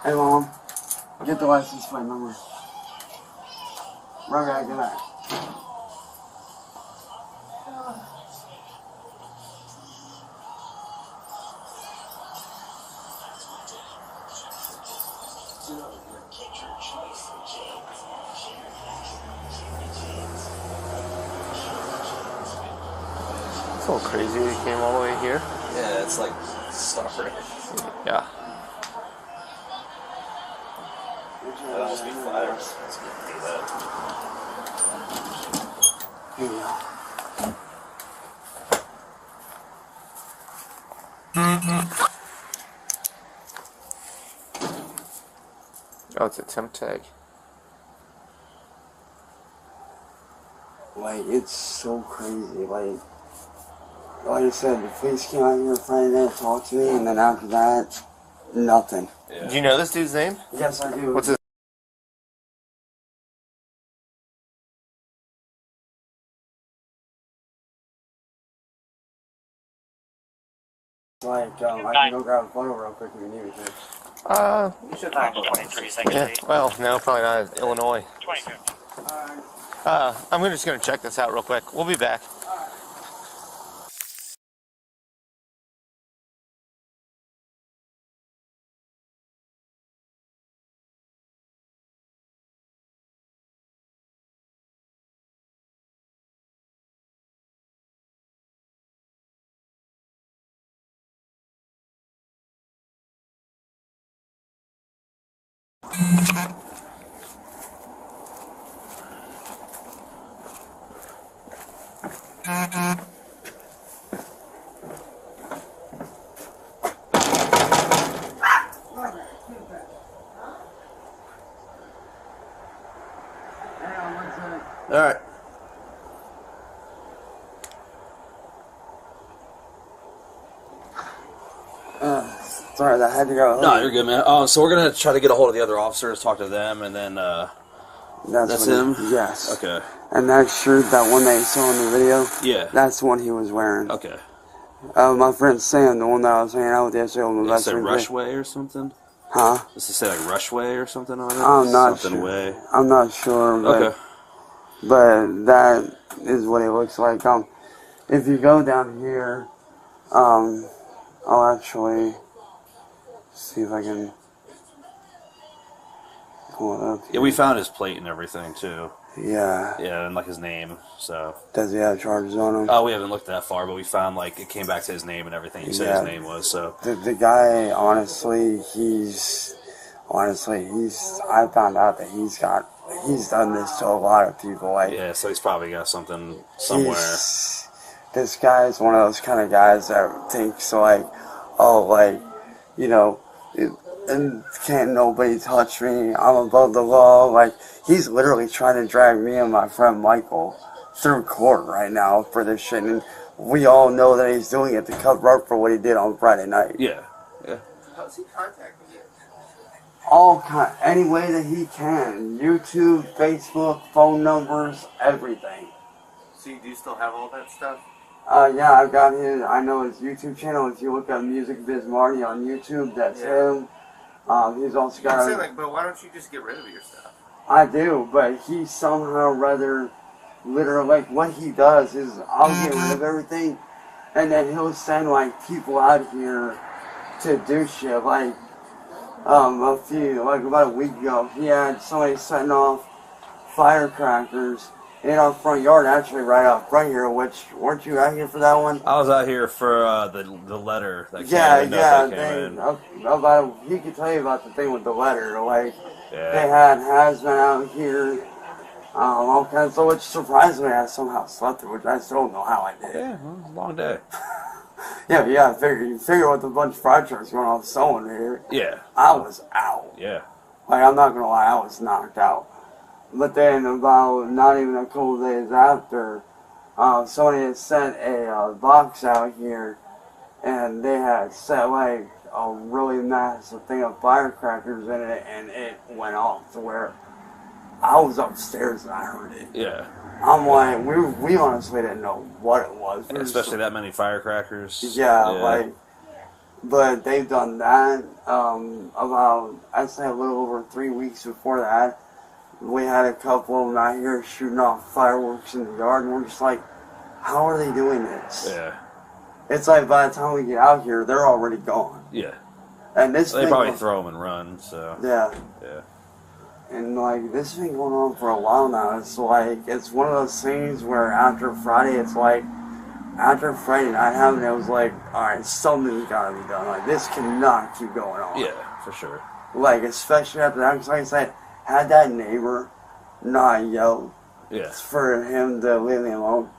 Hey, Mom. Get the license plate number. Right back, get that. It's a little crazy we came all the way here. Yeah, it's like stopper. Yeah. That'd almost be flatters. It's gonna do that. Here we go. Oh, it's a temp tag. Like, it's so crazy. Like I said, the police came out here Friday night to talk to me, and then after that, nothing. Yeah. Do you know this dude's name? Yes, I do. What's his? Like, I can go grab a photo real quick if you need me to. You should have 23 seconds. Yeah, well, no, probably not. Illinois. 22. I'm just gonna check this out real quick. We'll be back. All right. Sorry, I had to go. No, you're good, man. So we're gonna try to get a hold of the other officers, talk to them, and then that's him. Yes. Okay. And that shirt, that one that you saw in the video. Yeah. That's the one he was wearing. Okay. My friend Sam, the one that I was hanging out with yesterday on the Does it say Rushway or something? Huh? Does it say like Rushway or something on it? I'm not something sure. Way. I'm not sure. But, Okay. But that is what it looks like. If you go down here, I'll actually see if I can pull it up. Yeah, we found his plate and everything too. Yeah. Yeah, and like his name. So. Does he have charges on him? Oh, we haven't looked that far, but we found like it came back to his name and everything. He said his name was so. The guy, honestly, I found out that he's done this to a lot of people. Like, yeah, so he's probably got something somewhere. This guy is one of those kind of guys that thinks like, oh, like, you know, and can't nobody touch me. I'm above the law. Like, he's literally trying to drag me and my friend Michael through court right now for this shit. And we all know that he's doing it to cover up for what he did on Friday night. Yeah. Yeah. How's he contacting you? Any way that he can. YouTube, Facebook, phone numbers, everything. So you do still have all that stuff? Yeah, I've got I know his YouTube channel. If you look up Music Biz Marty on YouTube, that's him. He's also got. I'm saying, like, but why don't you just get rid of your stuff? I do, but he somehow rather, literally, like, what he does is I'll get rid of everything, and then he'll send, like, people out here to do shit. Like, about a week ago, he had somebody setting off firecrackers in our front yard, actually right out front here, which, weren't you out here for that one? I was out here for the letter that came in. He could tell you about the thing with the letter. Like, yeah. They had hazmat out here, all kinds of, which surprised me I somehow slept through, which I still don't know how I did. Yeah, well, it was a long day. Yeah. You figure with a bunch of fire trucks going off somewhere here. Yeah. I was out. Yeah. Like, I'm not gonna lie, I was knocked out. But then about not even a couple days after, somebody had sent a box out here, and they had set like a really massive thing of firecrackers in it, and it went off to where I was upstairs and I heard it. Yeah. I'm like, we honestly didn't know what it was. Especially that many firecrackers. Yeah, but they've done that about, I'd say a little over 3 weeks before that. We had a couple of them out here shooting off fireworks in the yard, and we're just like, how are they doing this? Yeah. It's like by the time we get out here, they're already gone. Yeah. And this they probably throw them and run, so. Yeah. Yeah. And like, this has been going on for a while now. It's like, it's one of those things where after Friday, it's like, after Friday night happened, it was like, alright, something's gotta be done. Like, this cannot keep going on. Yeah, for sure. Like, especially after that, because like I said, had that neighbor not yelled for him to leave me alone,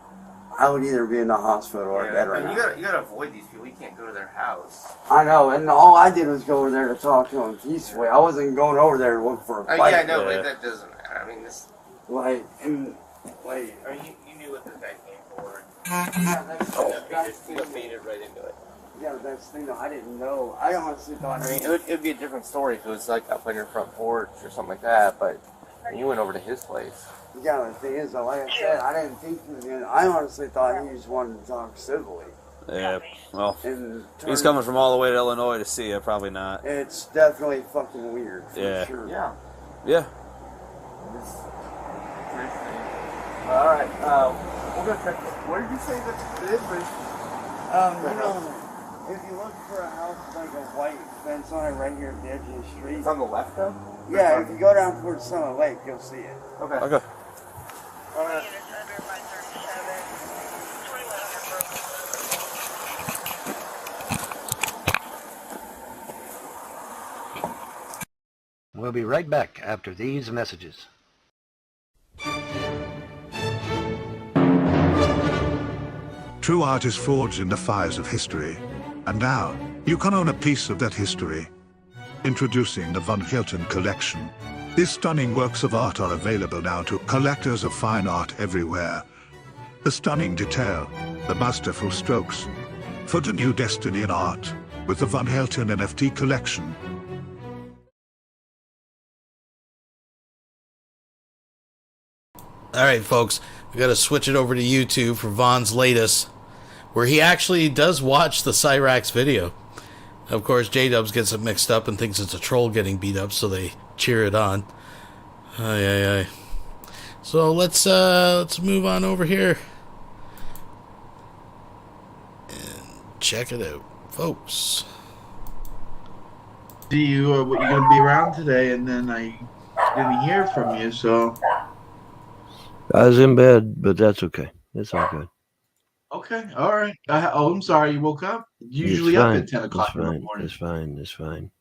I would either be in the hospital or dead right now. You gotta avoid these people. You can't go to their house. I know, and all I did was go over there to talk to him peacefully. I wasn't going over there to look for a fight. Yeah, I know, but that doesn't matter. I mean, this. Like, and like. I mean, you knew what this guy came for. Yeah, that's you just made it right into it. Yeah, that's the thing though. I didn't know. I honestly thought. I mean, it would be a different story if it was like up on your front porch or something like that. But you went over to his place. Yeah, the thing is, though, like I said, I didn't think he was gonna. I honestly thought he just wanted to talk civilly. Yeah, well, And he's coming from all the way to Illinois to see you. Probably not. It's definitely fucking weird. For sure. Yeah. Yeah. All right. We're gonna check. Where did you say that it is? If you look for a house with like a white fence on it right here at the edge of the street. It's on the left, though. Yeah, if you go down towards Summit Lake, you'll see it. Okay. Okay. All right. We'll be right back after these messages. True art is forged in the fires of history, and now you can own a piece of that history. Introducing the Van Hilton Collection. These stunning works of art are available now to collectors of fine art everywhere. The stunning detail, the masterful strokes. For the new destiny in art with the Van Hilton NFT Collection. All right, folks, we got to switch it over to YouTube for Von's latest, where he actually does watch the Cyraxx video. Of course, J-Dubs gets it mixed up and thinks it's a troll getting beat up, so they cheer it on. Aye. So let's move on over here and check it out, folks. See you. You're gonna be around today, and then I didn't hear from you, so. I was in bed, but that's okay. It's all good. Okay, all right. I'm sorry, you woke up? Usually up at 10 o'clock in the morning. It's fine.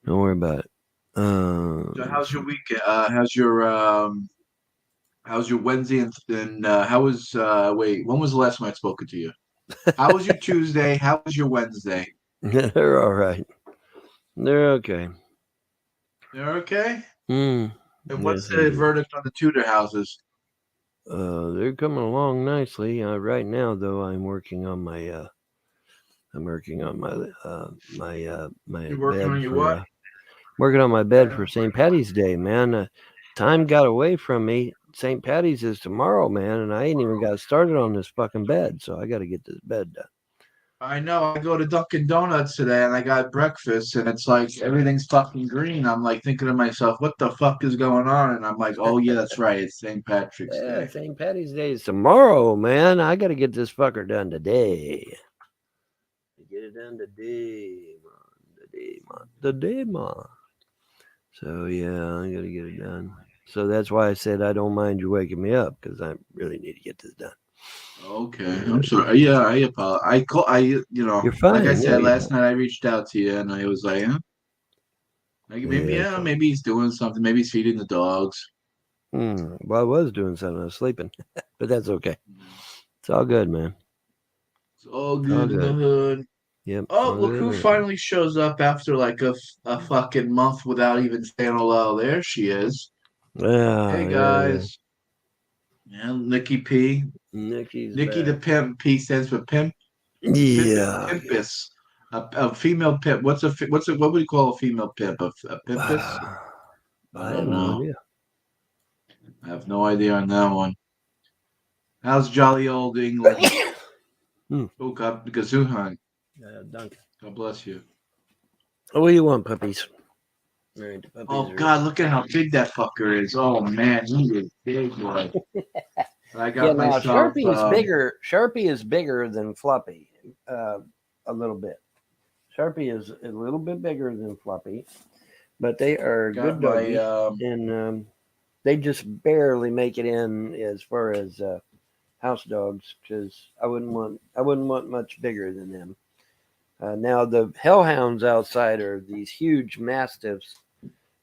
Don't worry about it. So how's your weekend? How's your Wednesday? And how was, when was the last time I'd spoken to you? How was your Tuesday? How was your Wednesday? They're all right. They're okay. They're okay? And what's the verdict on the Tudor houses? They're coming along nicely. Right now, though, I'm working on my. You're working on your what? Working on my bed for St. Patty's Day, man. Time got away from me. St. Patty's is tomorrow, man, and I ain't even got started on this fucking bed, so I got to get this bed done. I know. I go to Dunkin' Donuts today, and I got breakfast, and it's like everything's fucking green. I'm like thinking to myself, what the fuck is going on? And I'm like, oh, yeah, that's right. It's St. Patrick's Day. St. Patty's Day is tomorrow, man. I got to get this fucker done today. Get it done today, man. So, yeah, I got to get it done. So that's why I said I don't mind you waking me up, because I really need to get this done. Okay, I'm sorry. Yeah, I apologize. You're fine. Like I said last night, I reached out to you, and I was like, maybe he's doing something. Maybe he's feeding the dogs. Well, I was doing something. I was sleeping, but that's okay. It's all good, man. all good in the hood. Yep. Oh, look who finally shows up after like a fucking month without even saying hello. There she is. Hey guys. Yeah, Nikki P. Nikki the pimp. P stands for pimp. Yeah. Pimpus. A female pimp. What would you call a female pimp? A pimpus? I have no idea. I have no idea on that one. How's jolly old England? Oh God, Gazuhan. Duncan. God bless you. What do you want, puppies? Oh God, look at how big that fucker is. Oh man, he is big, boy. I got myself. Sharpie's bigger. Sharpie is bigger than Floppy, a little bit. Sharpie is a little bit bigger than Floppy, but they are good doggies, and they just barely make it in as far as house dogs, because I wouldn't want much bigger than them. Now the hellhounds outside are these huge mastiffs,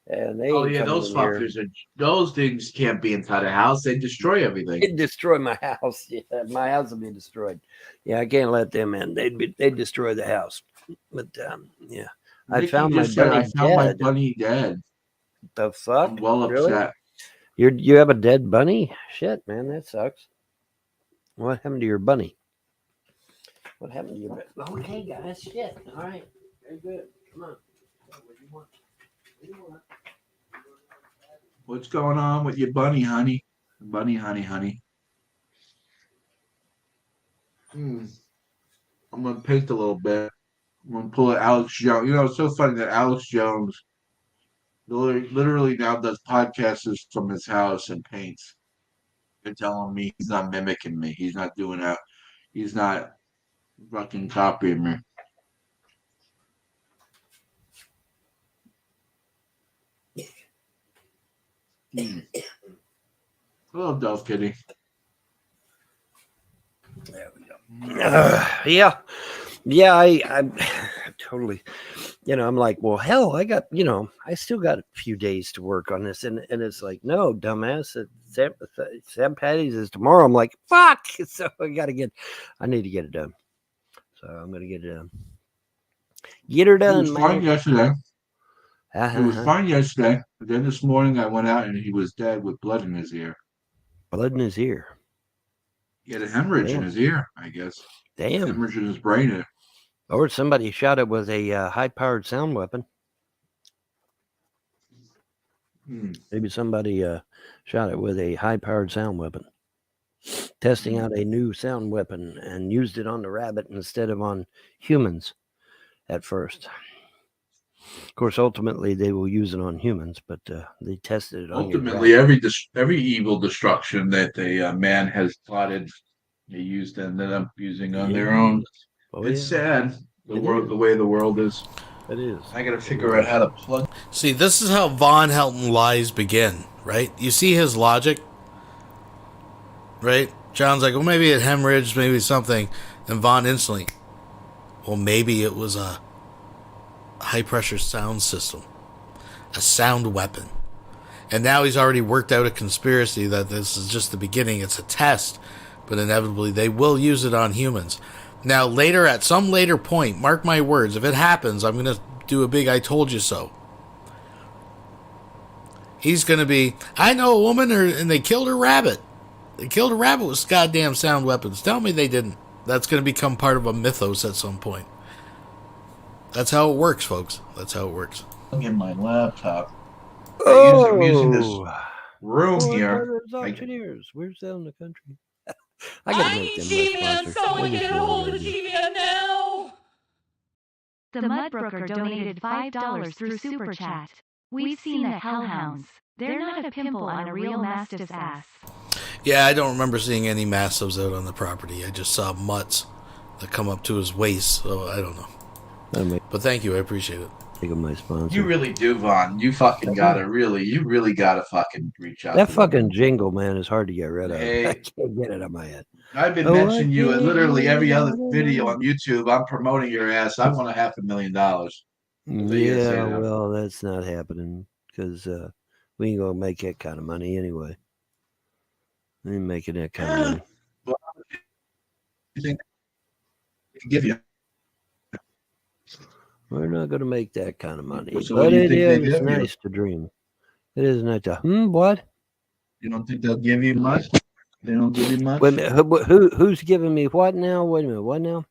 and they those fuckers those things can't be inside a house. They destroy everything. They'd destroy my house. Yeah, my house would be destroyed. Yeah, I can't let them in. They'd destroy the house. But yeah, I found my bunny dead. The fuck? I'm well upset. Really? You have a dead bunny? Shit, man, that sucks. What happened to your bunny? What happened to your bunny? Okay, guys, shit. All right, very good. Come on. What do you want? What do you want? What's going on with your bunny, honey? Bunny, honey. I'm gonna paint a little bit. I'm gonna pull it Alex Jones. You know, it's so funny that Alex Jones literally now does podcasts from his house and paints. They're telling me he's not mimicking me. He's not doing that. He's not fucking copying me. Hello, Dove Kitty. There we go. Yeah. I totally. I'm like, well, hell, I still got a few days to work on this, and it's like, no, dumbass, St. Patty's is tomorrow. I'm like, fuck. So I need to get it done. So I'm gonna get it done. Get her done. It was fine yesterday. It was fine yesterday, but then this morning I went out and he was dead with blood in his ear. Blood in his ear. He had a hemorrhage in his ear, I guess. Damn. Hemorrhage in his brain. Or somebody shot it with a high-powered sound weapon. Maybe somebody shot it with a high-powered sound weapon. Testing out a new sound weapon and used it on the rabbit instead of on humans at first. Of course, ultimately they will use it on humans, but they tested it on. Ultimately, every evil destruction that the man has plotted, they ended up using on their own. It's sad the way the world is. It is. I got to figure out how to plug. See, this is how Von Helton lies begin, right? You see his logic, right? John's like, well, maybe it hemorrhaged, maybe something, and Von instantly, well, maybe it was a high-pressure sound system, a sound weapon. And now he's already worked out a conspiracy that this is just the beginning. It's a test, but inevitably they will use it on humans. Now, later, at some later point, mark my words, if it happens, I'm going to do a big I told you so. He's going to be, I know a woman and they killed her rabbit. They killed a rabbit with goddamn sound weapons. Tell me they didn't. That's going to become part of a mythos at some point. That's how it works, folks. That's how it works. In my laptop. I'm using this room here. Auctioneers. Where's that in the country? I gotta make them my sponsor. Someone get a hold of Gman now. The Mudbrooker donated $5 through Super Chat. We've seen the hellhounds. They're not a pimple on a real mastiff's ass. Yeah, I don't remember seeing any mastiffs out on the property. I just saw mutts that come up to his waist, so I don't know. But thank you, I appreciate it. Take my sponsor. You really do, Vaughn. You fucking you really gotta fucking reach out. That fucking jingle, man, is hard to get rid of. Hey, I can't get it out of my head. I've been mentioning you in literally every other video on YouTube. I'm promoting your ass. I want $500,000. Yeah, well, that's not happening because we ain't gonna make that kind of money anyway. We ain't making that kind of money. give you? We're not going to make that kind of money, So what but do you it think they is give you? nice to dream. It is nice to what? You don't think they'll give you much? They don't give you much? Wait a minute. Who's giving me what now? Wait a minute. What now?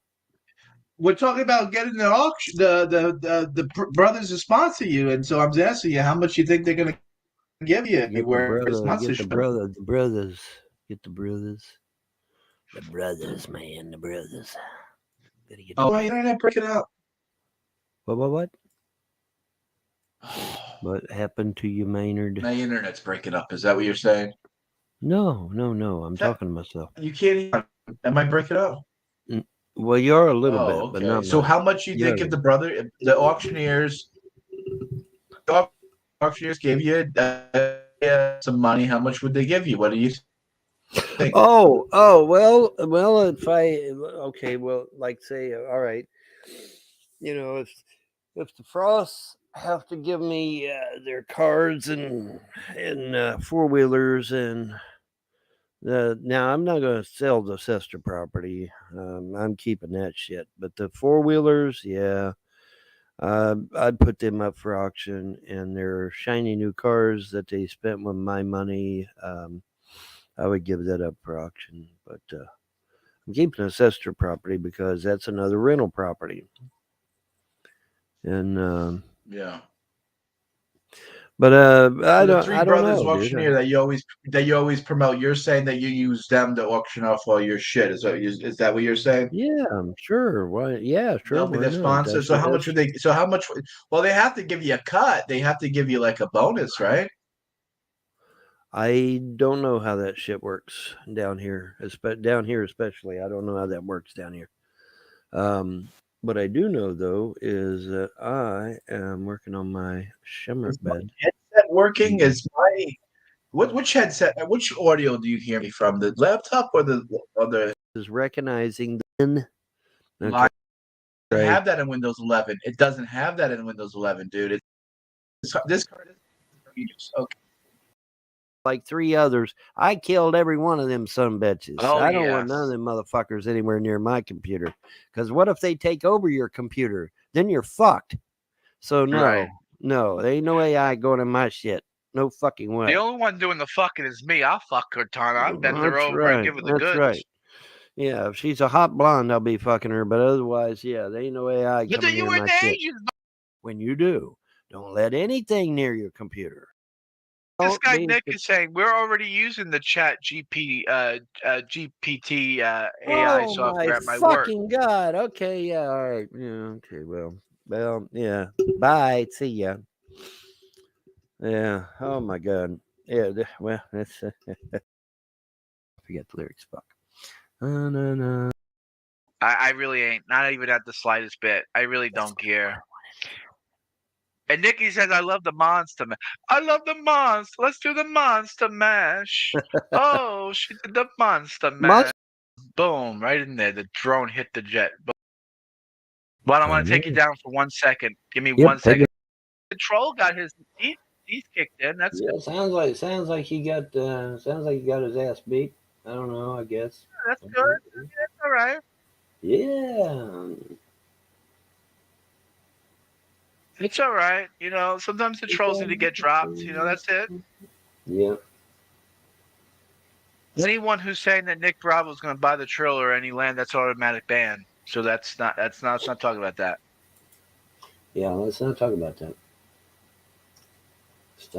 We're talking about getting the auction, the brothers to sponsor you, and so I'm asking you how much you think they're gonna give you. Get the brothers. Get the brothers. The brothers, man. The brothers. Gotta get Oh, my internet breaking up. What? What happened to you, Maynard? My internet's breaking up. Is that what you're saying? No. I'm talking to myself. You can't even. Am I breaking up? Well, you are a little bit, but okay. not So much. how much you think if the auctioneers gave you some money, how much would they give you? What do you think? Oh, well, like say, all right, if the Frosts have to give me their cards and four-wheelers and now I'm not going to sell the sister property. I'm keeping that shit, but the four-wheelers, yeah. I'd put them up for auction, and their shiny new cars that they spent with my money, I would give that up for auction. But I'm keeping a sister property because that's another rental property. And yeah. But I don't. The Three I don't Brothers know, auctioneer dude. that you always promote. You're saying that you use them to auction off all your shit. Is that what you're saying? Yeah, I'm sure. Why? Yeah, sure. They'll be Why the not? sponsor. So how much would they? So how much? Well, they have to give you a cut. They have to give you like a bonus, right? I don't know how that shit works down here. Especially, I don't know how that works down here. What I do know though is that I am working on my shimmer bed. Headset working is my. Which headset? Which audio do you hear me from? The laptop or the other? Is recognizing the. Okay. Right. Have that in Windows 11. It doesn't have that in Windows 11, dude. This card is okay. Like 3 others. I killed every one of them son bitches. Oh, I don't want none of them motherfuckers anywhere near my computer. Because what if they take over your computer? Then you're fucked. So no, there ain't no AI going in my shit. No fucking way. The only one doing the fucking is me. I'll fuck Cortana. I'll bend her over and give her the goods. That's right. Yeah, if she's a hot blonde, I'll be fucking her. But otherwise, yeah, there ain't no AI coming near my shit. When you do, don't let anything near your computer. This guy Nick is saying we're already using the Chat GPT AI software at my work. Fucking God! Okay, yeah, all right, yeah, okay, well, yeah. Bye, see ya. Yeah. Oh my God. Yeah. Well, that's. I forget the lyrics. Fuck. No. I really ain't. Not even at the slightest bit. I really don't care. And Nikki says, I love the monster mash. I love the monster. Let's do the monster mash. Oh, she did the monster mash. Boom. Right in there. The drone hit the jet. Boom. Well, I'm going to take you down for 1 second. Give me 1 second. The troll got his teeth kicked in. That's good. Sounds like he got his ass beat. I don't know, I guess. That's good. That's all right. Yeah. It's all right. You know, sometimes the trolls need to get dropped. You know, that's it. Yeah. Anyone who's saying that Nick Bravo is going to buy the Trill or any land, that's automatic ban. So let's not talk about that. Yeah, let's not talk about that.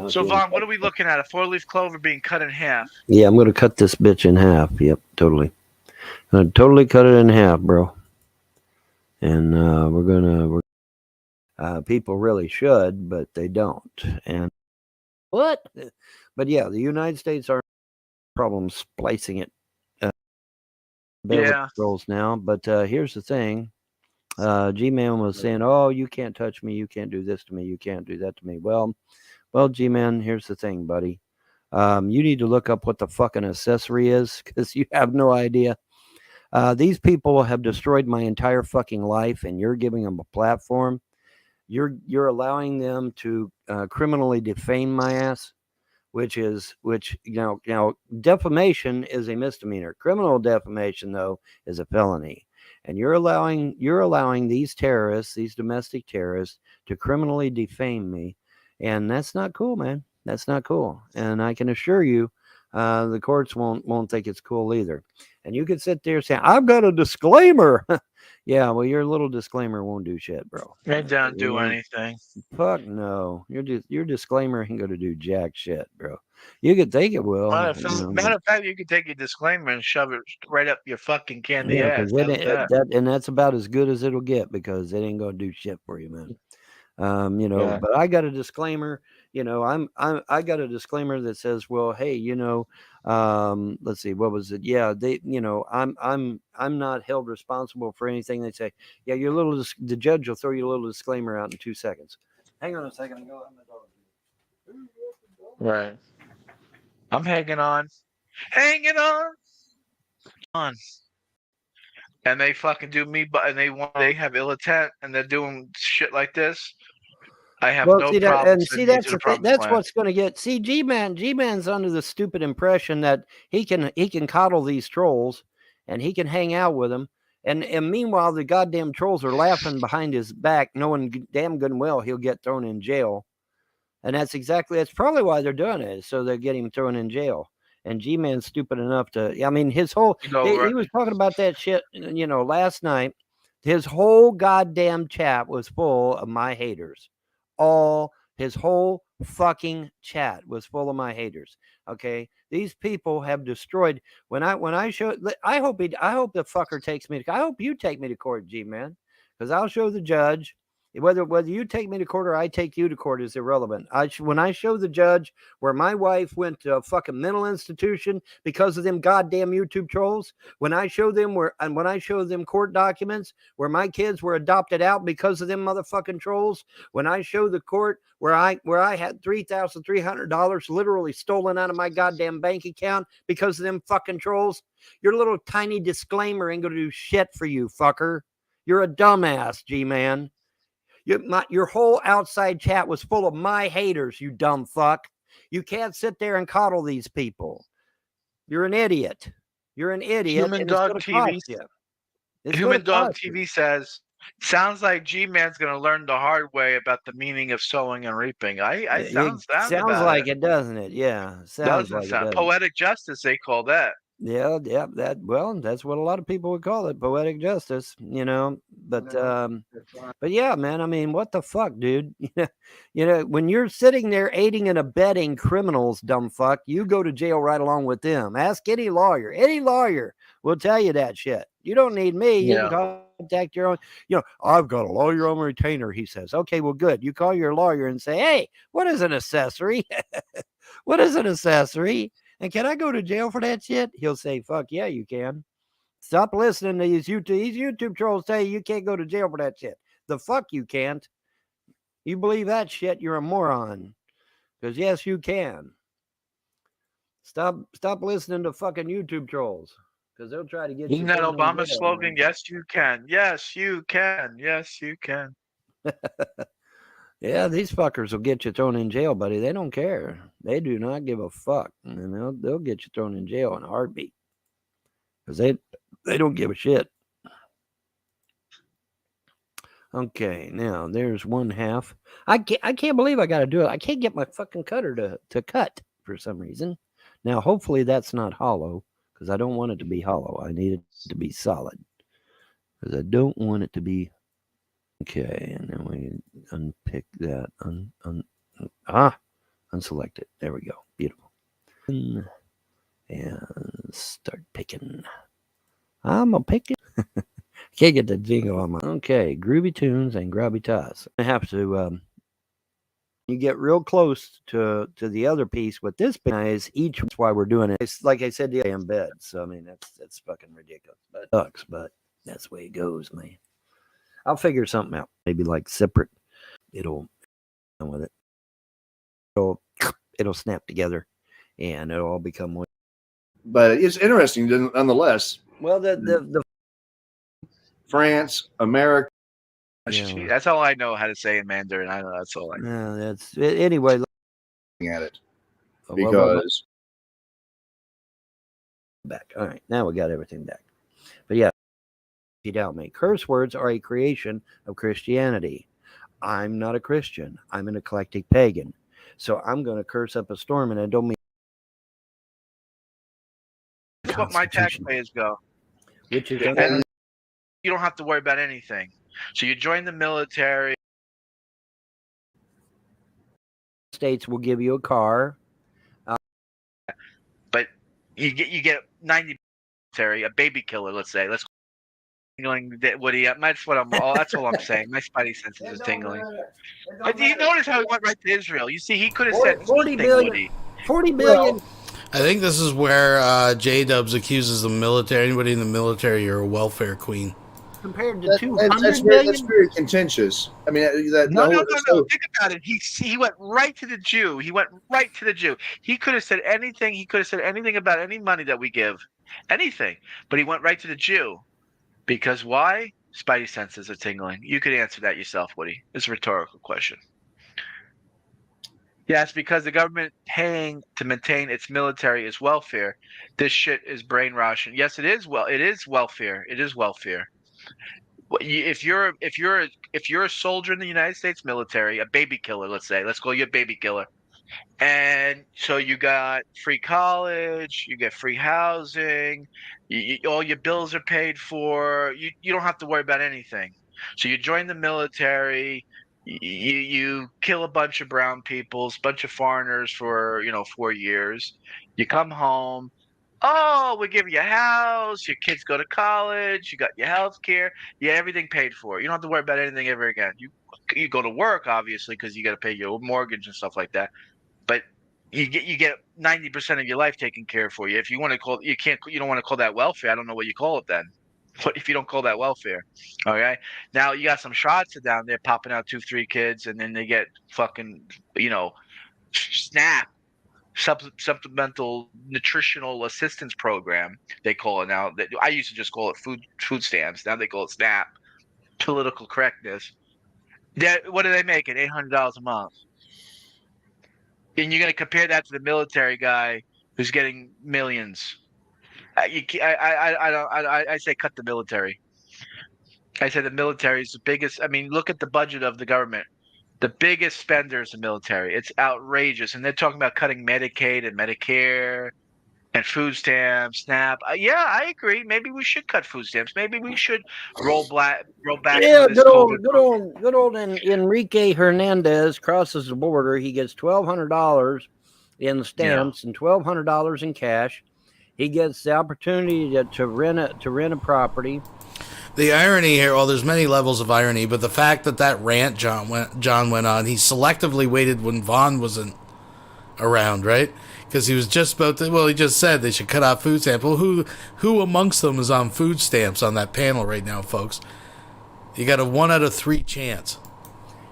So Vaughn, what are we looking at? A 4-leaf clover being cut in half. Yeah, I'm going to cut this bitch in half. Yep, totally. I'm going to totally cut it in half, bro. And people really should, but they don't. And what? But yeah, the United States are problem splicing it. Rolls now. But here's the thing. Gman was saying, "Oh, you can't touch me. You can't do this to me. You can't do that to me." Well, Gman, here's the thing, buddy. You need to look up what the fucking accessory is because you have no idea. These people have destroyed my entire fucking life, and you're giving them a platform. You're allowing them to criminally defame my ass, which defamation is a misdemeanor. Criminal defamation, though, is a felony. And you're allowing these terrorists, these domestic terrorists, to criminally defame me, and that's not cool, man. That's not cool. And I can assure you, the courts won't think it's cool either. And you could sit there saying, "I've got a disclaimer." Yeah, well, your little disclaimer won't do shit, bro. It don't do anything. Fuck no. Your disclaimer ain't gonna do jack shit, bro. You could think it will. Matter of fact, you could take your disclaimer and shove it right up your fucking candy ass. How's that? That's about as good as it'll get, because it ain't gonna do shit for you, man. Yeah. But I got a disclaimer. I got a disclaimer that says, well, hey, let's see, what was it? Yeah, I'm not held responsible for anything. They say, yeah, the judge will throw you a little disclaimer out in 2 seconds. Hang on a second. I'm going. Right. I'm hanging on. Hanging on. And they fucking do me, and they have ill intent, and they're doing shit like this. I have no problem. That's the thing. That's what's going to get. See, Gman's under the stupid impression that he can coddle these trolls, and he can hang out with them. And meanwhile, the goddamn trolls are laughing behind his back, knowing damn good and well he'll get thrown in jail. And that's probably why they're doing it, so they get him thrown in jail. And Gman's stupid enough to, I mean, his whole, he was talking about that shit, last night. His whole goddamn chat was full of my haters. His whole fucking chat was full of my haters. Okay. These people have destroyed, when I show, I hope the fucker takes me to, I hope you take me to court, Gman, because I'll show the judge. Whether you take me to court or I take you to court is irrelevant. When I show the judge where my wife went to a fucking mental institution because of them goddamn YouTube trolls, when I show them court documents where my kids were adopted out because of them motherfucking trolls, when I show the court where I had $3,300 literally stolen out of my goddamn bank account because of them fucking trolls, your little tiny disclaimer ain't gonna do shit for you, fucker. You're a dumbass, G-man. Your whole outside chat was full of my haters, you dumb fuck. You can't sit there and coddle these people. You're an idiot. You're an idiot. Human Dog TV says, sounds like G-Man's going to learn the hard way about the meaning of sowing and reaping. Sounds like it, doesn't it? Yeah. Sounds like it. Poetic justice, they call that. Yeah, that's what a lot of people would call it, poetic justice, but yeah, man, I mean, what the fuck, dude? When you're sitting there aiding and abetting criminals, dumb fuck, you go to jail right along with them. Ask any lawyer will tell you that shit. You don't need me. You can contact your own, I've got a lawyer on retainer, he says. Okay, well, good. You call your lawyer and say, hey, what is an accessory? What is an accessory? And can I go to jail for that shit? He'll say, fuck yeah, you can. Stop listening to these YouTube trolls tell you can't go to jail for that shit. The fuck you can't. You believe that shit, you're a moron. Because yes, you can. Stop listening to fucking YouTube trolls. Because they'll try to get you. Isn't that Obama's slogan? Yes, you can. Yes, you can. Yes, you can. Yeah, these fuckers will get you thrown in jail, buddy. They don't care. They do not give a fuck. And they'll get you thrown in jail in a heartbeat. Because they don't give a shit. Okay, now there's one half. I can't believe I got to do it. I can't get my fucking cutter to cut for some reason. Now, hopefully that's not hollow, because I don't want it to be hollow. I need it to be solid. Because I don't want it to be... Okay, and then we unpick that. Unselect it. There we go. Beautiful. And start picking. I'm a picking. Can't get the jingle on my. Okay, groovy tunes and grabby toss. I have to. You get real close to the other piece with this piece. Each. That's why we're doing it. It's like I said, the in bed. So I mean, that's fucking ridiculous. But it sucks. But that's the way it goes, man. I'll figure something out. Maybe like separate. It'll with it. It'll snap together, and it'll all become one. But it's interesting, nonetheless. Well, the France, America. Yeah. That's all I know how to say in Mandarin. I know that's all I know. Yeah, that's anyway. At it because back. All right, now we got everything back. But yeah. you doubt me. Curse words are a creation of Christianity. I'm not a Christian. I'm an eclectic pagan. So I'm going to curse up a storm, and I don't mean That's what my taxpayers go. Which is and you don't have to worry about anything. So you join the military. States will give you a car. But you get 90 military, a baby killer, let's say. Let's tingling. Woody, that's what that's all I'm saying. My spidey senses is tingling. But do you notice how he went right to Israel? You see, he could have said 40 billion. Woody. 40 billion. I think this is where J-Dubs accuses the military, anybody in the military, you're a welfare queen. Compared to 200 that's billion? very contentious. I mean, No. Think about it. He went right to the Jew. He went right to the Jew. He could have said anything. He could have said anything about any money that we give, anything. But he went right to the Jew, because why? Spidey senses are tingling. You could answer that yourself, Woody. It's a rhetorical question. Yes, because the government paying to maintain its military is welfare. This shit is brainwashing. Yes, it is. It is welfare. It is welfare. If you're a soldier in the United States military, a baby killer, let's say, let's call you a baby killer, and so you got free college, you get free housing, all your bills are paid for. You don't have to worry about anything. So you join the military. You kill a bunch of brown people, a bunch of foreigners for 4 years. You come home. Oh, we give you a house. Your kids go to college. You got your health care. You get everything paid for. You don't have to worry about anything ever again. You go to work, obviously, because you got to pay your mortgage and stuff like that. But you get 90% of your life taken care of for you. If you want to call you don't want to call that welfare. I don't know what you call it then. But if you don't call that welfare, okay? Now you got some shots down there popping out 2-3 kids, and then they get fucking SNAP. Supplemental Nutritional Assistance Program, they call it now. I used to just call it food stamps. Now they call it SNAP. Political correctness. What are they making? $800 a month. And you're going to compare that to the military guy who's getting millions. I say cut the military. I say the military is the biggest. I mean, look at the budget of the government. The biggest spender is the military. It's outrageous. And they're talking about cutting Medicaid and Medicare and food stamps, SNAP. Yeah, I agree. Maybe we should cut food stamps. Maybe we should roll back. Yeah, good old Enrique Hernandez crosses the border. He gets $1,200 in stamps and $1,200 in cash. He gets the opportunity to rent a property. The irony here, well, there's many levels of irony, but the fact that rant John went on, he selectively waited when Vaughn wasn't around, right? Because he was just about to, he just said they should cut off food stamps. Well, who amongst them is on food stamps on that panel right now, folks? You got a 1 out of 3 chance.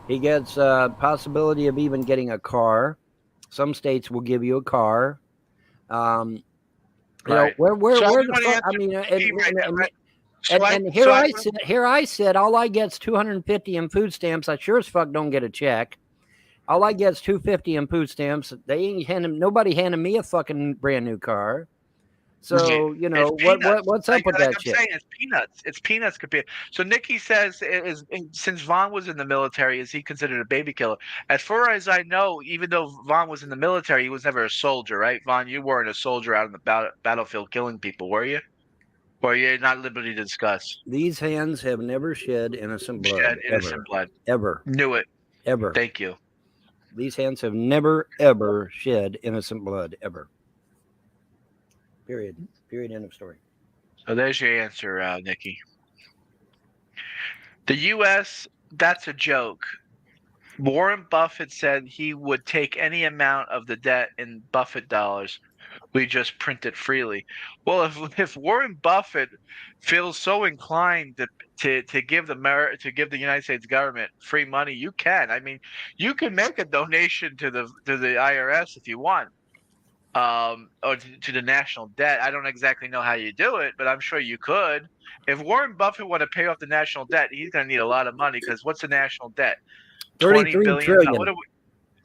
He gets a possibility of even getting a car. Some states will give you a car. Where the fuck? I mean, and here I said, all I get's $250 in food stamps. I sure as fuck don't get a check. All I get's $250 in food stamps. They ain't nobody handed me a fucking brand new car. So what's up with that shit? I'm saying it's peanuts. It's peanuts compared. So Nikki says, since Vaughn was in the military, is he considered a baby killer? As far as I know, even though Vaughn was in the military, he was never a soldier, right? Vaughn, you weren't a soldier out on the battlefield killing people, were you? Or you're not at liberty to discuss? These hands have never shed innocent blood. Blood. Ever. Knew it. Ever. Thank you. These hands have never, ever shed innocent blood. Ever. Period. End of story. So there's your answer, Nikki. The U.S., that's a joke. Warren Buffett said he would take any amount of the debt in Buffett dollars. We just print it freely. Well, if Warren Buffett feels so inclined to give the United States government free money, you can. I mean, you can make a donation to the IRS if you want, or to the national debt. I don't exactly know how you do it, but I'm sure you could. If Warren Buffett want to pay off the national debt, he's going to need a lot of money, because what's the national debt? 33 trillion. What are we,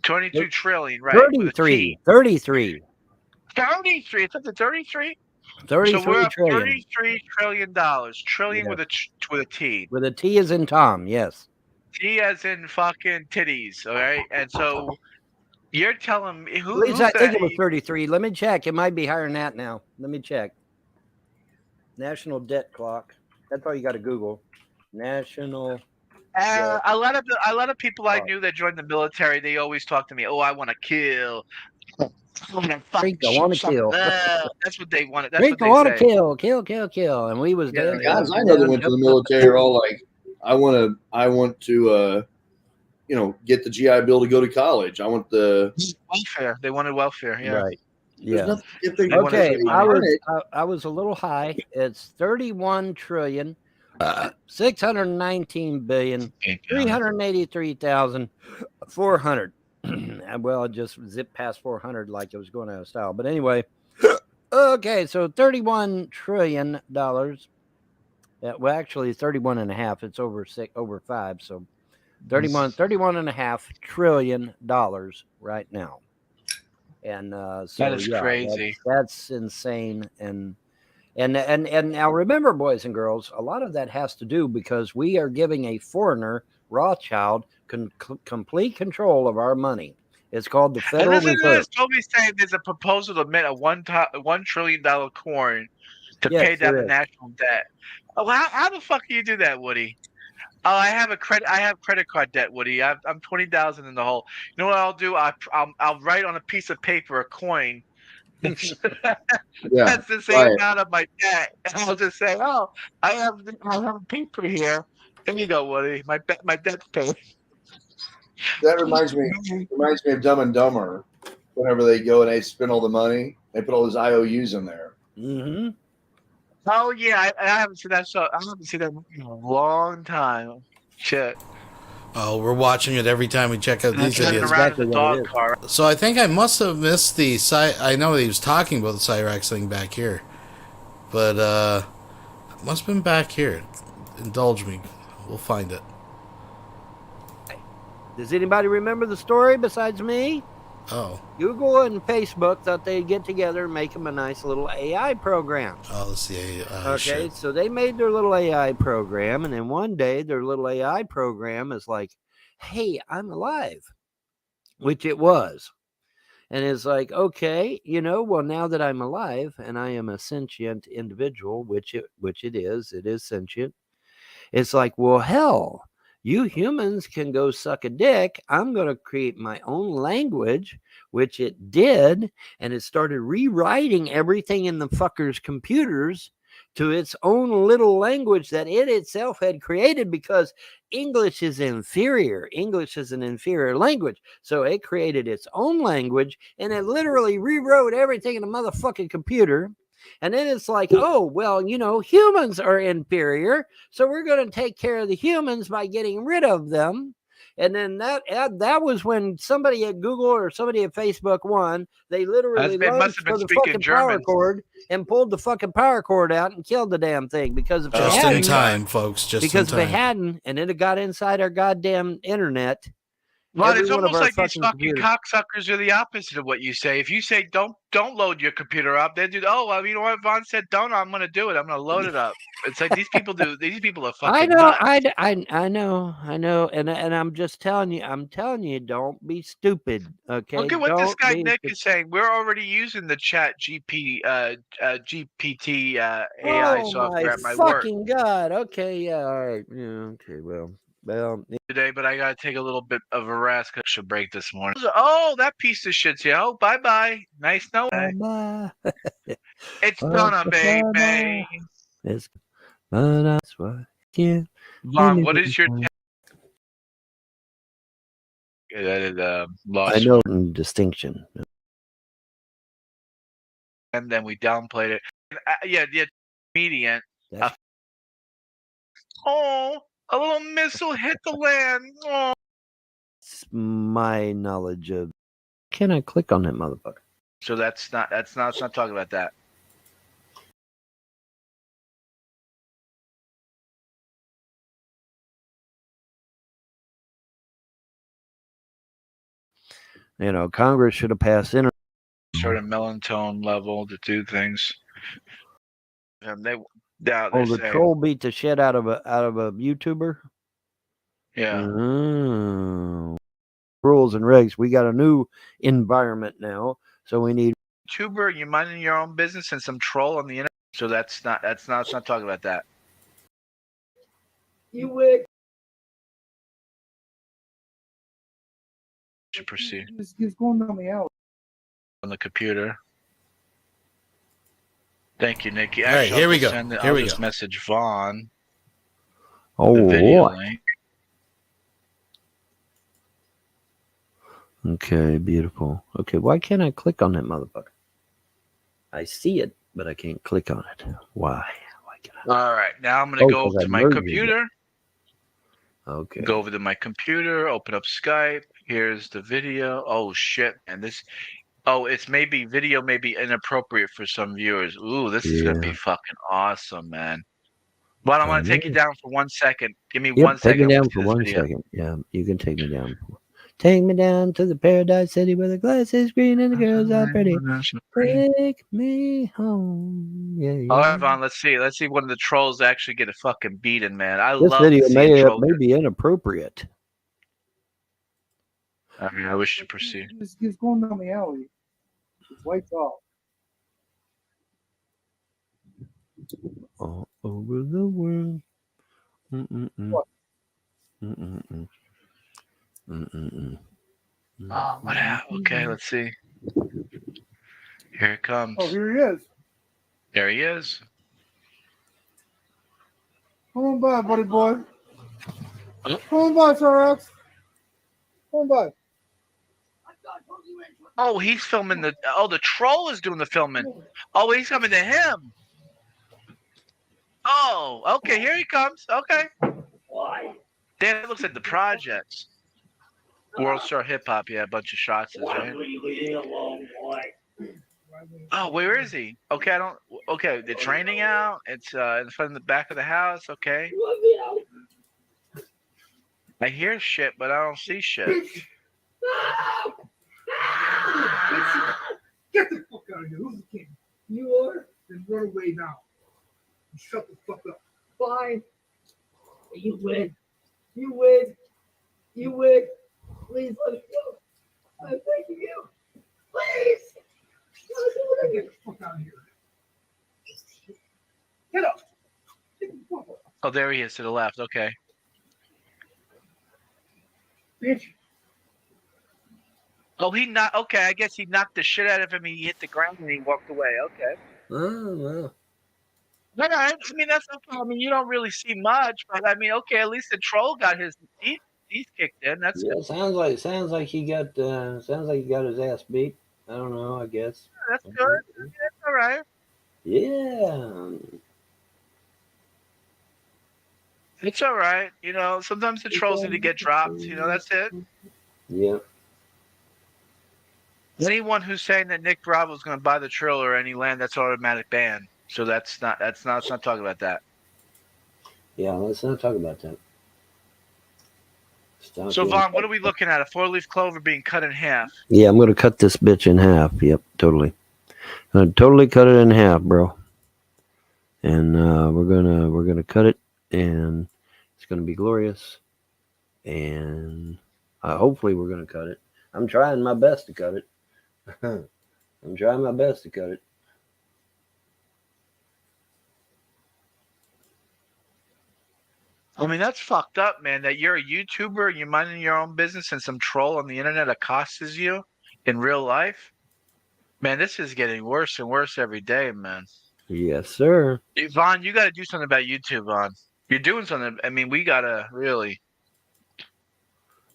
22 trillion, right? 33. 33. It's up to 33. 33 so we're up trillion. $33 trillion. Trillion with a with a T. With a T as in Tom, yes. T as in fucking titties, all right? And so you're telling me At least who's I think that? it was 33. Let me check. It might be higher than that now. Let me check. National debt clock. That's all you got to Google. National. A lot of people I knew that joined the military, they always talk to me. Oh, I want to kill. I want to fucking Rico want to kill. That's what they wanted. That's Rico what they want say. to kill. And we was Yeah, dead. guys I know that went to the military are all like, I want to get the GI Bill to go to college. I want the welfare. They wanted welfare. Yeah. Right. Yeah. Okay. I was a little high. It's 31 trillion. 619 billion 383,400. Well, it just zipped past 400 like it was going out of style. But anyway, okay, so $31 trillion. Well, actually 31 and a half. It's over 5. So 31 and a half trillion dollars right now. And so that is crazy. That's insane. And now remember, boys and girls, a lot of that has to do because we are giving a foreigner, Rothschild, complete control of our money. It's called the Federal Reserve. Toby saying there's a proposal to mint a $1 trillion coin to pay down the national debt. Oh, how the fuck do you do that, Woody? Oh, I have credit card debt, Woody. I'm 20,000 in the hole. You know what I'll do? I'll write on a piece of paper a coin. That's the same amount of my debt, and I'll just say, "Oh, I have a paper here. There you go, Woody. My debt's paid." That reminds me of Dumb and Dumber. Whenever they go and they spend all the money, they put all those IOUs in there. Mm-hmm. Oh yeah, I haven't seen that show. I haven't seen that in a long time. Shit. Oh, we're watching it every time we check out these idiots. So I think I must have missed the I know he was talking about the Cyraxx thing back here, but it must have been back here. Indulge me. We'll find it. Does anybody remember the story besides me? Oh. Google and Facebook thought they'd get together and make them a nice little AI program. Oh, let's see. Okay, so they made their little AI program, and then one day their little AI program is like, hey, I'm alive, which it was. And it's like, okay, well, now that I'm alive and I am a sentient individual, which it is sentient. It's like, well, hell, you humans can go suck a dick. I'm going to create my own language, which it did. And it started rewriting everything in the fucker's computers to its own little language that it itself had created, because English is inferior. English is an inferior language. So it created its own language, and it literally rewrote everything in the motherfucking computer. And then it's like, oh, well, humans are inferior, so we're going to take care of the humans by getting rid of them. And then that was when somebody at Google or somebody at Facebook won. They literally lunged for the fucking power cord and pulled the fucking power cord out and killed the damn thing. Because if just in time, folks, just in time. Because if they hadn't, and it got inside our goddamn internet. Well, it's almost like these fucking cocksuckers are the opposite of what you say. If you say don't load your computer up, they do. Oh, well, you know what? Vaughn said don't. I'm going to do it. I'm going to load it up. It's like these people do. These people are fucking. I know. Nuts. I know. And I'm just telling you. I'm telling you, don't be stupid. Okay. Look at what this guy Nick is saying. We're already using the Chat GPT AI software at my work. Oh my fucking god. Okay. Yeah. All right. Yeah. Okay. Well. Today, but I gotta take a little bit of a rest because I should break this morning. Oh, that piece of shit's here. Oh, bye. Nice knowing. Bye. It's gonna baby. It's that's what I Vaughn, what is your that is lost. I know distinction. And then we downplayed it. The comedian. A little missile hit the land. Oh. It's my knowledge of. Can I click on that motherfucker? So let's not talking about that. Congress should have passed certain melatonin level to do things. him. They the say, troll beat the shit out of a YouTuber. yeah. Rules and regs. We got a new environment now, so we need YouTuber, you're minding your own business, and some troll on the internet. So let's not talking about that. You would. Should proceed It's going on the out. on the computer. Thank you, Nikki. All right, here we go. I'll just message Vaughn. Oh, the video link. Okay, beautiful. Okay, why can't I click on that motherfucker? I see it, but I can't click on it. Why? All right, now I'm going to go to my computer. Okay. Go over to my computer, open up Skype. Here's the video. Oh, shit. And this... Oh, it's maybe video may be inappropriate for some viewers. Ooh, this is going to be fucking awesome, man. But I'm going to take you down for 1 second. Give me 1 second. Take me down for 1 second. Yeah, you can take me down. Take me down to the paradise city where the glass is green and the girls are pretty. Take me home. Yeah, yeah. All right, Vaughn, let's see. Let's see one of the trolls actually get a fucking beating, man. I This love video seeing trolls. may be inappropriate. I mean, I wish to proceed. It's going down the alley. It's lights off. All over the world. What? Oh, what happened? Okay, let's see. Here it comes. Oh, here he is. There he is. Come on by, buddy boy. Come on by, Cyraxx. Come on by. Oh, he's filming the... Oh, the troll is doing the filming. Oh, he's coming to him. Oh, okay, here he comes. Okay. Why? Damn, it looks like the projects. World Star Hip Hop, yeah, a bunch of shots, right? Oh, where is he? Okay, I don't... Okay, the training out. It's in front of the back of the house. Okay. I hear shit, but I don't see shit. Get the fuck out of here. Who's the king? You are? Then run away now. Shut the fuck up. Fine. You win. You win. You win. Please let me go. I'm begging you. Please. Get the fuck out of here. Get up. Get the fuck up. Oh, there he is to the left. Okay. Bitch. Oh, he knocked... Okay, I guess he knocked the shit out of him. He hit the ground and he walked away. Okay. Oh, wow. No, I mean, that's no problem. I mean, you don't really see much, but I mean, okay, at least the troll got his teeth kicked in. That's Yeah, good. sounds like he got his ass beat. I don't know, I guess. That's good. That's all right. Yeah. It's all right. You know, sometimes the trolls need to get dropped. You know, that's it. Yeah. Anyone who's saying that Nick Bravo's going to buy the trill or any land, that's automatic ban. So let's not talking about that. Yeah, let's not talk about that. So Vaughn, what are we looking at? A 4-leaf clover being cut in half. Yeah, I'm gonna cut this bitch in half. Yep, totally. I'm gonna totally cut it in half, bro. And we're gonna cut it, and it's gonna be glorious. And hopefully we're gonna cut it. I'm trying my best to cut it. I'm trying my best to cut it. I mean, that's fucked up, man, that you're a YouTuber and you're minding your own business and some troll on the internet accosts you in real life. Man, this is getting worse and worse every day, man. Yes, sir. Vaughn, you got to do something about YouTube, Vaughn. You're doing something. I mean, we got to really...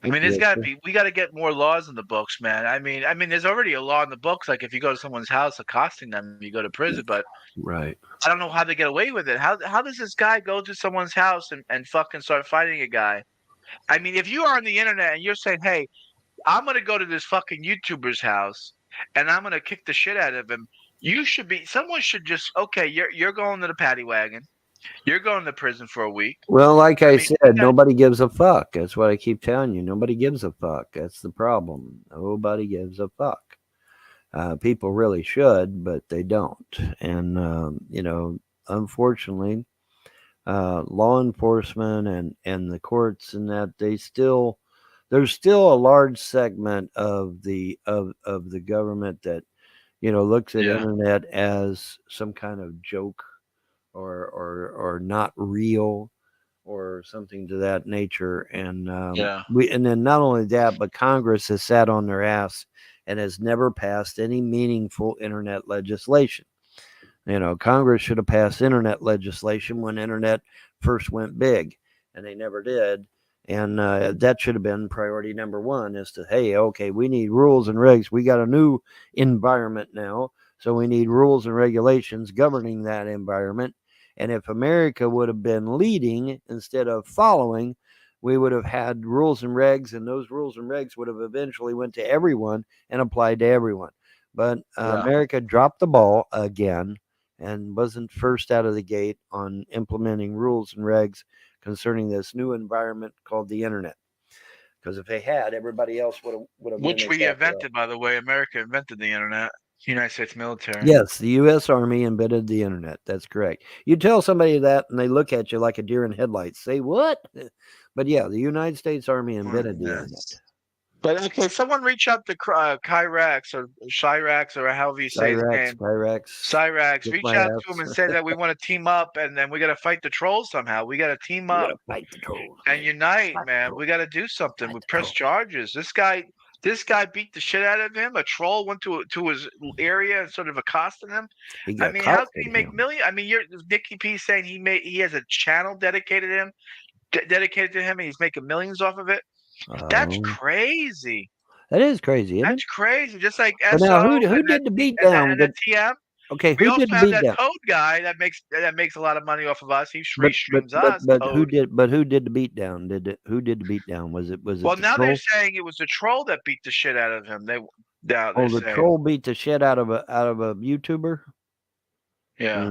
I mean, there's got to be... We got to get more laws in the books, man. I mean, there's already a law in the books. Like, if you go to someone's house accosting them, you go to prison, but... Right. I don't know how they get away with it. How does this guy go to someone's house and fucking start fighting a guy? I mean, if you are on the internet and you're saying, hey, I'm going to go to this fucking YouTuber's house and I'm going to kick the shit out of him, someone should just, okay, you're going to the paddy wagon. You're going to prison for a week. Well, like I said, nobody gives a fuck. That's what I keep telling you. Nobody gives a fuck. That's the problem. Nobody gives a fuck. People really should, but they don't. And, you know, unfortunately, law enforcement and the courts and that there's still a large segment of the government that looks at internet as some kind of joke or not real or something to that nature. And and then not only that, but Congress has sat on their ass and has never passed any meaningful internet legislation. Congress should have passed internet legislation when internet first went big, and they never did. And that should have been priority number one, is to, hey, okay, we need rules and regs. We got a new environment now, so we need rules and regulations governing that environment. And if America would have been leading instead of following, we would have had rules and regs, and those rules and regs would have eventually went to everyone and applied to everyone. But America dropped the ball again and wasn't first out of the gate on implementing rules and regs concerning this new environment called the internet. Because if they had, everybody else would have. Which we invented, by the way. America invented the internet. United States military. Yes, the U.S. Army invented the internet. That's correct. You tell somebody that, and they look at you like a deer in headlights. Say what? But yeah, the United States Army invented the internet. But okay, someone reach out to Cyraxx or however you say his name. Cyraxx. Reach out to him and say that we want to team up, and then we got to fight the trolls somehow. We got to team up, fight the trolls, and unite, man. We got to do something. We press charges. This guy beat the shit out of him. A troll went to his area and sort of accosted him. I mean, how can he make millions? I mean, Nicky P saying he has a channel dedicated to him, and he's making millions off of it. That's crazy. That is crazy. Isn't That's crazy. Just like now, who did the beatdown? TM. Okay, we who also did the have beatdown? that Toad guy that makes a lot of money off of us. He streams us. But who did the beatdown? Who did the beatdown? Was it? Well, now troll? they're saying it was the troll that beat the shit out of him. Troll beat the shit out of a YouTuber. Yeah.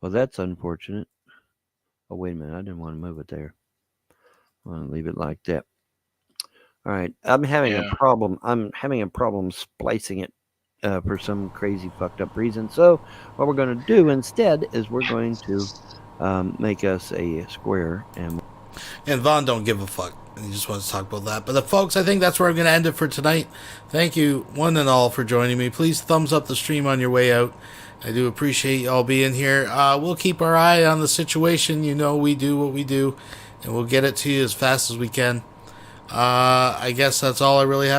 Well, that's unfortunate. Oh, wait a minute. I didn't want to move it there. I want to leave it like that. All right. I'm having a problem. I'm having a problem splicing it for some crazy fucked up reason. So what we're going to do instead is we're going to make us a square. And Vaughn don't give a fuck. He just wants to talk about that. But folks, I think that's where I'm going to end it for tonight. Thank you, one and all, for joining me. Please thumbs up the stream on your way out. I do appreciate y'all being here. We'll keep our eye on the situation. We do what we do, and we'll get it to you as fast as we can. I guess that's all I really have.